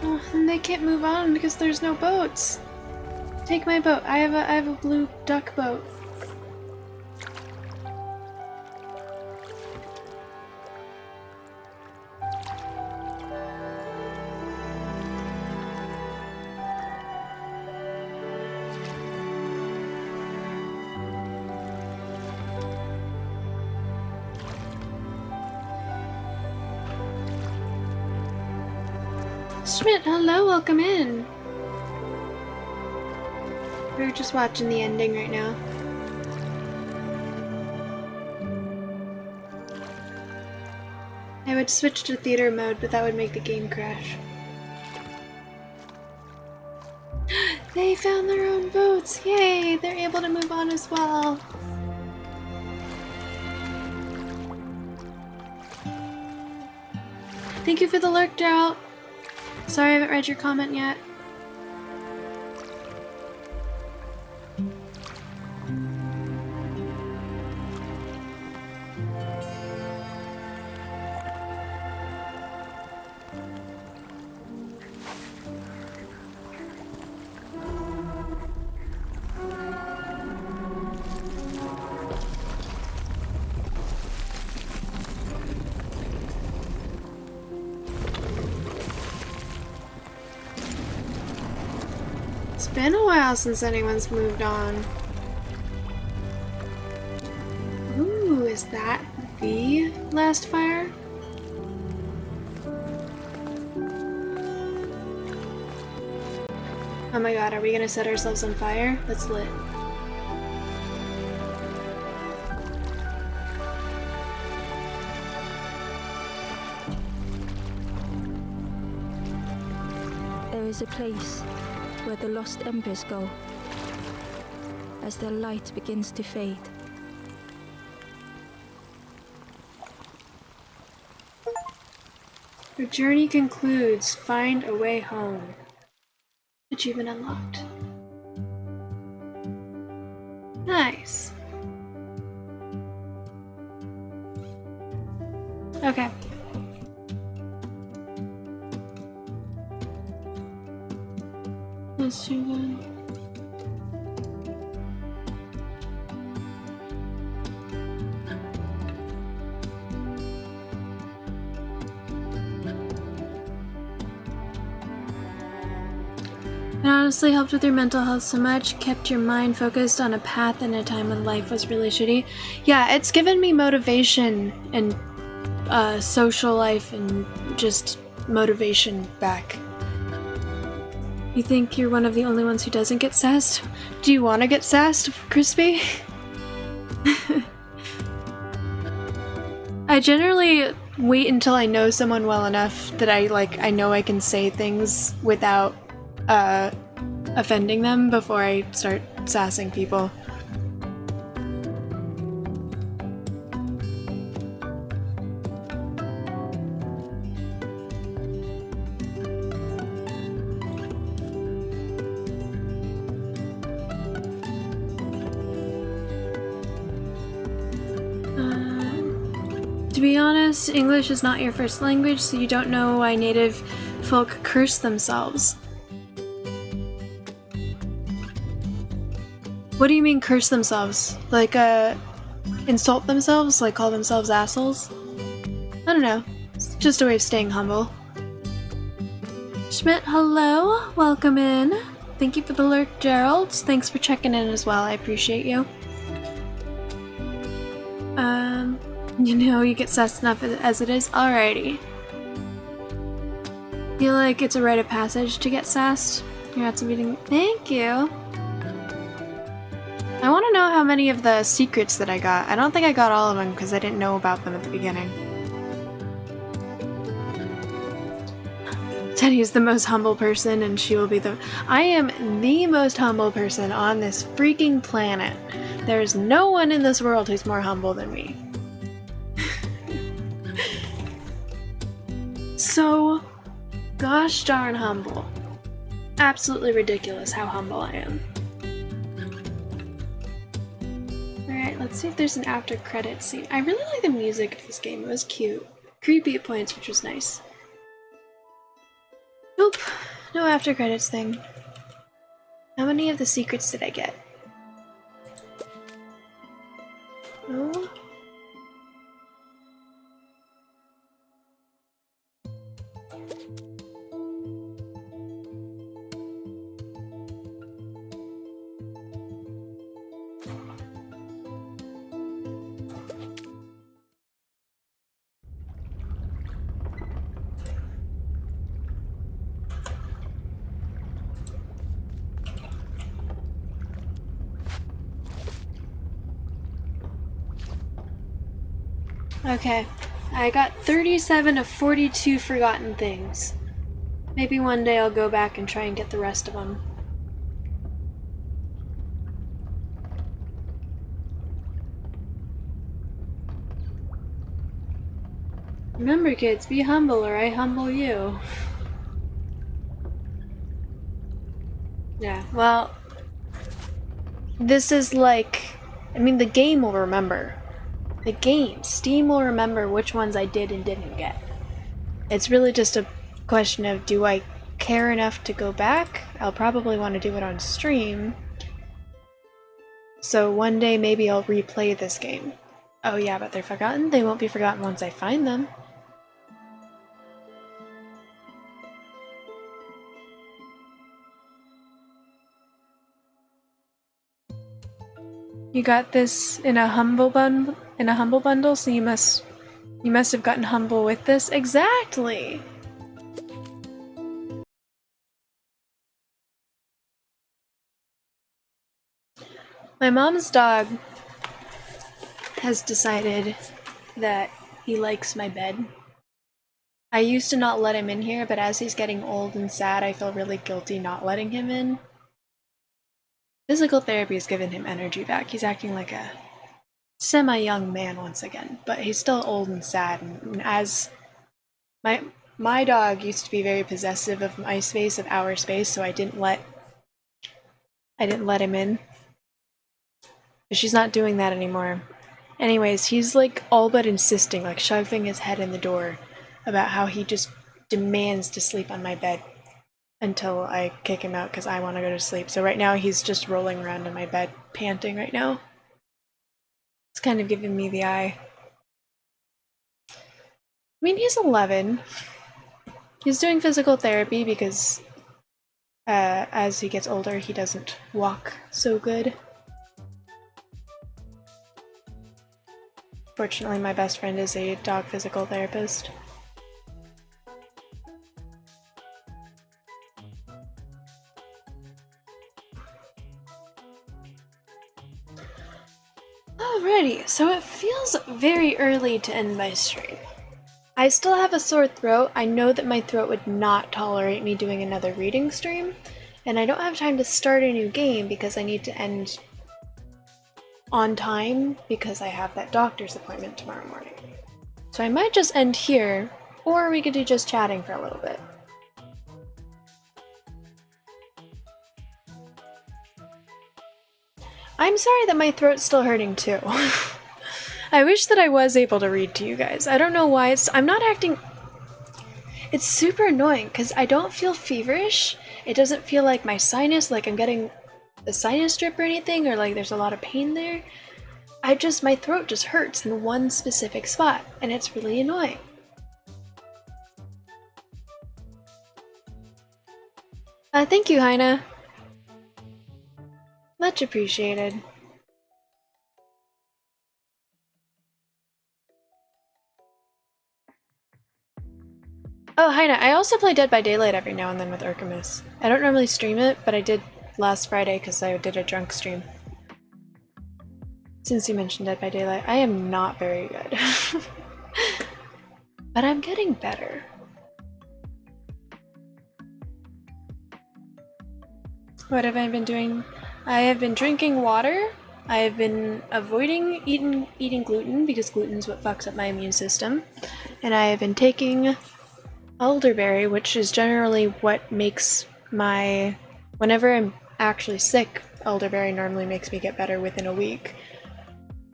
[SPEAKER 1] Oh, and they can't move on because there's no boats. Take my boat. I have a blue duck boat. Schmidt, hello, welcome in. We're just watching the ending right now. I would switch to theater mode, but that would make the game crash. They found their own boats! Yay! They're able to move on as well. Thank you for the lurk, Geralt. Sorry I haven't read your comment yet. It's been a while since anyone's moved on. Ooh, is that the last fire? Oh my god, are we gonna set ourselves on fire? That's lit.
[SPEAKER 4] There is a place where the lost embers go as their light begins to fade.
[SPEAKER 1] Your journey concludes. Find a way home. Achievement unlocked. Nice. Okay. Let's do that. It honestly helped with your mental health so much, kept your mind focused on a path in a time when life was really shitty. Yeah, it's given me motivation and social life and just motivation back. You think you're one of the only ones who doesn't get sassed? Do you want to get sassed, Crispy? I generally wait until I know someone well enough that I know I can say things without offending them before I start sassing people. To be honest, English is not your first language, so you don't know why native folk curse themselves. What do you mean curse themselves? Like, insult themselves? Like call themselves assholes? I don't know. It's just a way of staying humble. Schmidt, hello! Welcome in. Thank you for the lurk, Gerald. Thanks for checking in as well. I appreciate you. You know, you get sassed enough as it is. Alrighty. Feel like it's a rite of passage to get sassed. You're at some meeting. Thank you. I want to know how many of the secrets that I got. I don't think I got all of them because I didn't know about them at the beginning. Teddy is the most humble person and she will be the... I am the most humble person on this freaking planet. There's no one in this world who's more humble than me. So gosh darn humble. Absolutely ridiculous how humble I am. Alright, let's see if there's an after credits scene. I really like the music of this game. It was cute. Creepy at points, which was nice. Nope, no after credits thing. How many of the secrets did I get? No. Okay, I got 37 of 42 forgotten things. Maybe one day I'll go back and try and get the rest of them. Remember kids, be humble or I humble you. Yeah, well, this is like, I mean the game will remember. The game, Steam will remember which ones I did and didn't get. It's really just a question of, do I care enough to go back? I'll probably want to do it on stream. So one day maybe I'll replay this game. Oh yeah, but they're forgotten? They won't be forgotten once I find them. You got this in a humble bundle, so you must have gotten humble with this. Exactly. My mom's dog has decided that he likes my bed. I used to not let him in here, but as he's getting old and sad, I feel really guilty not letting him in. Physical therapy has given him energy back. He's acting like a semi-young man once again, but he's still old and sad. And as my dog used to be very possessive of my space, of our space, so I didn't let him in. But she's not doing that anymore. Anyways, he's like all but insisting, like shoving his head in the door about how he just demands to sleep on my bed until I kick him out because I want to go to sleep. So right now he's just rolling around in my bed, panting right now. It's kind of giving me the eye. I mean, he's 11. He's doing physical therapy because as he gets older, he doesn't walk so good. Fortunately, my best friend is a dog physical therapist. Alrighty, so it feels very early to end my stream. I still have a sore throat. I know that my throat would not tolerate me doing another reading stream, and I don't have time to start a new game because I need to end on time because I have that doctor's appointment tomorrow morning. So I might just end here, or we could do just chatting for a little bit. I'm sorry that my throat's still hurting too. I wish that I was able to read to you guys. I don't know why I'm not acting. It's super annoying because I don't feel feverish. It doesn't feel like my sinus, like I'm getting a sinus drip or anything, or like there's a lot of pain there. My throat just hurts in one specific spot, and it's really annoying. Thank you, Heina. Much appreciated. Oh, Heina, I also play Dead by Daylight every now and then with Artemis. I don't normally stream it, but I did last Friday because I did a drunk stream. Since you mentioned Dead by Daylight, I am not very good. But I'm getting better. What have I been doing? I have been drinking water. I have been avoiding eating gluten because gluten's what fucks up my immune system. And I have been taking elderberry, which is generally what makes whenever I'm actually sick, elderberry normally makes me get better within a week.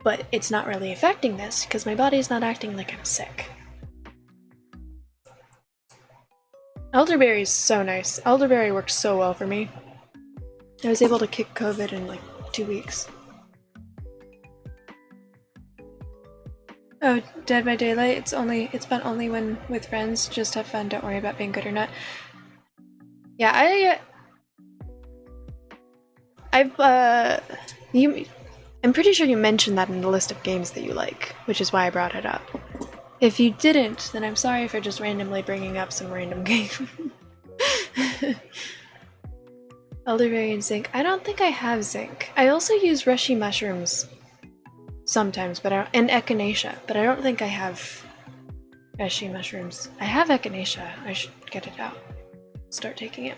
[SPEAKER 1] But it's not really affecting this because my body's not acting like I'm sick. Elderberry is so nice. Elderberry works so well for me. I was able to kick COVID in like 2 weeks. Oh, Dead by Daylight, it's fun only when with friends, just have fun, don't worry about being good or not. Yeah, I'm pretty sure you mentioned that in the list of games that you like, which is why I brought it up. If you didn't, then I'm sorry for just randomly bringing up some random game. Elderberry and zinc. I don't think I have zinc. I also use reishi mushrooms sometimes, and echinacea, but I don't think I have reishi mushrooms. I have echinacea. I should get it out. Start taking it.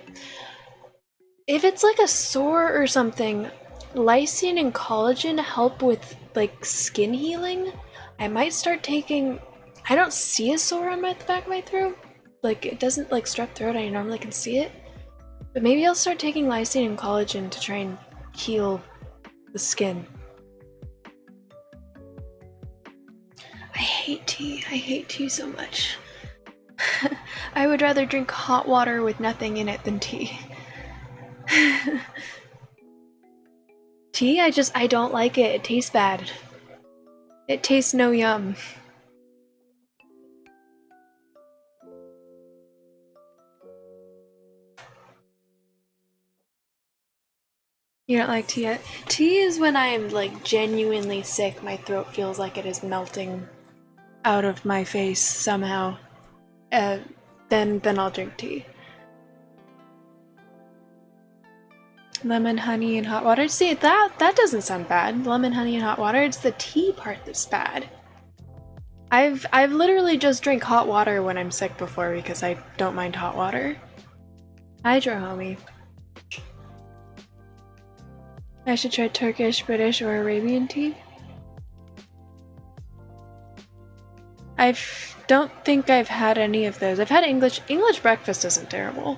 [SPEAKER 1] If it's like a sore or something, lysine and collagen help with like skin healing. I might start taking. I don't see a sore on the back of my throat. Like it doesn't like strep throat. I normally can see it. But maybe I'll start taking lysine and collagen to try and heal the skin. I hate tea. I hate tea so much. I would rather drink hot water with nothing in it than tea. Tea, I don't like it. It tastes bad. It tastes no yum. You don't like tea yet? Tea is when I am like genuinely sick. My throat feels like it is melting out of my face somehow. Then I'll drink tea. Lemon, honey, and hot water. See, that doesn't sound bad. Lemon, honey, and hot water. It's the tea part that's bad. I've literally just drank hot water when I'm sick before because I don't mind hot water. Hydro, homie. I should try Turkish, British, or Arabian tea. I don't think I've had any of those. I've had English. English breakfast isn't terrible.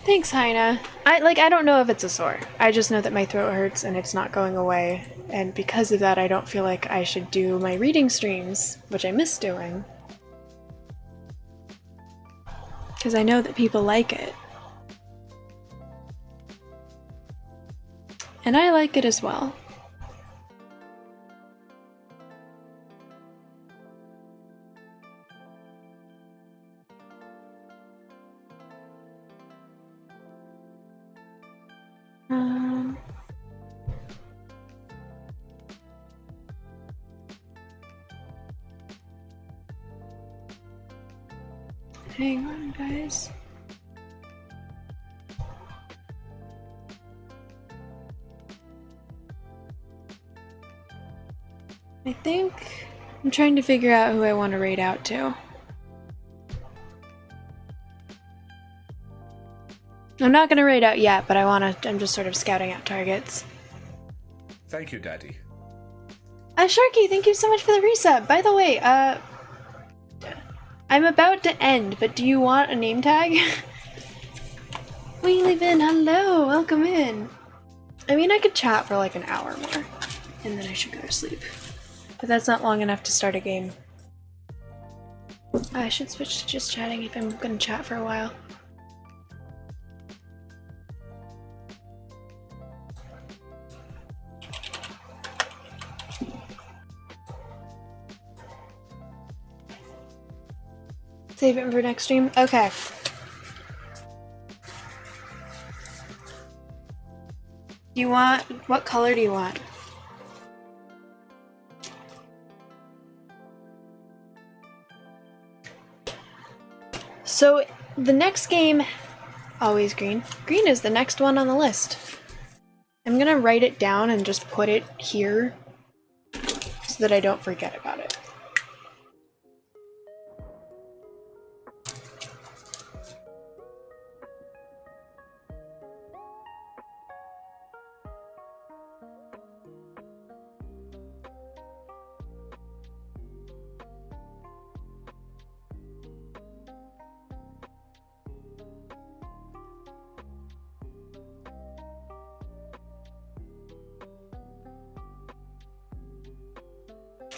[SPEAKER 1] Thanks, Heina. I don't know if it's a sore. I just know that my throat hurts and it's not going away. And because of that, I don't feel like I should do my reading streams, which I miss doing. Because I know that people like it. And I like it as well. Hang on, guys. I think I'm trying to figure out who I want to raid out to. I'm not gonna raid out yet, but I'm just sort of scouting out targets.
[SPEAKER 6] Thank you, Daddy.
[SPEAKER 1] Sharky, thank you so much for the resub. By the way, I'm about to end, but do you want a name tag? Wheelie Bin, hello, welcome in. I mean, I could chat for like an hour more, and then I should go to sleep. But that's not long enough to start a game. I should switch to just chatting if I'm gonna chat for a while. Save it for next stream? Okay. What color do you want? So, the next game, always green. Green is the next one on the list. I'm gonna write it down and just put it here so that I don't forget about it.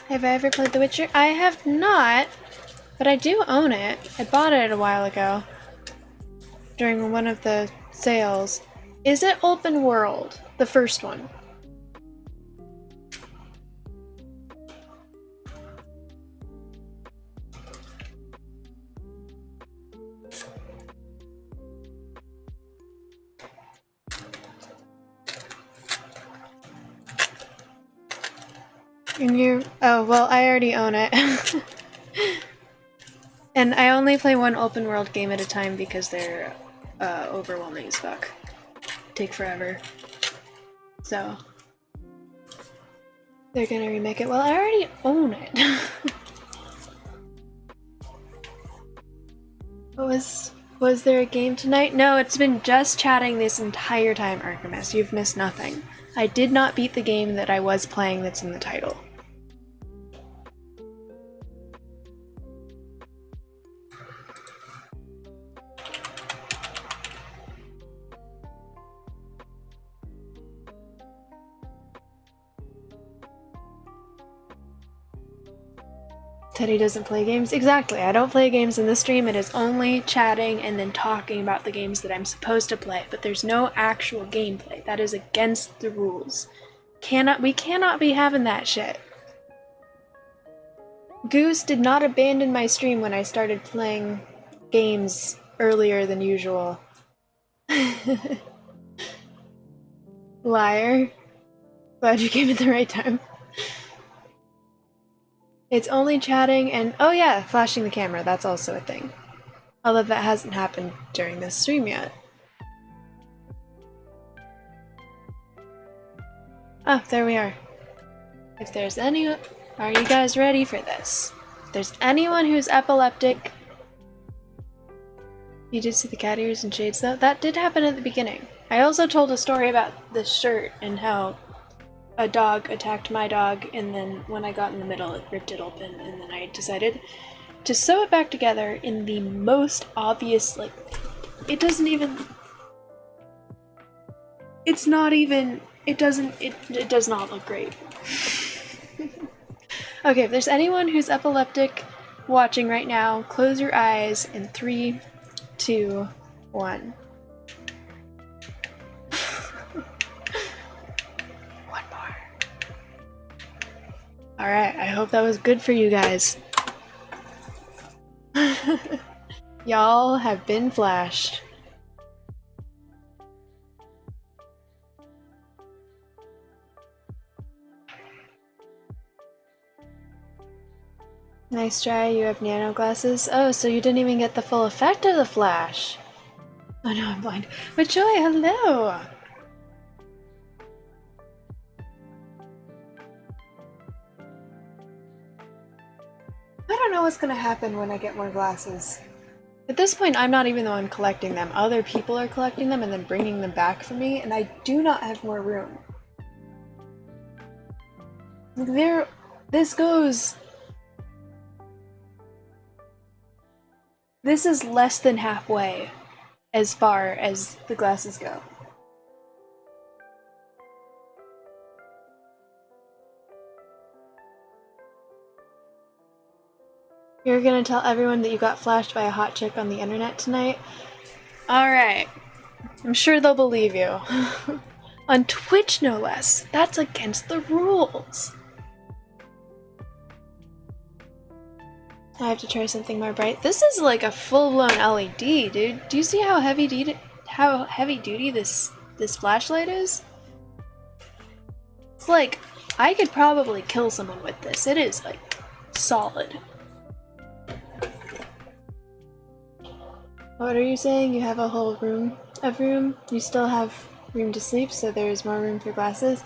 [SPEAKER 1] Have I ever played The Witcher? I have not, but I do own it. I bought it a while ago during one of the sales. Is it open world? The first one? And you... Oh, well, I already own it. And I only play one open world game at a time because they're overwhelming as fuck. Take forever. So... they're gonna remake it. Well, I already own it. Was there a game tonight? No, it's been just chatting this entire time, Archimus. You've missed nothing. I did not beat the game that I was playing that's in the title. Teddy doesn't play games? Exactly, I don't play games in this stream. It is only chatting and then talking about the games that I'm supposed to play, but there's no actual gameplay. That is against the rules. We cannot be having that shit. Goose did not abandon my stream when I started playing games earlier than usual. Liar. Glad you came at the right time. It's only chatting and... oh yeah, flashing the camera, that's also a thing. Although that hasn't happened during this stream yet. Oh, there we are. If there's any... are you guys ready for this? If there's anyone who's epileptic... You did see the cat ears and shades though? That did happen at the beginning. I also told a story about this shirt and how a dog attacked my dog, and then when I got in the middle it ripped it open, and then I decided to sew it back together in the most obvious, like, it doesn't even... it's not even... it does not look great. Okay, if there's anyone who's epileptic watching right now, close your eyes in 3, 2, 1. One more. Alright, I hope that was good for you guys. Y'all have been flashed. Nice try, you have nano glasses. Oh, so you didn't even get the full effect of the flash. Oh no, I'm blind. But Joy, hello! don't know what's gonna happen when I get more glasses. At this point, I'm not even the one collecting them. Other people are collecting them and then bringing them back for me, and I do not have more room. This goes... This is less than halfway as far as the glasses go. You're gonna tell everyone that you got flashed by a hot chick on the internet tonight? Alright. I'm sure they'll believe you. On Twitch, no less. That's against the rules. I have to try something more bright. This is like a full-blown LED, dude. Do you see how heavy duty this flashlight is? It's like, I could probably kill someone with this. It is like solid. What are you saying? You have a whole room of room? You still have room to sleep, so there's more room for glasses?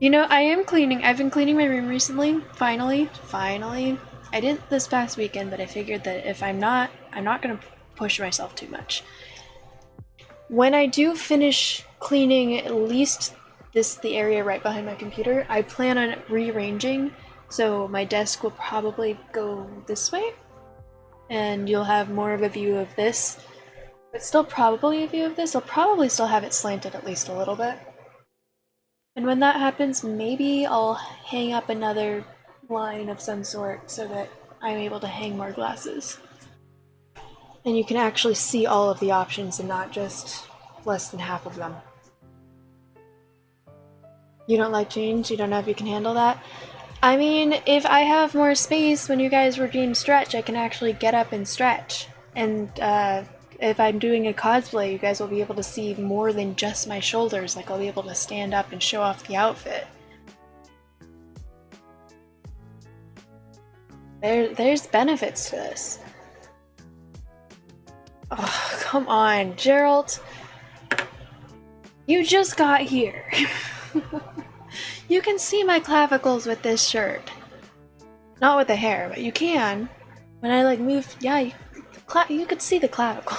[SPEAKER 1] You know, I am cleaning. I've been cleaning my room recently. Finally. I didn't this past weekend, but I figured that if I'm not gonna push myself too much. When I do finish cleaning at least the area right behind my computer, I plan on rearranging, so my desk will probably go this way, and you'll have more of a view of this, but still probably a view of this. I'll probably still have it slanted at least a little bit. And when that happens, maybe I'll hang up another line of some sort so that I'm able to hang more glasses. And you can actually see all of the options and not just less than half of them. You don't like change? You don't know if you can handle that? I mean, if I have more space when you guys redeem stretch, I can actually get up and stretch. And if I'm doing a cosplay, you guys will be able to see more than just my shoulders. Like, I'll be able to stand up and show off the outfit. There's benefits to this. Oh, come on, Gerald. You just got here. You can see my clavicles with this shirt. Not with the hair, but you can. When I like move, yeah, you could see the clavicle.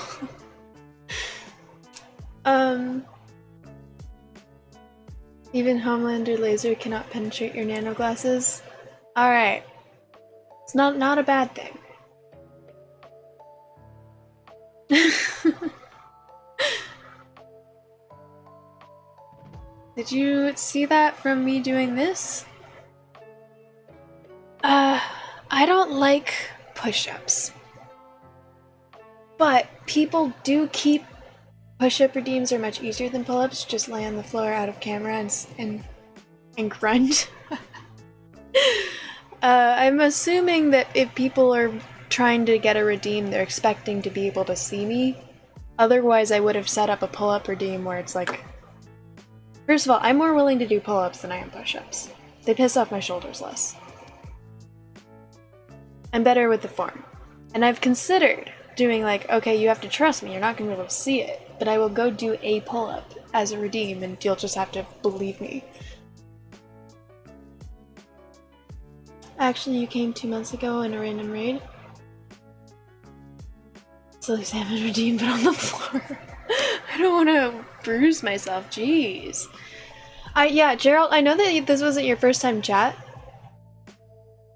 [SPEAKER 1] Even Homelander laser cannot penetrate your nano glasses. Alright. It's not a bad thing. Did you see that from me doing this? I don't like push-ups. But people do keep push-up redeems are much easier than pull-ups. Just lay on the floor out of camera and grunt. I'm assuming that if people are trying to get a redeem, they're expecting to be able to see me. Otherwise, I would have set up a pull-up redeem where it's like... First of all, I'm more willing to do pull-ups than I am push-ups. They piss off my shoulders less. I'm better with the form. And I've considered doing like, okay, you have to trust me, you're not going to be able to see it, but I will go do a pull-up as a redeem and you'll just have to believe me. Actually, you came 2 months ago in a random raid. Silly salmon redeem, but on the floor. I don't want to bruise myself, jeez. Yeah, Gerald, I know that this wasn't your first time chat.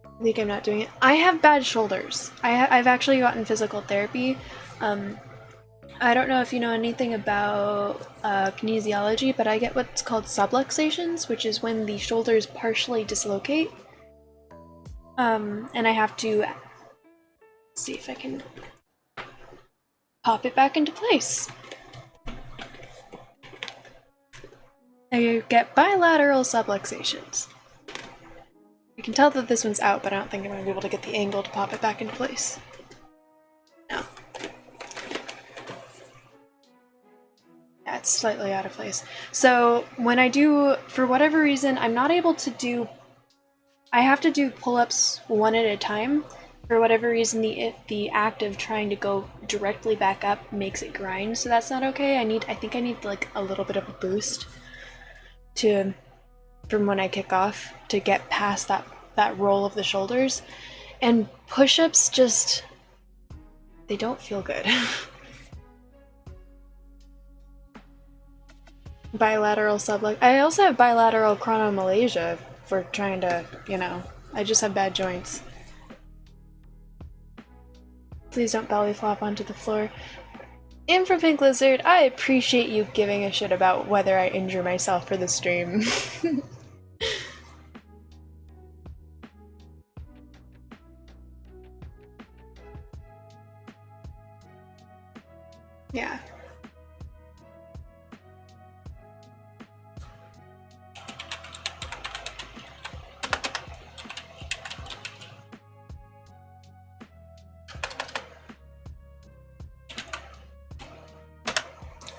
[SPEAKER 1] I think I'm not doing it. I have bad shoulders. I've actually gotten physical therapy. I don't know if you know anything about kinesiology, but I get what's called subluxations, which is when the shoulders partially dislocate. And I have to see if I can pop it back into place. I get bilateral subluxations. You can tell that this one's out, but I don't think I'm going to be able to get the angle to pop it back into place. No. Yeah, it's slightly out of place. So when I do, for whatever reason, I'm not able to do... I have to do pull-ups one at a time. For whatever reason, the act of trying to go directly back up makes it grind, so that's not okay. I think I need like a little bit of a boost from when I kick off to get past that roll of the shoulders. And push-ups just, they don't feel good. Bilateral subluxation. I also have bilateral chronomalacia for trying to, you know, I just have bad joints. Please don't belly flop onto the floor. Infra Pink Lizard, I appreciate you giving a shit about whether I injure myself for the stream. Yeah.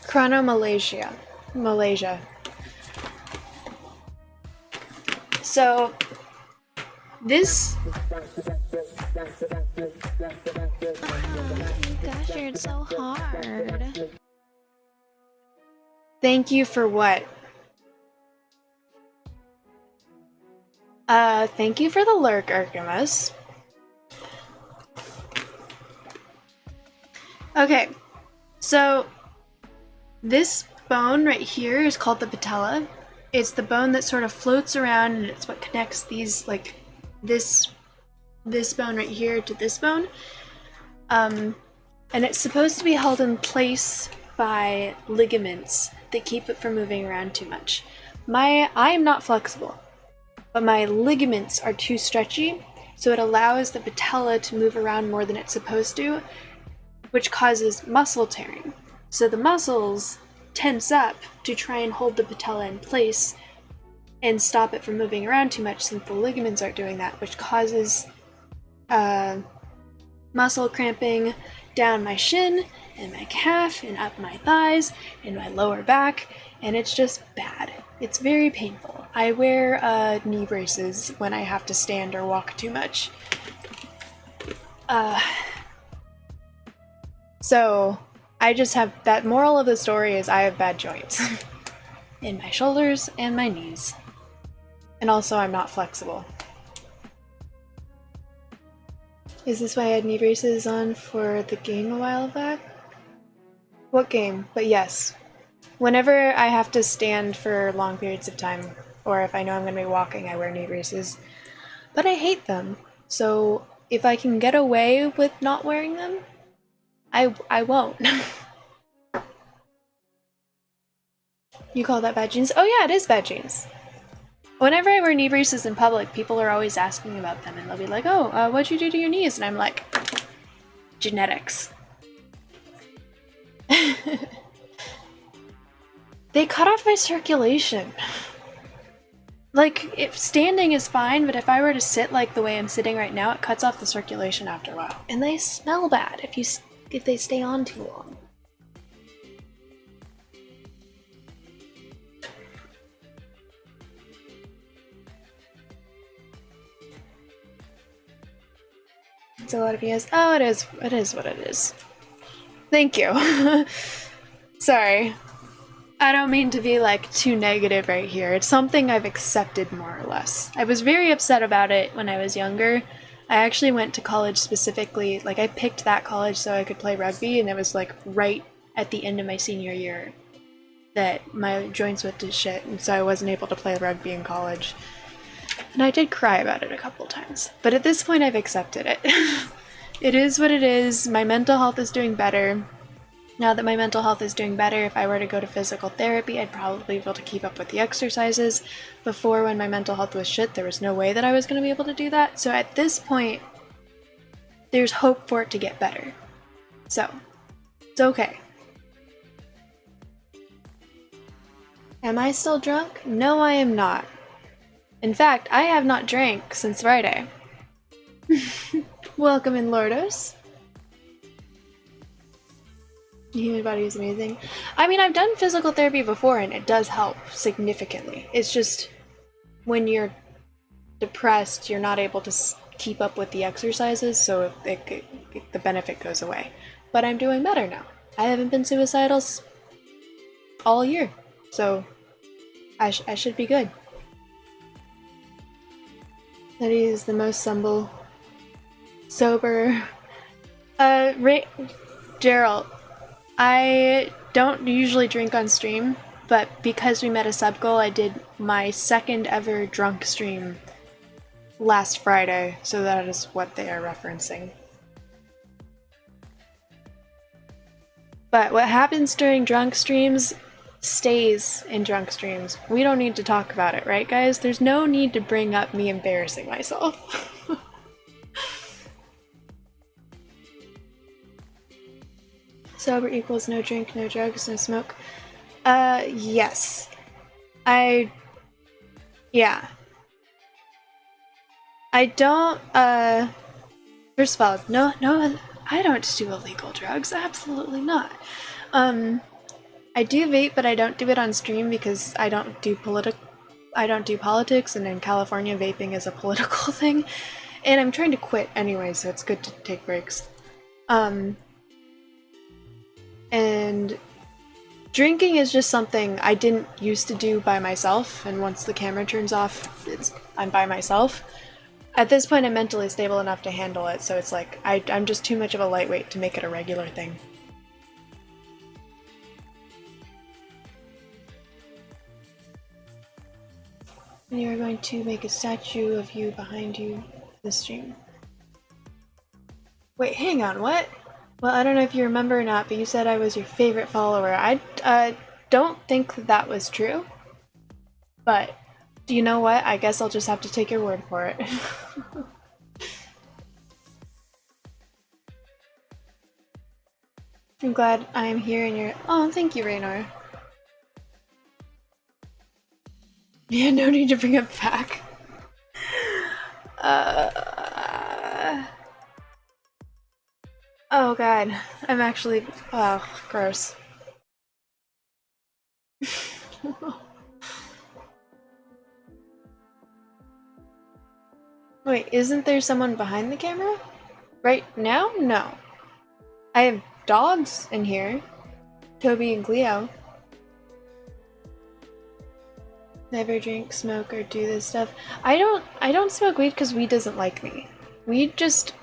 [SPEAKER 1] Chronomalacia. Malaysia. So, this...
[SPEAKER 5] Gosh, you're so hard.
[SPEAKER 1] Thank you for what? Thank you for the lurk, Archimus. Okay, so this bone right here is called the patella. It's the bone that sort of floats around, and it's what connects these, like, this bone right here to this bone. And it's supposed to be held in place by ligaments that keep it from moving around too much. I am not flexible, but my ligaments are too stretchy, so it allows the patella to move around more than it's supposed to, which causes muscle tearing. So the muscles tense up to try and hold the patella in place and stop it from moving around too much, since the ligaments aren't doing that, which causes muscle cramping down my shin and my calf and up my thighs and my lower back, and it's just bad. It's very painful. I wear knee braces when I have to stand or walk too much. So I just have that. Moral of the story is I have bad joints in my shoulders and my knees. And also I'm not flexible. Is this why I had knee braces on for the game a while back? What game? But yes. Whenever I have to stand for long periods of time, or if I know I'm going to be walking, I wear knee braces. But I hate them. So if I can get away with not wearing them, I won't. You call that bad genes? Oh yeah, it is bad genes. Whenever I wear knee braces in public, people are always asking about them, and they'll be like, oh, what'd you do to your knees? And I'm like, genetics. They cut off my circulation. Like, if standing is fine, but if I were to sit like the way I'm sitting right now, it cuts off the circulation after a while. And they smell bad if they stay on too long. It's a lot of yes. Oh, it is what it is. Thank you. Sorry. I don't mean to be, like, too negative right here. It's something I've accepted more or less. I was very upset about it when I was younger. I actually went to college specifically, like, I picked that college so I could play rugby, and it was, like, right at the end of my senior year that my joints went to shit, and so I wasn't able to play rugby in college. And I did cry about it a couple times. But at this point, I've accepted it. It is what it is. My mental health is doing better. Now that my mental health is doing better, if I were to go to physical therapy, I'd probably be able to keep up with the exercises. Before, when my mental health was shit, there was no way that I was going to be able to do that. So at this point, there's hope for it to get better. So, it's okay. Am I still drunk? No, I am not. In fact, I have not drank since Friday. Welcome in, Lordos. The human body is amazing. I mean, I've done physical therapy before, and it does help significantly. It's just, when you're depressed, you're not able to keep up with the exercises, so the benefit goes away. But I'm doing better now. I haven't been suicidal all year, so I should be good. That he is the most sober. Gerald, I don't usually drink on stream, but because we met a sub goal, I did my second ever drunk stream last Friday, so that is what they are referencing. But what happens during drunk streams stays in drunk streams. We don't need to talk about it, right guys? There's no need to bring up me embarrassing myself. Sober equals no drink, no drugs, no smoke. Yes. Yeah. I don't, first of all, no, I don't do illegal drugs, absolutely not. I do vape, but I don't do it on stream because I don't do politics, and in California, vaping is a political thing, and I'm trying to quit anyway, so it's good to take breaks. And drinking is just something I didn't used to do by myself, and once the camera turns off, I'm by myself. At this point, I'm mentally stable enough to handle it, so it's like, I'm just too much of a lightweight to make it a regular thing. And you are going to make a statue of you behind you this stream. Wait, hang on, what? Well, I don't know if you remember or not, but you said I was your favorite follower. I don't think that was true. But, do you know what? I guess I'll just have to take your word for it. I'm glad I am here in your— oh, thank you, Raynor. Yeah, no need to bring it back. Oh god, I'm actually— oh, gross. Wait, isn't there someone behind the camera? Right now? No. I have dogs in here. Toby and Cleo. Never drink, smoke, or do this stuff. I don't smoke weed because weed doesn't like me. Weed just—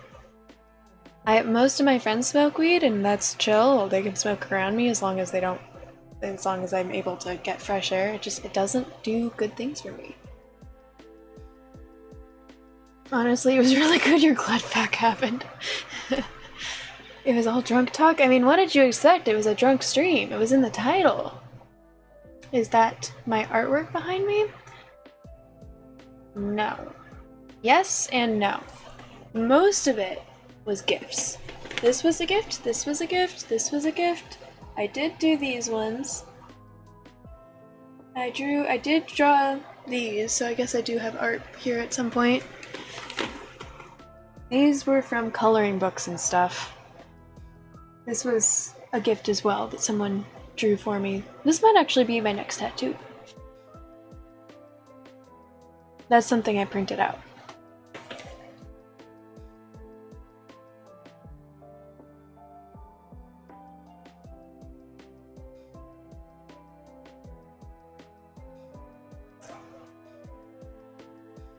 [SPEAKER 1] most of my friends smoke weed, and that's chill. They can smoke around me as long as I'm able to get fresh air. It doesn't do good things for me. Honestly, it was really good your Gladpack happened. It was all drunk talk. I mean, what did you expect? It was a drunk stream. It was in the title. Is that my artwork behind me? No. Yes and no. Most of it was gifts. This was a gift, this was a gift, this was a gift. I did do these ones. I did draw these, so I guess I do have art here at some point. These were from coloring books and stuff. This was a gift as well that someone drew for me. This might actually be my next tattoo. That's something I printed out.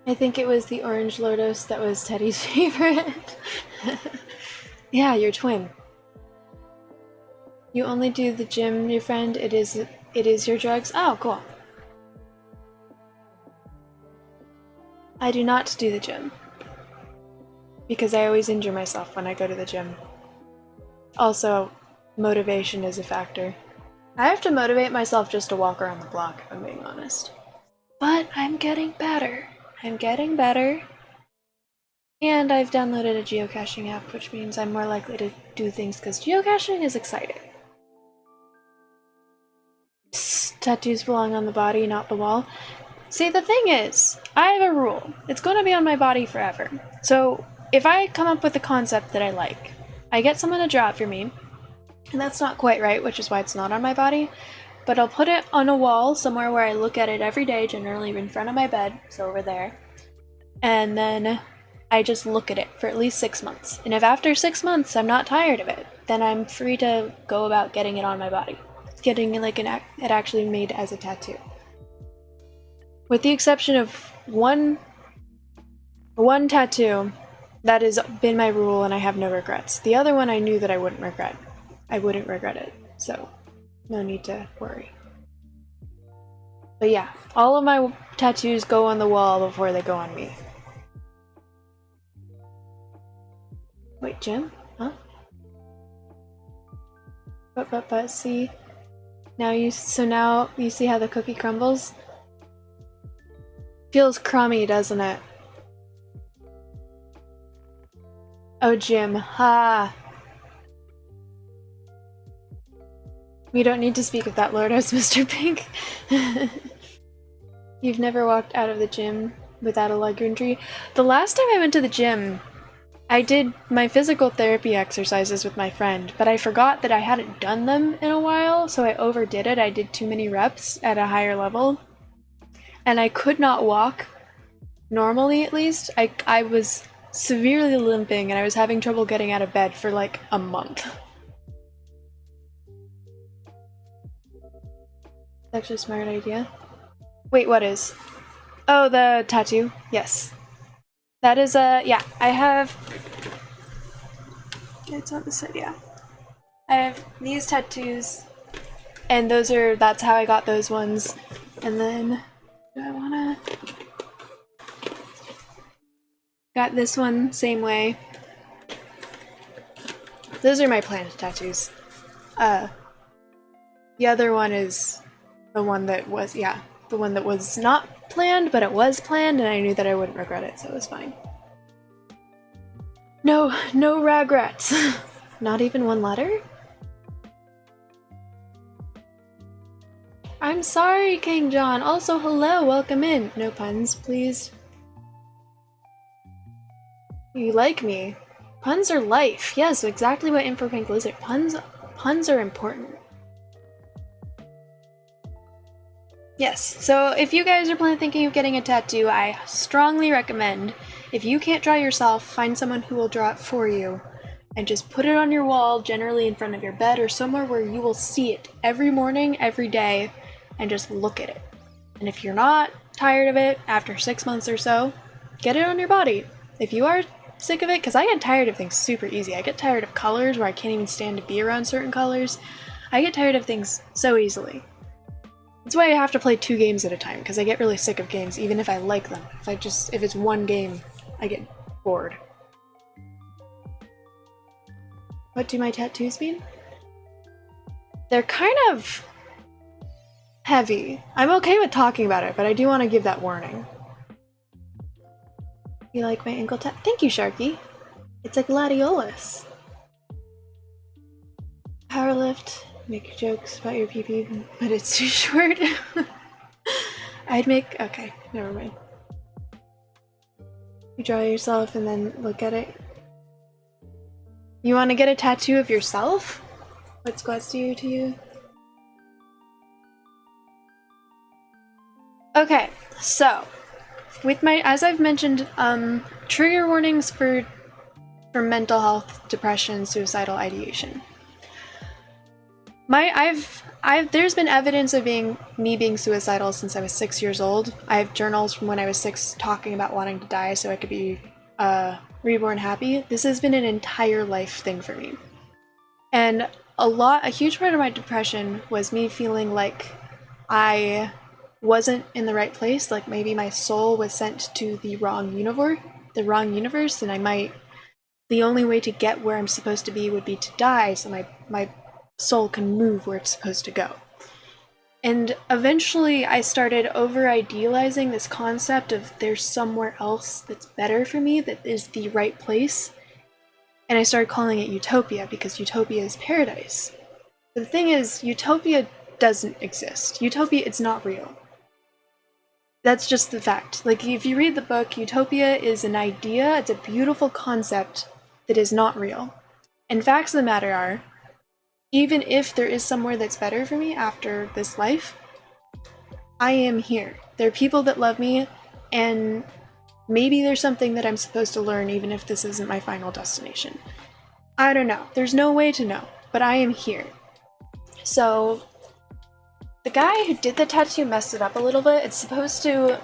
[SPEAKER 1] I think it was the orange Lotus that was Teddy's favorite. Yeah, your twin. You only do the gym, your friend. It is your drugs. Oh, cool. I do not do the gym because I always injure myself when I go to the gym. Also, motivation is a factor. I have to motivate myself just to walk around the block, if I'm being honest. But I'm getting better. I'm getting better. And I've downloaded a geocaching app, which means I'm more likely to do things because geocaching is exciting. Psst, tattoos belong on the body, not the wall. See, the thing is, I have a rule. It's going to be on my body forever. So if I come up with a concept that I like, I get someone to draw it for me, and that's not quite right, which is why it's not on my body, but I'll put it on a wall somewhere where I look at it every day, generally in front of my bed, so over there, and then I just look at it for at least 6 months. And if after 6 months I'm not tired of it, then I'm free to go about getting it on my body. Getting like it actually made as a tattoo. With the exception of one One tattoo, that has been my rule and I have no regrets. The other one I knew that I wouldn't regret. I wouldn't regret it, so no need to worry. But yeah, all of my tattoos go on the wall before they go on me. Wait, Jim? Huh? But see, now you see how the cookie crumbles? Feels crummy, doesn't it? Oh, Jim, ha! We don't need to speak of that, Lordos, Mr. Pink. You've never walked out of the gym without a leg injury? The last time I went to the gym, I did my physical therapy exercises with my friend, but I forgot that I hadn't done them in a while, so I overdid it. I did too many reps at a higher level, and I could not walk, normally at least. I was severely limping, and I was having trouble getting out of bed for like a month. That's actually a smart idea. Wait, what is? Oh, the tattoo. Yes. That is yeah, I have... It's on the side, yeah. I have these tattoos, and that's how I got those ones. And then, do I wanna... Got this one, same way. Those are my planned tattoos. The other one is the one that was, yeah, the one that was not planned, but it was planned, and I knew that I wouldn't regret it, so it was fine. No regrets. Not even one letter? I'm sorry, King John. Also, hello, welcome in. No puns, please. You like me. Puns are life. Yes, exactly what Info Pink Lizard. Puns are important. Yes, so if you guys are thinking of getting a tattoo, I strongly recommend, if you can't draw yourself, find someone who will draw it for you, and just put it on your wall, generally in front of your bed or somewhere where you will see it every morning, every day, and just look at it. And if you're not tired of it after 6 months or so, get it on your body. If you are sick of it, because I get tired of things super easy. I get tired of colors where I can't even stand to be around certain colors. I get tired of things so easily. That's why I have to play 2 games at a time, because I get really sick of games, even if I like them. If it's one game, I get bored. What do my tattoos mean? They're kind of heavy. I'm okay with talking about it, but I do want to give that warning. You like my ankle tat? Thank you, Sharky. It's a gladiolus. Powerlift. Make jokes about your pee-pee, but it's too short. Okay, never mind. You draw yourself and then look at it. You want to get a tattoo of yourself? What's glassier to you? Okay, so with as I've mentioned, trigger warnings for mental health, depression, suicidal ideation. There's been evidence of me being suicidal since I was 6 years old. I have journals from when I was 6 talking about wanting to die so I could be reborn happy. This has been an entire life thing for me. And a huge part of my depression was me feeling like I wasn't in the right place, like maybe my soul was sent to the wrong universe, and the only way to get where I'm supposed to be would be to die, so my soul can move where it's supposed to go. And eventually I started over-idealizing this concept of there's somewhere else that's better for me, that is the right place. And I started calling it utopia, because utopia is paradise. But the thing is, utopia doesn't exist. Utopia, it's not real. That's just the fact. Like, if you read the book, utopia is an idea, it's a beautiful concept that is not real. And facts of the matter are, even if there is somewhere that's better for me after this life, I am here. There are people that love me, and maybe there's something that I'm supposed to learn even if this isn't my final destination. I don't know. There's no way to know, but I am here. So, the guy who did the tattoo messed it up a little bit. It's supposed to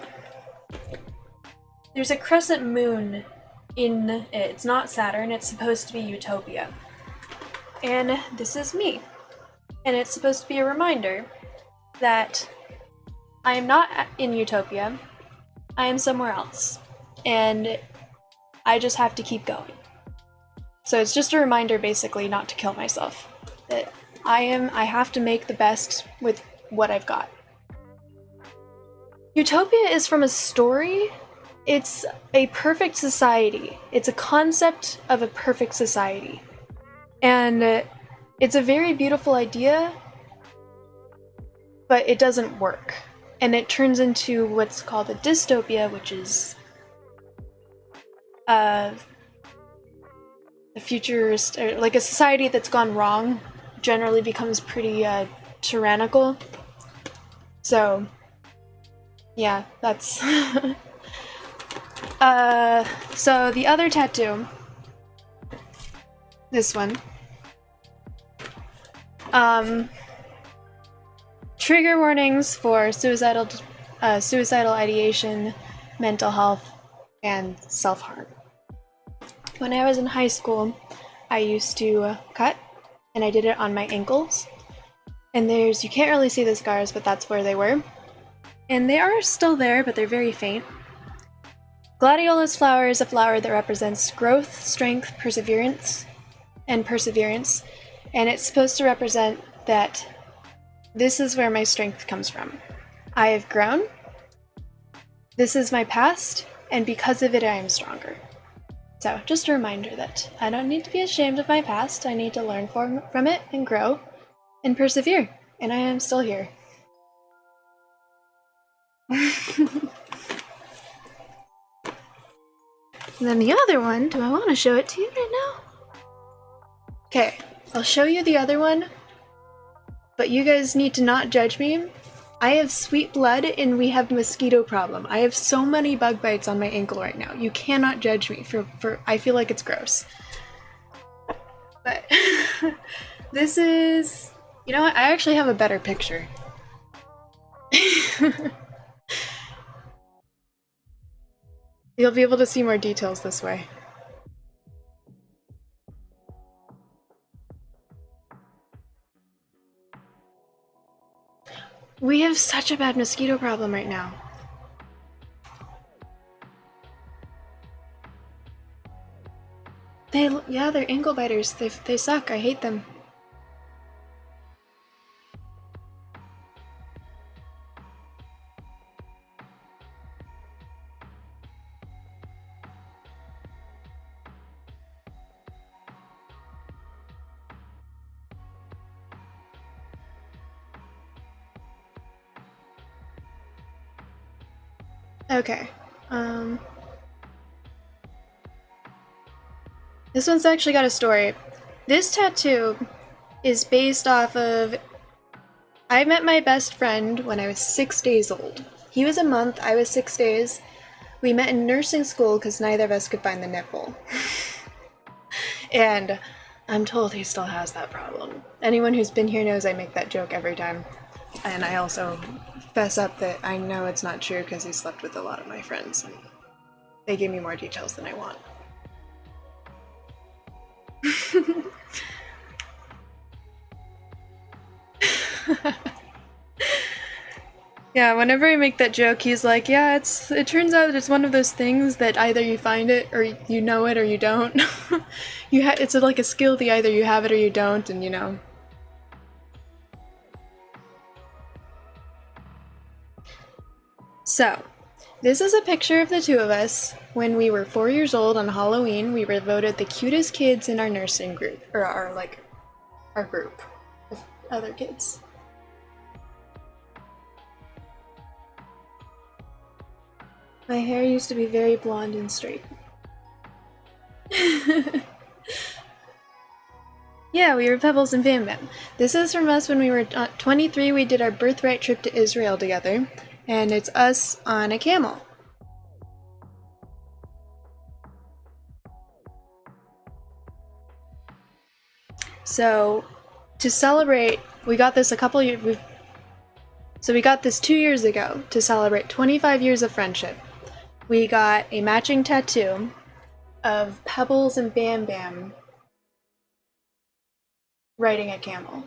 [SPEAKER 1] there's a crescent moon in it. It's not Saturn, it's supposed to be Utopia. And this is me. And it's supposed to be a reminder that I am not in Utopia, I am somewhere else. And I just have to keep going. So it's just a reminder basically not to kill myself. That I have to make the best with what I've got. Utopia is from a story. It's a perfect society. It's a concept of a perfect society. And it's a very beautiful idea, but it doesn't work. And it turns into what's called a dystopia, which is a futurist, or like a society that's gone wrong, generally becomes pretty tyrannical. So, yeah, that's... so the other tattoo, this one, trigger warnings for suicidal ideation, mental health, and self-harm. When I was in high school, I used to cut, and I did it on my ankles. And you can't really see the scars, but that's where they were. And they are still there, but they're very faint. Gladiolus flower is a flower that represents growth, strength, perseverance, and it's supposed to represent that this is where my strength comes from. I have grown, this is my past, and because of it I am stronger. So, just a reminder that I don't need to be ashamed of my past, I need to learn from it and grow and persevere, and I am still here. And then the other one, do I want to show it to you right now? Okay, I'll show you the other one, but you guys need to not judge me. I have sweet blood and we have mosquito problem. I have so many bug bites on my ankle right now. You cannot judge me for I feel like it's gross. But this is, you know what? I actually have a better picture. You'll be able to see more details this way. We have such a bad mosquito problem right now. Yeah, they're ankle biters. They suck. I hate them. Okay, this one's actually got a story. This tattoo is based off of... I met my best friend when I was 6 days old. He was a month, I was 6 days. We met in nursing school because neither of us could find the nipple. And I'm told he still has that problem. Anyone who's been here knows I make that joke every time. And I also fess up that I know it's not true because he slept with a lot of my friends and they gave me more details than I want. Yeah, whenever I make that joke, he's like, yeah, it turns out that it's one of those things that either you find it or you know it or you don't. It's like a skill that either you have it or you don't, and you know. So, this is a picture of the two of us when we were 4 years old on Halloween. We were voted the cutest kids in our nursing group, or our group of other kids. My hair used to be very blonde and straight. Yeah, we were Pebbles and Bam Bam. This is from us when we were 23. We did our birthright trip to Israel together. And it's us on a camel. So, to celebrate, we got this 2 years ago to celebrate 25 years of friendship. we got a matching tattoo of Pebbles and Bam Bam riding a camel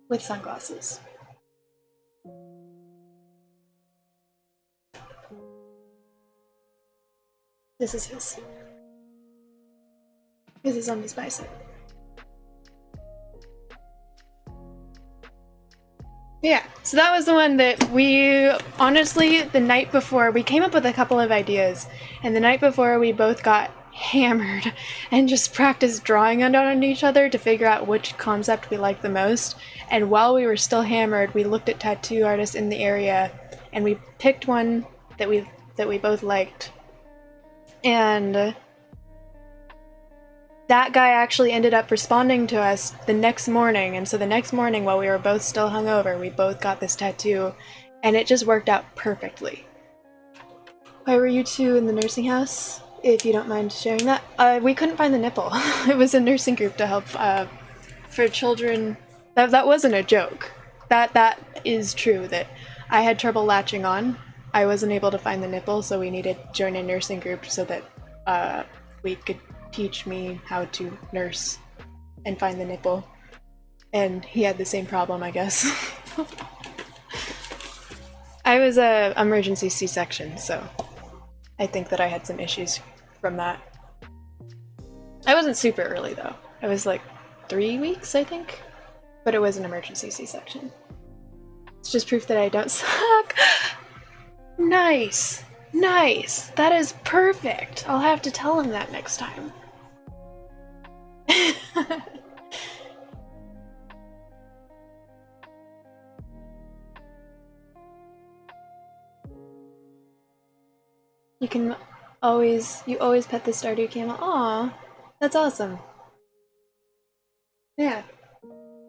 [SPEAKER 1] with sunglasses. This is his. This is on his bicep. Yeah, so that was the one that we, honestly, the night before, we came up with a couple of ideas, and the night before we both got hammered and just practiced drawing on each other to figure out which concept we liked the most. And while we were still hammered, we looked at tattoo artists in the area, and we picked one that we both liked. And that guy actually ended up responding to us the next morning, and so the next morning while we were both still hungover, we both got this tattoo, and it just worked out perfectly. Why were you two in the nursing house? If you don't mind sharing that. We couldn't find the nipple. It was a nursing group to help for children. That wasn't a joke. That is true, that I had trouble latching on. I wasn't able to find the nipple, so we needed to join a nursing group so that we could teach me how to nurse and find the nipple. And he had the same problem, I guess. I was a emergency C-section, so I think that I had some issues from that. I wasn't super early though. I was like 3 weeks, I think. But it was an emergency C-section. It's just proof that I don't suck. Nice. Nice. That is perfect. I'll have to tell him that next time. You always pet the Stardew camel. Aw, that's awesome. Yeah.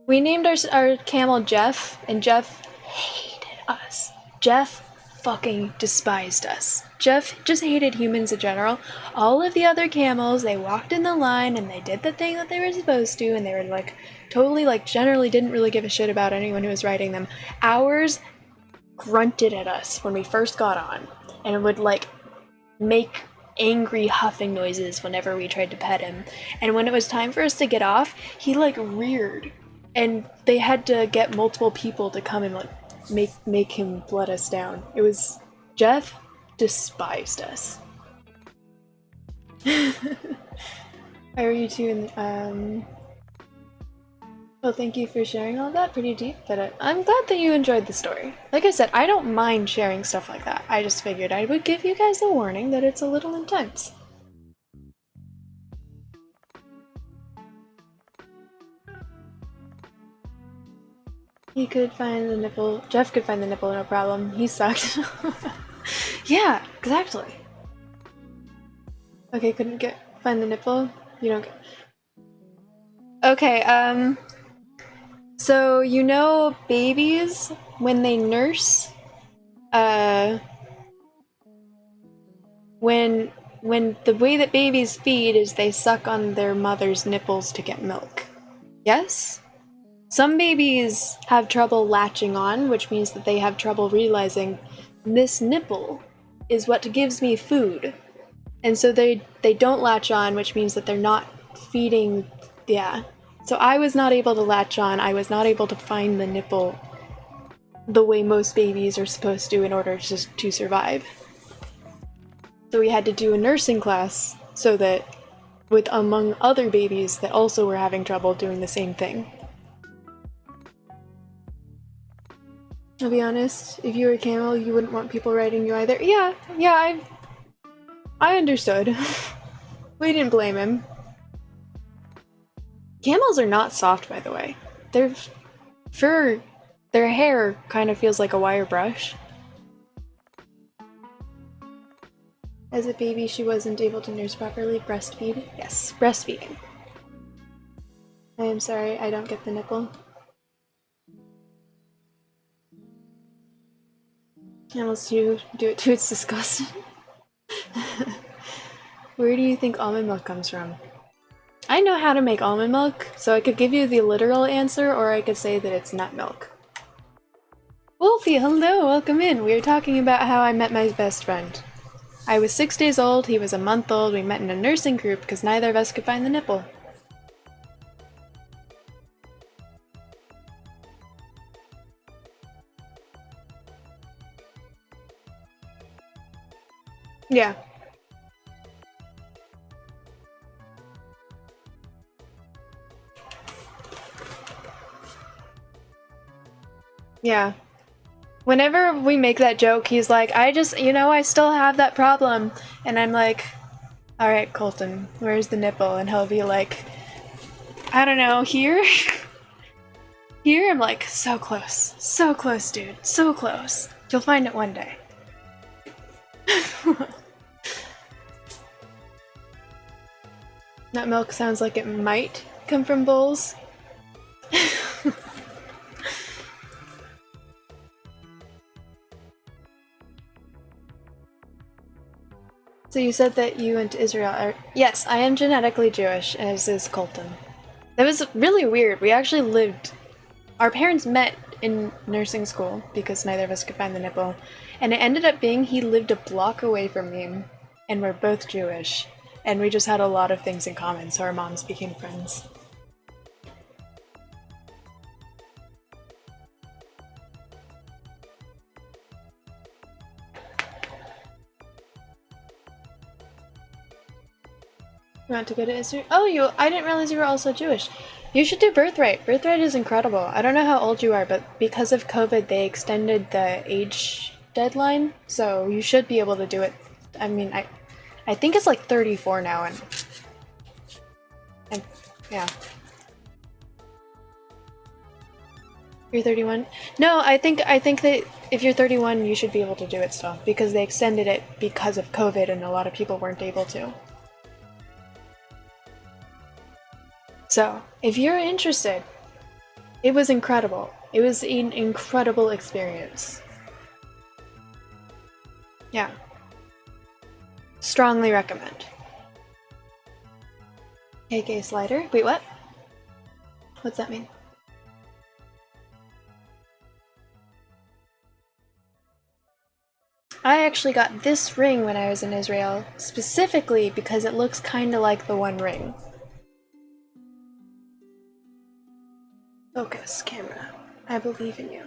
[SPEAKER 1] We named our camel Jeff, and Jeff hated us. Jeff fucking despised us. Jeff just hated humans in general. All of the other camels, they walked in the line and they did the thing that they were supposed to, and they were like totally like generally didn't really give a shit about anyone who was riding them. Ours grunted at us when we first got on and would like make angry huffing noises whenever we tried to pet him. And when it was time for us to get off, he like reared, and they had to get multiple people to come and like make him let us down. It was Jeff despised us. Why are you two in well, thank you for sharing all that. Pretty deep, but I'm glad that you enjoyed the story. Like I said, I don't mind sharing stuff like that. I just figured I would give you guys a warning that it's a little intense. He could find the nipple. Jeff could find the nipple, no problem. He sucked. Yeah, exactly. Okay, couldn't find the nipple. You don't get. Okay, so you know babies, when they nurse, when the way that babies feed is they suck on their mother's nipples to get milk. Yes? Some babies have trouble latching on, which means that they have trouble realizing this nipple is what gives me food. And so they don't latch on, which means that they're not feeding, yeah. So I was not able to latch on, I was not able to find the nipple the way most babies are supposed to in order to survive. So we had to do a nursing class so that, with among other babies that also were having trouble doing the same thing. I'll be honest, if you were a camel, you wouldn't want people riding you either. Yeah, I understood. We didn't blame him. Camels are not soft, by the way. Their fur, their hair kind of feels like a wire brush. As a baby, she wasn't able to nurse properly. Breastfeed? Yes, breastfeeding. I am sorry, I don't get the nipple. Camels do it too, it's disgusting. Where do you think almond milk comes from? I know how to make almond milk, so I could give you the literal answer, or I could say that it's nut milk. Wolfie, hello, welcome in. We were talking about how I met my best friend. I was 6 days old, he was a month old, we met in a nursing group because neither of us could find the nipple. Yeah. Yeah. Whenever we make that joke, he's like, I still have that problem. And I'm like, alright, Colton, where's the nipple? And he'll be like, I don't know, here? Here? I'm like, so close, dude, so close. You'll find it one day. That milk sounds like it might come from bulls. So you said that you went to Israel. Yes, I am genetically Jewish, as is Colton. That was really weird. We actually lived... Our parents met in nursing school because neither of us could find the nipple. And it ended up being he lived a block away from me, and we're both Jewish. And we just had a lot of things in common, so our moms became friends. You want to go to Israel? Oh, I didn't realize you were also Jewish. You should do Birthright. Birthright is incredible. I don't know how old you are, but because of COVID, they extended the age deadline, so you should be able to do it. I mean, I think it's like 34 now, and yeah. You're 31? No, I think that if you're 31, you should be able to do it still, because they extended it because of COVID, and a lot of people weren't able to. So, if you're interested, it was incredible. It was an incredible experience. Yeah. Strongly recommend. KK slider? Wait, what? What's that mean? I actually got this ring when I was in Israel, specifically because it looks kinda like the One Ring. Focus, camera. I believe in you.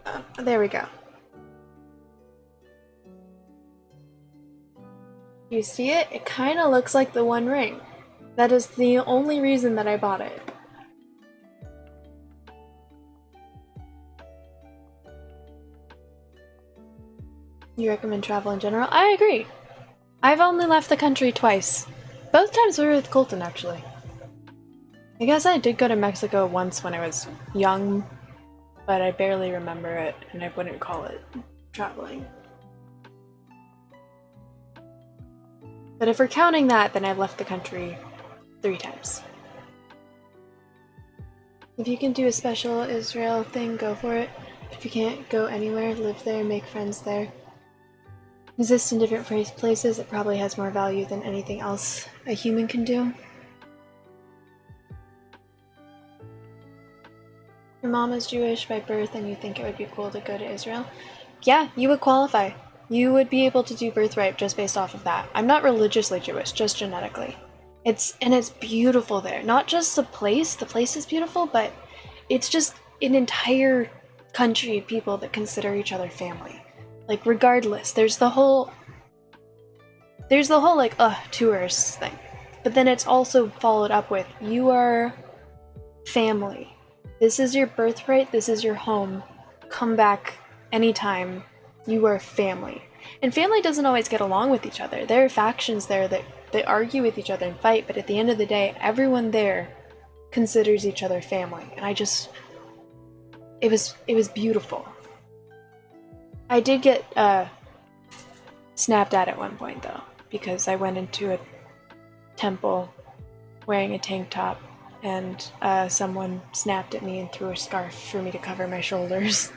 [SPEAKER 1] Oh, there we go. You see it? It kind of looks like the One Ring. That is the only reason that I bought it. You recommend travel in general? I agree. I've only left the country twice. Both times were with Colton, actually. I guess I did go to Mexico once when I was young, but I barely remember it, and I wouldn't call it traveling. But if we're counting that, then I've left the country 3 times. If you can do a special Israel thing, go for it. If you can't go anywhere, live there, make friends there. Exist in different places, it probably has more value than anything else a human can do. Your mom is Jewish by birth and you think it would be cool to go to Israel? Yeah, you would qualify. You would be able to do Birthright just based off of that. I'm not religiously Jewish, just genetically. It's beautiful there. Not just the place is beautiful, but it's just an entire country of people that consider each other family. Like, regardless, there's the whole like, tourists thing. But then it's also followed up with, you are family. This is your birthright, this is your home. Come back anytime. You are family. And family doesn't always get along with each other. There are factions there that argue with each other and fight, but at the end of the day, everyone there considers each other family. And it was beautiful. I did get snapped at one point though, because I went into a temple wearing a tank top and someone snapped at me and threw a scarf for me to cover my shoulders.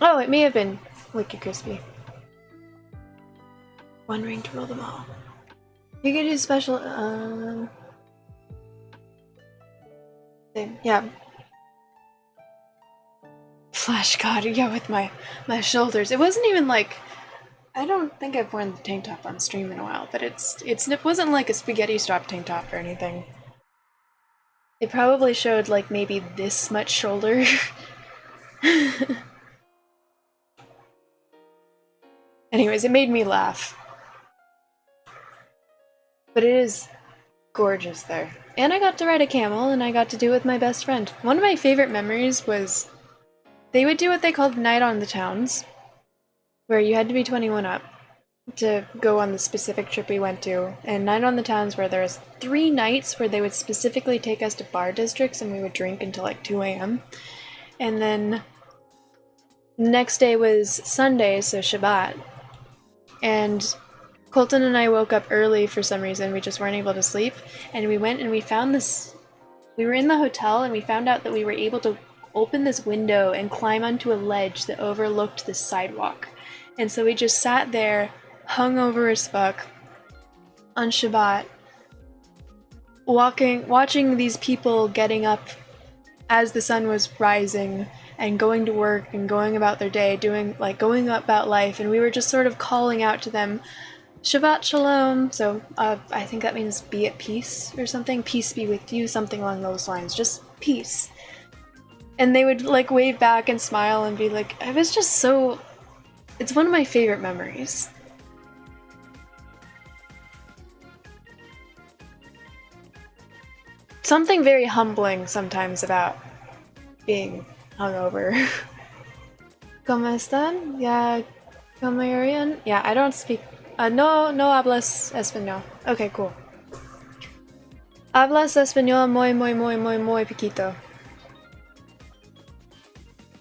[SPEAKER 1] Oh, it may have been Wicked Crispy. One ring to rule them all. You could do special, Yeah. Flash God, yeah, with my shoulders. It wasn't even like, I don't think I've worn the tank top on stream in a while, but it wasn't like a spaghetti strap tank top or anything. It probably showed like maybe this much shoulder. Anyways, it made me laugh. But it is gorgeous there. And I got to ride a camel, and I got to do it with my best friend. One of my favorite memories was they would do what they called Night on the Towns, where you had to be 21 up to go on the specific trip we went to. And Night on the Towns, where there was 3 nights where they would specifically take us to bar districts and we would drink until like 2 a.m. And then the next day was Sunday, so Shabbat. And Colton and I woke up early for some reason. We just weren't able to sleep. And we went and we found this. We were in the hotel and we found out that we were able to open this window and climb onto a ledge that overlooked the sidewalk. And so we just sat there, hungover as fuck, on Shabbat, watching these people getting up as the sun was rising and going to work and going about their day, going about life, and we were just sort of calling out to them, Shabbat Shalom. So I think that means be at peace or something. Peace be with you, something along those lines. Just peace. And they would like wave back and smile and be like, I was just so... It's one of my favorite memories. Something very humbling sometimes about being hungover. ¿Cómo están? Yeah, ¿cómo irían? Yeah, I don't speak... no hablas español. Okay, cool. Hablas español muy poquito.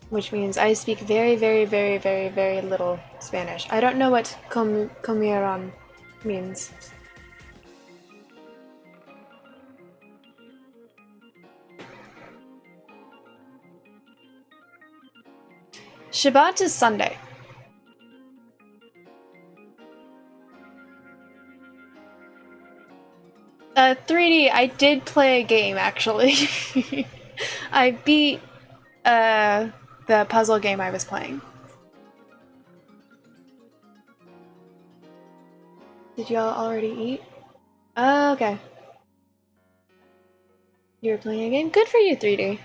[SPEAKER 1] Which means I speak very, very, very, very, very little Spanish. I don't know what comieron means. Shabbat is Sunday. Uh, 3D, I did play a game, actually. I beat, the puzzle game I was playing. Did y'all already eat? Oh, okay. You were playing a game? Good for you, 3D.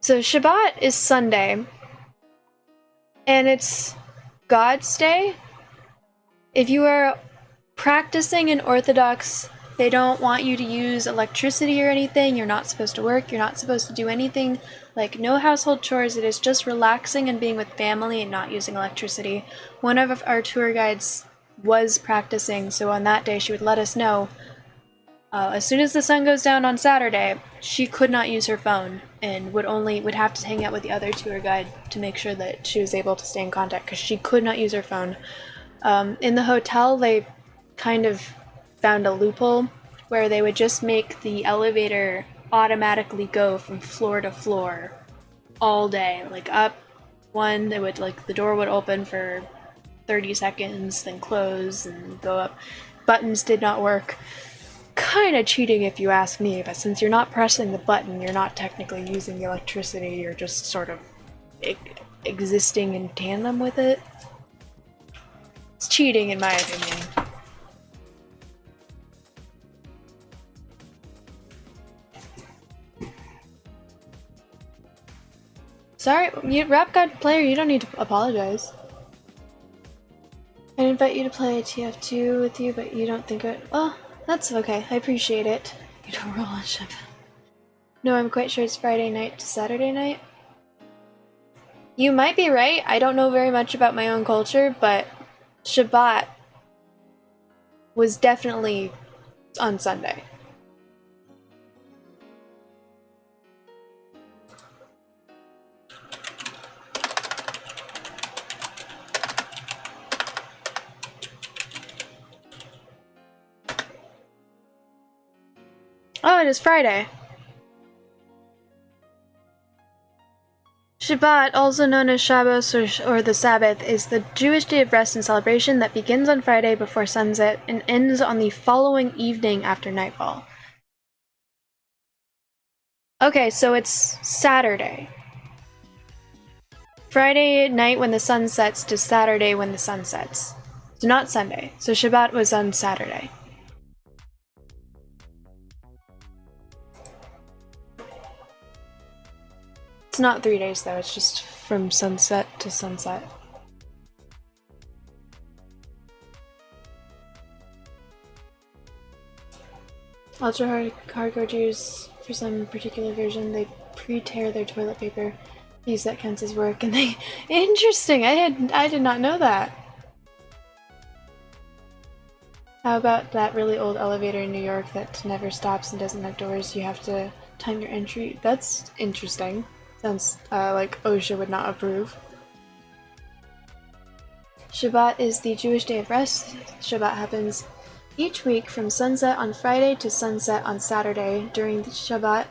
[SPEAKER 1] So Shabbat is Sunday, and it's God's Day. If you are practicing in Orthodox, they don't want you to use electricity or anything. You're not supposed to work. You're not supposed to do anything. Like, no household chores. It is just relaxing and being with family and not using electricity. One of our tour guides was practicing, so on that day she would let us know. As soon as the sun goes down on Saturday, she could not use her phone and would have to hang out with the other tour guide to make sure that she was able to stay in contact, because she could not use her phone. In the hotel, they kind of found a loophole where they would just make the elevator automatically go from floor to floor all day. Like, up one, the door would open for 30 seconds, then close and go up. Buttons did not work. Kind of cheating if you ask me, but since you're not pressing the button, you're not technically using the electricity, you're just sort of existing in tandem with it. It's cheating in my opinion. Sorry, Rap God player, you don't need to apologize. I invite you to play TF2 with you, but you don't think it. Oh, that's okay. I appreciate it. You don't roll on Shabbat. No, I'm quite sure it's Friday night to Saturday night. You might be right. I don't know very much about my own culture, but Shabbat was definitely on Sunday. Oh, it is Friday. Shabbat, also known as Shabbos or the Sabbath, is the Jewish day of rest and celebration that begins on Friday before sunset and ends on the following evening after nightfall. Okay, so it's Saturday. Friday night when the sun sets to Saturday when the sun sets. So not Sunday. So Shabbat was on Saturday. It's not 3 days though, it's just from sunset to sunset. Ultra hardcore Jews, for some particular version, they pre-tear their toilet paper. Use that counts as work, and they— Interesting! I did not know that! How about that really old elevator in New York that never stops and doesn't have doors? You have to time your entry. That's interesting. Sounds like OSHA would not approve. Shabbat is the Jewish day of rest. Shabbat happens each week from sunset on Friday to sunset on Saturday. During the Shabbat,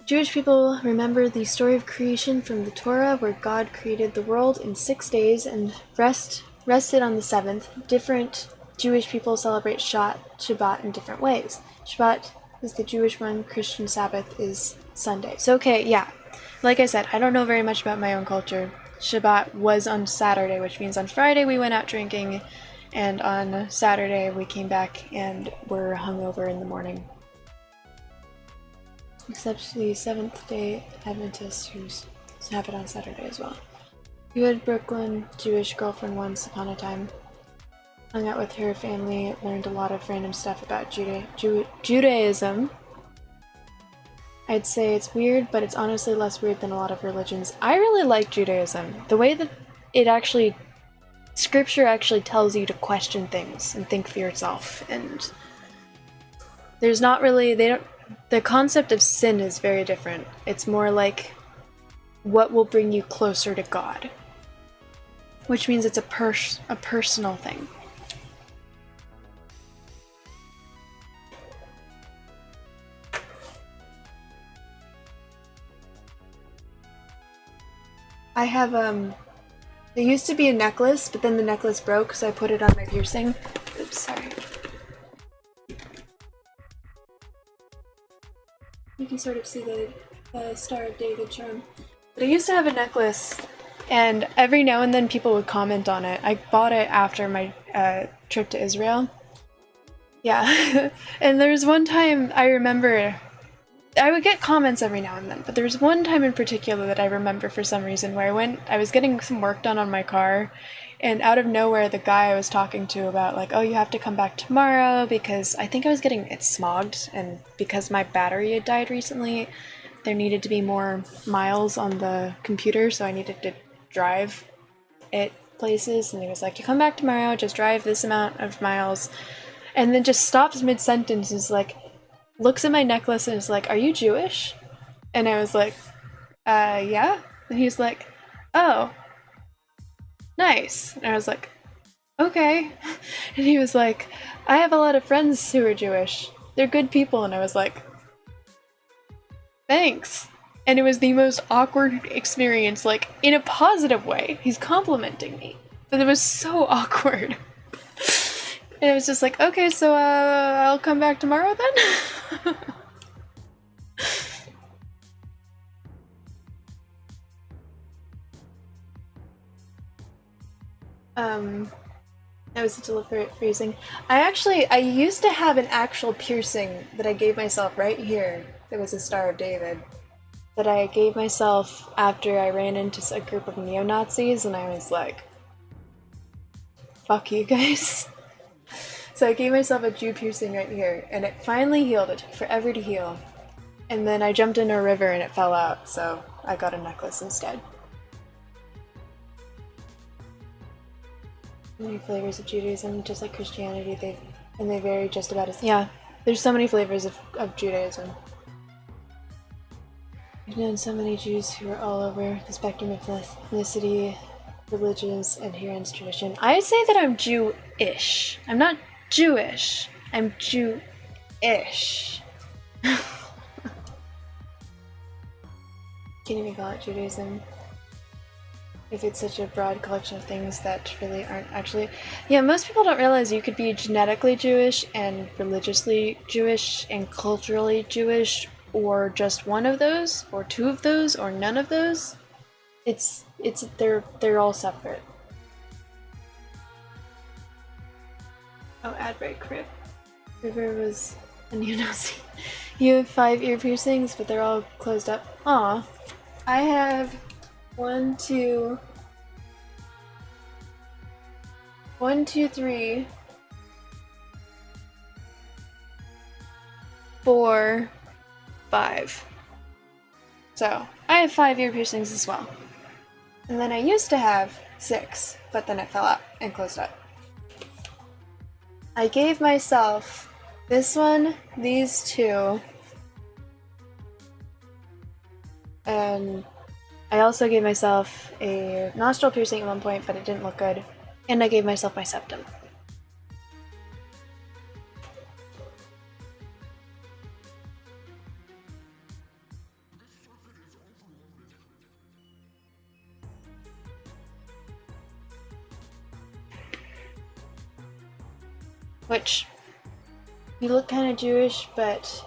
[SPEAKER 1] Jewish people remember the story of creation from the Torah, where God created the world in 6 days and rested on the 7th. Different Jewish people celebrate Shabbat in different ways. Shabbat is the Jewish one, Christian Sabbath is Sunday. So okay, yeah. Like I said, I don't know very much about my own culture. Shabbat was on Saturday, which means on Friday we went out drinking, and on Saturday we came back and were hungover in the morning. Except the Seventh-day Adventists who have it on Saturday as well. You had Brooklyn Jewish girlfriend once upon a time. Hung out with her family, learned a lot of random stuff about Judaism. I'd say it's weird, but it's honestly less weird than a lot of religions. I really like Judaism. The way that it actually— Scripture actually tells you to question things and think for yourself, and there's not really— the concept of sin is very different. It's more like what will bring you closer to God, which means it's a personal thing. I have, there used to be a necklace, but then the necklace broke, so I put it on my piercing. Oops, sorry. You can sort of see the Star of David charm. But I used to have a necklace, and every now and then people would comment on it. I bought it after my trip to Israel. Yeah, and there was one time I remember— I would get comments every now and then, but there was one time in particular that I remember for some reason where I was getting some work done on my car, and out of nowhere the guy I was talking to about like, oh, you have to come back tomorrow because I think I was getting it smogged, and because my battery had died recently, there needed to be more miles on the computer, so I needed to drive it places, and he was like, you come back tomorrow, just drive this amount of miles, and then just stops mid-sentence and is like, looks at my necklace and is like, are you Jewish? And I was like, yeah. And he's like, oh, nice. And I was like, okay. And he was like, I have a lot of friends who are Jewish. They're good people. And I was like, thanks. And it was the most awkward experience, like, in a positive way. He's complimenting me. But it was so awkward. And it was just like, okay, so I'll come back tomorrow then? That was such a deliberate phrasing. I used to have an actual piercing that I gave myself right here. That was a Star of David. That I gave myself after I ran into a group of neo-Nazis, and I was like, fuck you guys. So I gave myself a Jew piercing right here, and it finally healed. It took forever to heal. And then I jumped in a river and it fell out, so I got a necklace instead. Many flavors of Judaism, just like Christianity, they vary just about as— yeah, there's so many flavors of Judaism. I've known so many Jews who are all over the spectrum of ethnicity, religions, adherence, tradition. I'd say that I'm Jew-ish. I'm not Jewish. I'm Jew-ish. Can't even call it Judaism if it's such a broad collection of things that really aren't actually— yeah, most people don't realize you could be genetically Jewish and religiously Jewish and culturally Jewish or just one of those, or two of those, or none of those. They're all separate. Oh, ad break, Crib. River was a neo-Nazi. You have 5 ear piercings, but they're all closed up. Aw. I have 1, 2, 3, 4, 5. So, I have 5 ear piercings as well. And then I used to have 6, but then it fell out and closed up. I gave myself this one, these 2, and I also gave myself a nostril piercing at one point, but it didn't look good, and I gave myself my septum. Which, you look kind of Jewish, but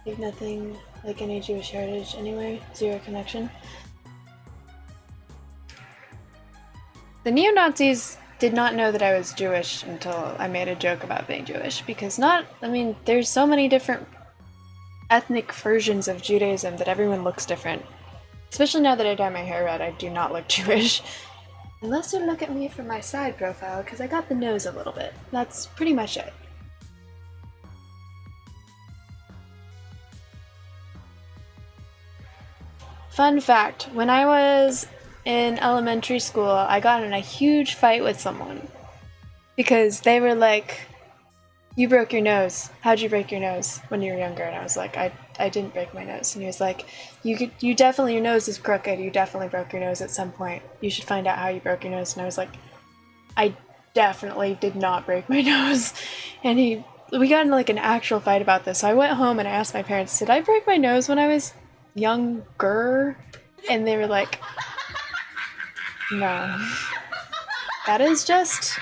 [SPEAKER 1] you have nothing like any Jewish heritage anyway. Zero connection. The neo-Nazis did not know that I was Jewish until I made a joke about being Jewish, because there's so many different ethnic versions of Judaism that everyone looks different. Especially now that I dye my hair red, I do not look Jewish. Unless you look at me from my side profile, because I got the nose a little bit. That's pretty much it. Fun fact, when I was in elementary school, I got in a huge fight with someone. Because they were like, you broke your nose. How'd you break your nose when you were younger? And I was like, I didn't break my nose. And he was like, you definitely, your nose is crooked. You definitely broke your nose at some point. You should find out how you broke your nose. And I was like, I definitely did not break my nose. And we got in like an actual fight about this. So I went home and I asked my parents, did I break my nose when I was younger? And they were like, no. That is just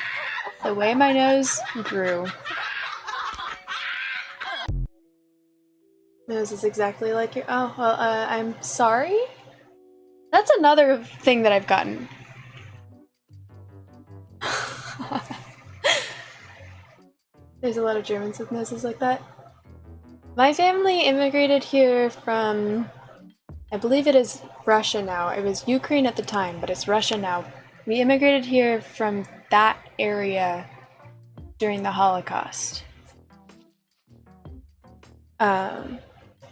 [SPEAKER 1] the way my nose grew. Nose is exactly like your. Oh, well, I'm sorry? That's another thing that I've gotten. There's a lot of Germans with noses like that. My family immigrated here from, I believe it is Russia now. It was Ukraine at the time, but it's Russia now. We immigrated here from that area during the Holocaust.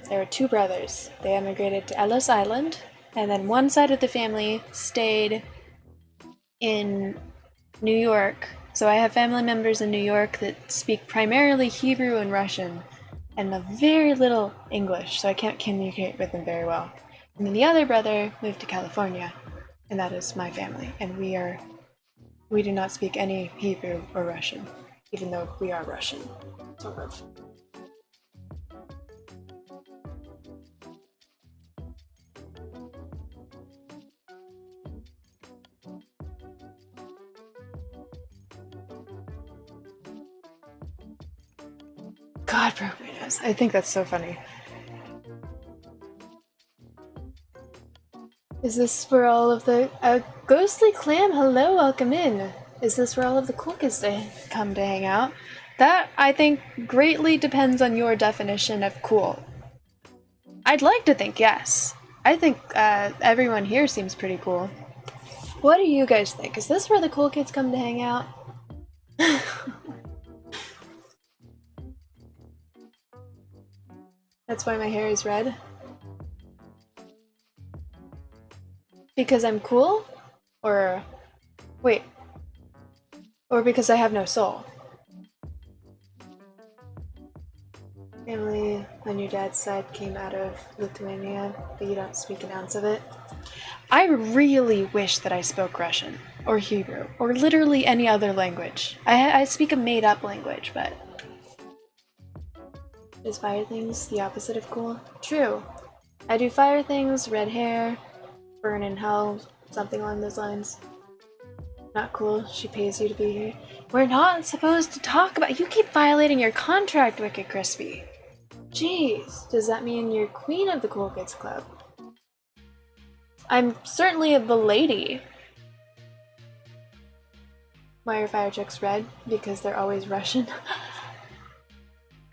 [SPEAKER 1] There were 2 brothers. They emigrated to Ellis Island, and then one side of the family stayed in New York. So I have family members in New York that speak primarily Hebrew and Russian, and a very little English, so I can't communicate with them very well. And then the other brother moved to California, and that is my family, and we do not speak any Hebrew or Russian, even though we are Russian, sort of. God broke my nose. I think that's so funny. Is this where all of the Ghostly Clam? Hello, welcome in. Is this where all of the cool kids come to hang out? That, I think, greatly depends on your definition of cool. I'd like to think yes. I think everyone here seems pretty cool. What do you guys think? Is this where the cool kids come to hang out? That's why my hair is red. Because I'm cool? Or... wait. Or because I have no soul? Family on your dad's side came out of Lithuania, but you don't speak an ounce of it. I really wish that I spoke Russian, or Hebrew, or literally any other language. I speak a made-up language, but... Is fire things the opposite of cool? True. I do fire things, red hair, burn in hell, something along those lines. Not cool. She pays you to be here. We're not supposed to talk about. You keep violating your contract, Wicked Crispy. Jeez. Does that mean you're queen of the Cool Kids Club? I'm certainly the lady. Why are fire trucks red? Because they're always Russian.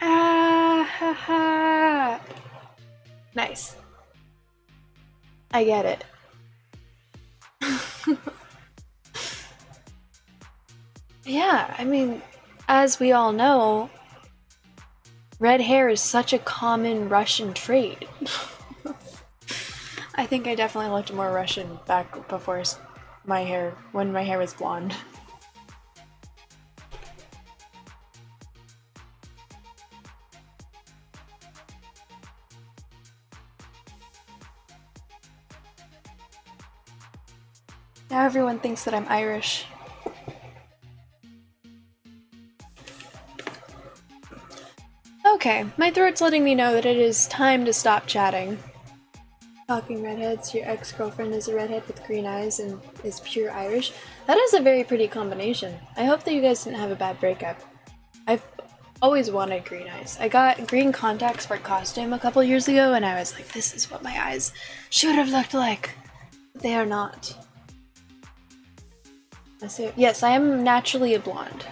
[SPEAKER 1] Ah ha ha. Nice. I get it. Yeah, I mean, as we all know, red hair is such a common Russian trait. I think I definitely looked more Russian back before when my hair was blonde. Now everyone thinks that I'm Irish. Okay, my throat's letting me know that it is time to stop chatting. Talking redheads, your ex-girlfriend is a redhead with green eyes and is pure Irish. That is a very pretty combination. I hope that you guys didn't have a bad breakup. I've always wanted green eyes. I got green contacts for costume a couple years ago and I was like, this is what my eyes should have looked like. But they are not. Yes, I am naturally a blonde.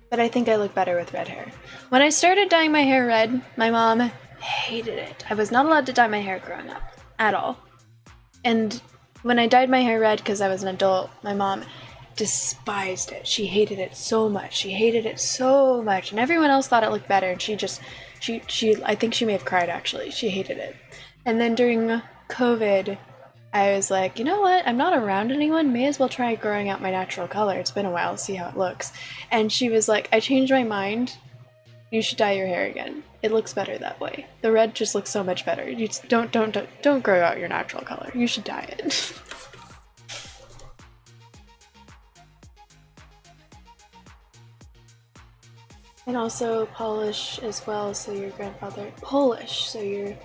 [SPEAKER 1] But I think I look better with red hair. When I started dyeing my hair red, my mom hated it. I was not allowed to dye my hair growing up. At all. And when I dyed my hair red because I was an adult, my mom despised it. She hated it so much. She hated it so much. And everyone else thought it looked better. And I think she may have cried actually. She hated it. And then during COVID, I was like, you know what? I'm not around anyone. May as well try growing out my natural color. It's been a while. See how it looks. And she was like, I changed my mind. You should dye your hair again. It looks better that way. The red just looks so much better. You just don't grow out your natural color. You should dye it. And also Polish as well. So your grandfather Polish. So your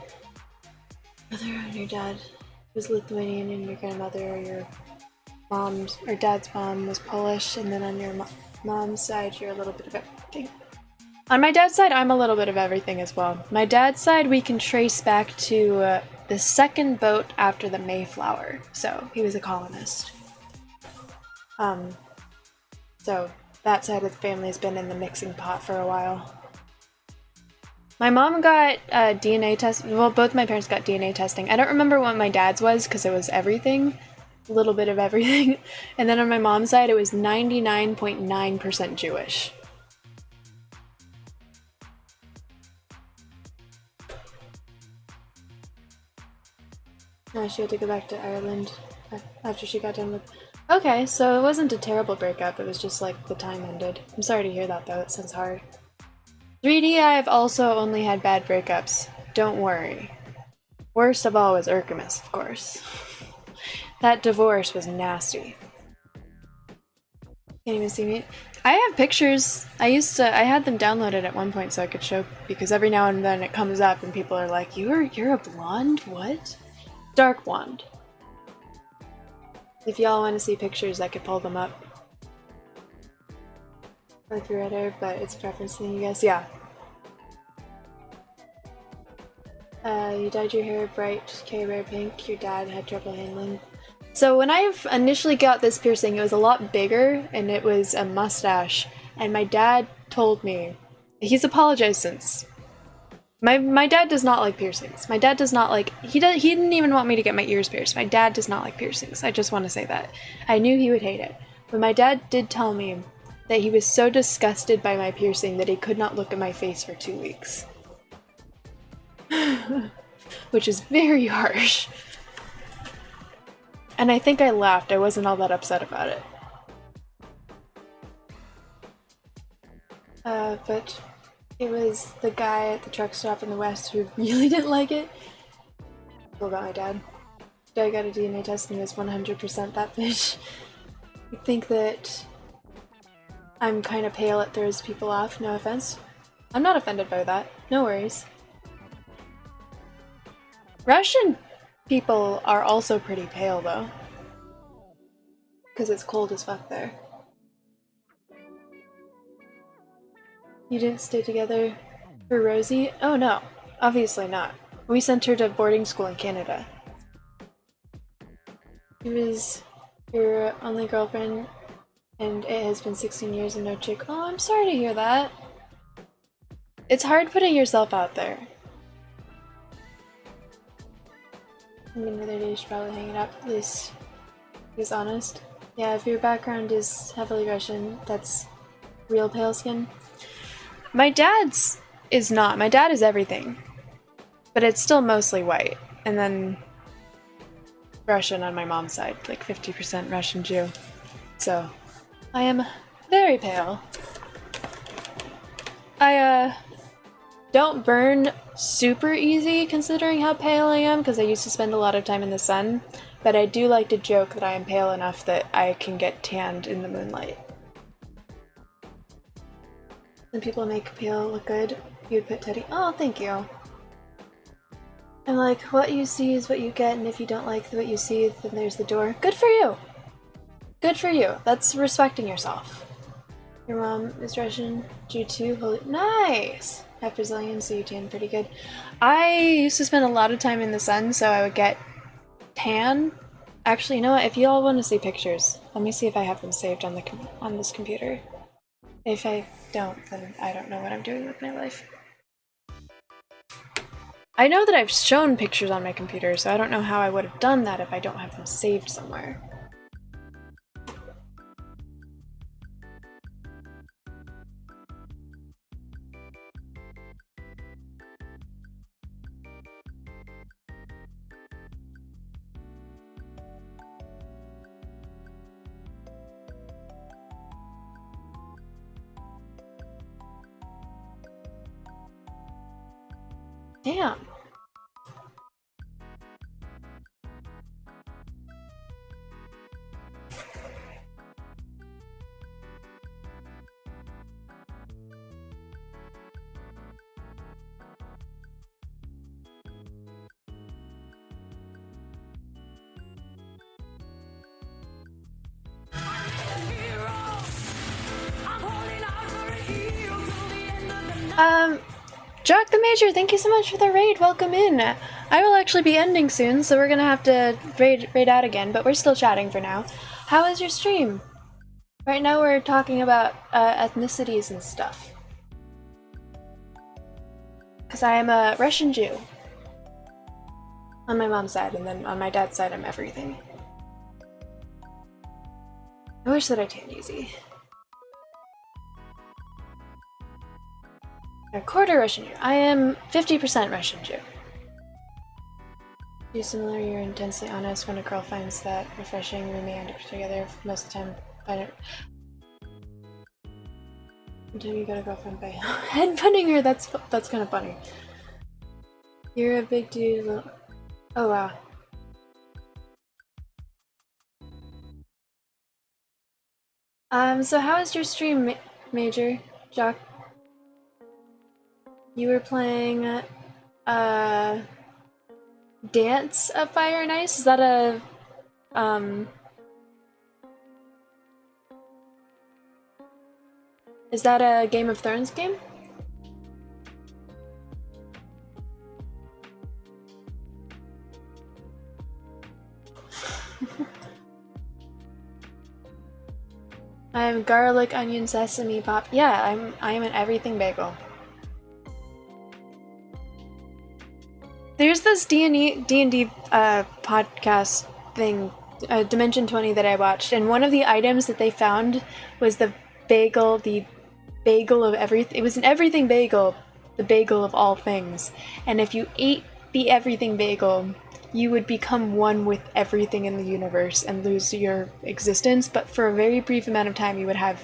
[SPEAKER 1] brother and your dad was Lithuanian and your grandmother or your mom's or dad's mom was Polish, and then on your mom's side you're a little bit of everything. On my dad's side I'm a little bit of everything as well. My dad's side we can trace back to the second boat after the Mayflower, so he was a colonist. So that side of the family has been in the mixing pot for a while. My mom got DNA test. Well, both my parents got DNA testing. I don't remember what my dad's was because it was everything, a little bit of everything. And then on my mom's side, it was 99.9% Jewish. She had to go back to Ireland after she got done with. Okay, so it wasn't a terrible breakup. It was just like the time ended. I'm sorry to hear that though. It sounds hard. 3D, I've also only had bad breakups. Don't worry. Worst of all was Urkamus, of course. That divorce was nasty. Can't even see me. I have pictures. I had them downloaded at one point so I could show, because every now and then it comes up and people are like, you're a blonde? What? Dark blonde. If y'all want to see pictures, I could pull them up. Like your red hair, but it's preference thing, you guess. Yeah. You dyed your hair bright K-rare pink. Your dad had trouble handling. So when I initially got this piercing, it was a lot bigger, and it was a mustache. And my dad told me, he's apologized since. My dad does not like piercings. My dad does not like, he didn't even want me to get my ears pierced. My dad does not like piercings. I just want to say that. I knew he would hate it. But my dad did tell me that he was so disgusted by my piercing that he could not look at my face for 2 weeks. Which is very harsh. And I think I laughed. I wasn't all that upset about it. But it was the guy at the truck stop in the West who really didn't like it. What about my dad? Dad got a DNA test and he was 100% that bitch. I think that I'm kind of pale. It throws people off. No offense. I'm not offended by that. No worries. Russian! people are also pretty pale though. Because it's cold as fuck there. You didn't stay together for Rosie? Oh no, obviously not. We sent her to boarding school in Canada. She was your only girlfriend, and it has been 16 years and no chick. Oh, I'm sorry to hear that. It's hard putting yourself out there. I mean, the other day you should probably hang it up, at least he was honest. Yeah, if your background is heavily Russian, that's real pale skin. My dad's is not. My dad is everything. But it's still mostly white. And then Russian on my mom's side, like 50% Russian Jew. So, I am very pale. I, don't burn super easy considering how pale I am, because I used to spend a lot of time in the sun. But I do like to joke that I am pale enough that I can get tanned in the moonlight. When people make pale look good, you would put Teddy. Oh, thank you. I'm like, what you see is what you get, and if you don't like what you see, then there's the door. Good for you! Good for you. That's respecting yourself. Your mom is Russian, Jew too. Holy nice! Half Brazilian, so you tan pretty good. I used to spend a lot of time in the sun, so I would get tan. Actually, you know what? If you all want to see pictures, let me see if I have them saved on this computer. If I don't, then I don't know what I'm doing with my life. I know that I've shown pictures on my computer, so I don't know how I would have done that if I don't have them saved somewhere. Damn. Jock the Major, thank you so much for the raid. Welcome in. I will actually be ending soon, so we're gonna have to raid out again, but we're still chatting for now. How is your stream? Right now we're talking about ethnicities and stuff. Because I am a Russian Jew. On my mom's side, and then on my dad's side I'm everything. I wish that I tanned easy. A quarter Russian Jew. I am 50% Russian Jew. You're similar, you're intensely honest. When a girl finds that refreshing, we may end up together most of the time. Find it. Until you got a girlfriend by headbutting her, that's kind of funny. You're a big dude. Oh wow. So how is your stream, Major? Jock? You were playing, Dance of Fire and Ice? Is that a, is that a Game of Thrones game? I'm garlic, onion, sesame, pop. Yeah, I am an everything bagel. There's this D&D podcast thing, Dimension 20 that I watched, and one of the items that they found was the bagel of everything. It was an everything bagel, the bagel of all things. And if you ate the everything bagel, you would become one with everything in the universe and lose your existence, but for a very brief amount of time you would have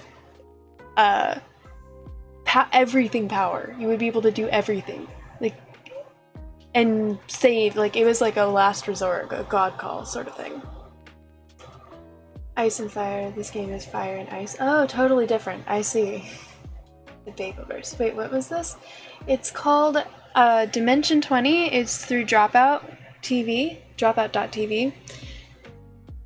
[SPEAKER 1] everything power. You would be able to do everything. Like, and save, like, it was like a last resort, a god call sort of thing. Ice and fire, this game is fire and ice. Oh, totally different, I see. The Bagelverse. Wait, what was this? It's called Dimension 20, it's through Dropout. Dropout.tv.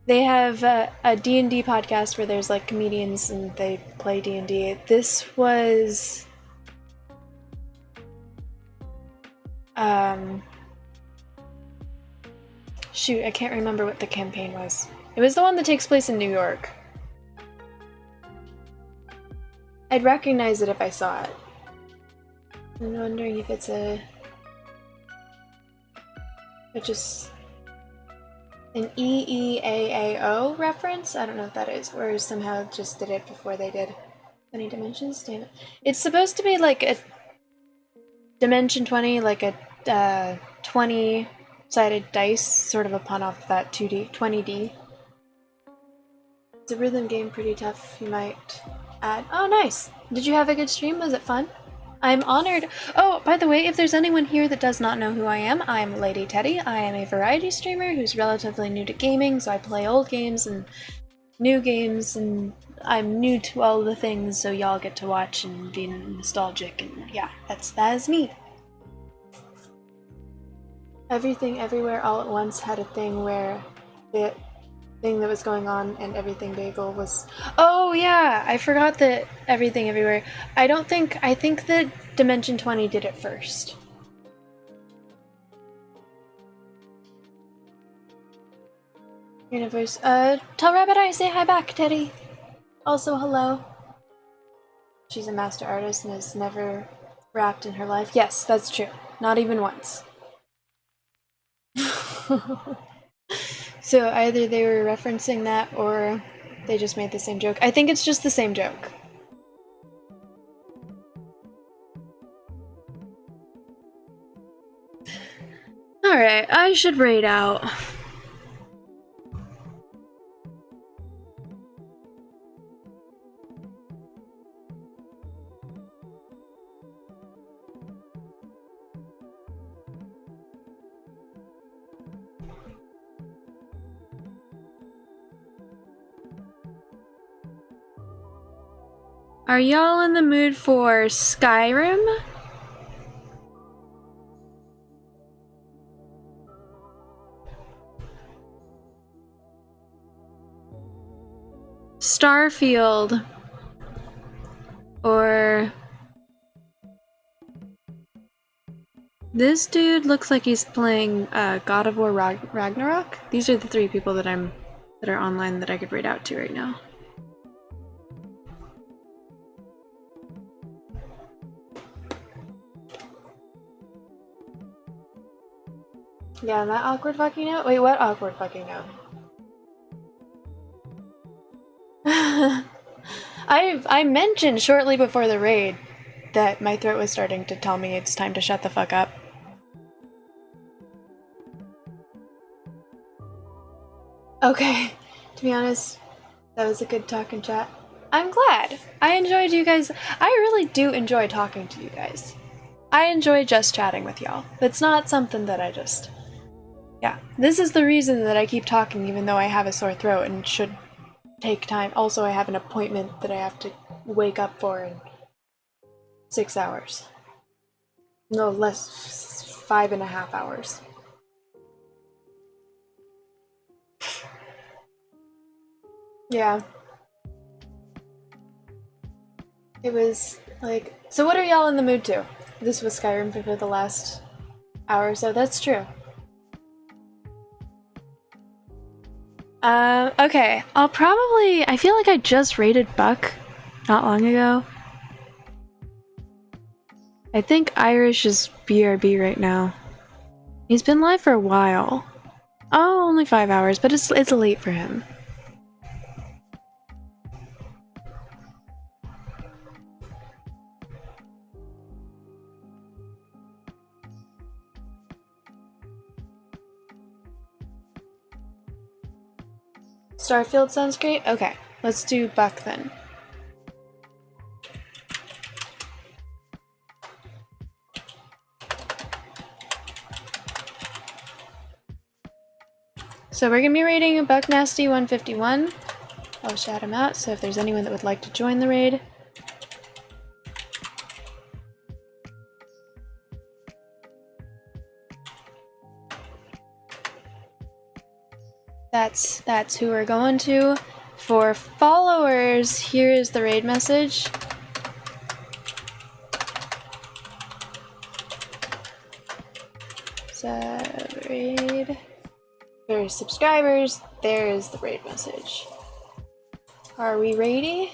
[SPEAKER 1] They have a D&D podcast where there's like comedians and they play D&D. This was shoot, I can't remember what the campaign was. It was the one that takes place in New York. I'd recognize it if I saw it. I'm wondering if it's just an EEAAO reference? I don't know if that is, or somehow just did it before they did 20 Dimensions. Damn it. It's supposed to be like a Dimension 20, like a 20-sided dice, sort of a pun off that 20D. It's a rhythm game, pretty tough, you might add. Oh, nice! Did you have a good stream? Was it fun? I'm honored. Oh, by the way, if there's anyone here that does not know who I am, I'm Lady Teddy. I am a variety streamer who's relatively new to gaming, so I play old games and new games, and I'm new to all the things, so y'all get to watch and be nostalgic, and yeah, that is me. Everything Everywhere All at Once had a thing where the thing that was going on and Everything Bagel was... Oh yeah, I forgot that Everything Everywhere. I think that Dimension 20 did it first. Universe. Tell Rabbit I say hi back, Teddy. Also hello. She's a master artist and has never rapped in her life. Yes, that's true. Not even once. So either they were referencing that or they just made the same joke. I think it's just the same joke. Alright, I should raid out. Are y'all in the mood for Skyrim? Starfield? Or... This dude looks like he's playing God of War Ragnarok? These are the three people that are online that I could read out to right now. Yeah, that awkward fucking note? Wait, what awkward fucking note? I mentioned shortly before the raid that my throat was starting to tell me it's time to shut the fuck up. Okay, to be honest, that was a good talk and chat. I'm glad. I enjoyed you guys. I really do enjoy talking to you guys. I enjoy just chatting with y'all. It's not something that I just... Yeah, this is the reason that I keep talking even though I have a sore throat and should take time. Also, I have an appointment that I have to wake up for in 6 hours. No, less, 5.5 hours. Yeah. It was like... So what are y'all in the mood to? This was Skyrim for the last hour or so. That's true. Okay. I feel like I just raided Buck not long ago. I think Irish is BRB right now. He's been live for a while. Oh, only 5 hours, but it's late for him. Starfield sounds great? Okay, let's do Buck then. So we're gonna be raiding Buck Nasty 151. I'll shout him out, so if there's anyone that would like to join the raid. That's who we're going to. For followers, here is the raid message. Raid. There's subscribers. There's the raid message. Are we ready?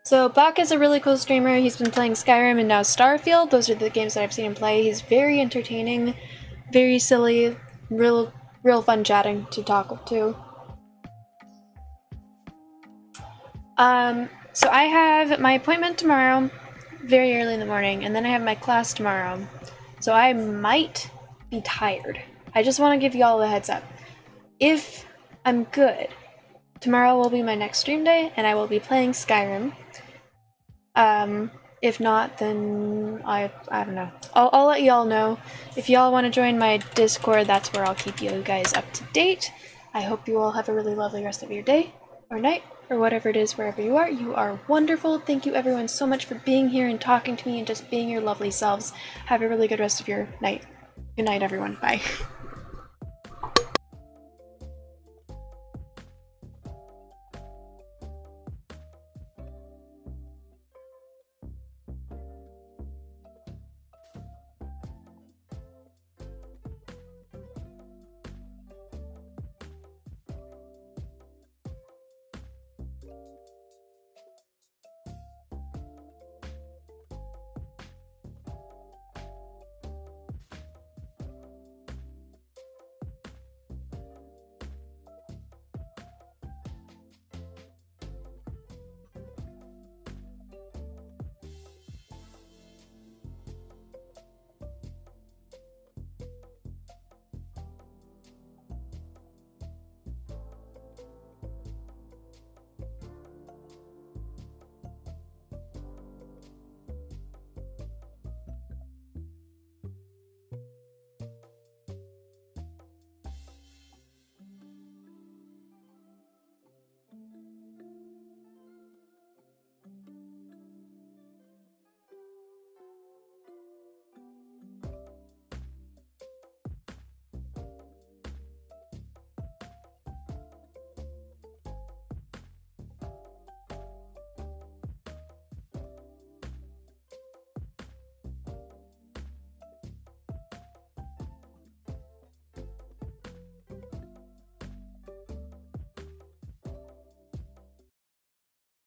[SPEAKER 1] So Bach is a really cool streamer. He's been playing Skyrim and now Starfield. Those are the games that I've seen him play. He's very entertaining, very silly, real fun chatting to talk to. So I have my appointment tomorrow, very early in the morning, and then I have my class tomorrow. So I might be tired. I just want to give you all a heads up. If I'm good, tomorrow will be my next stream day, and I will be playing Skyrim. If not, then I don't know. I'll let y'all know. If y'all want to join my Discord, that's where I'll keep you guys up to date. I hope you all have a really lovely rest of your day, or night, or whatever it is, wherever you are. You are wonderful. Thank you everyone so much for being here and talking to me and just being your lovely selves. Have a really good rest of your night. Good night, everyone. Bye.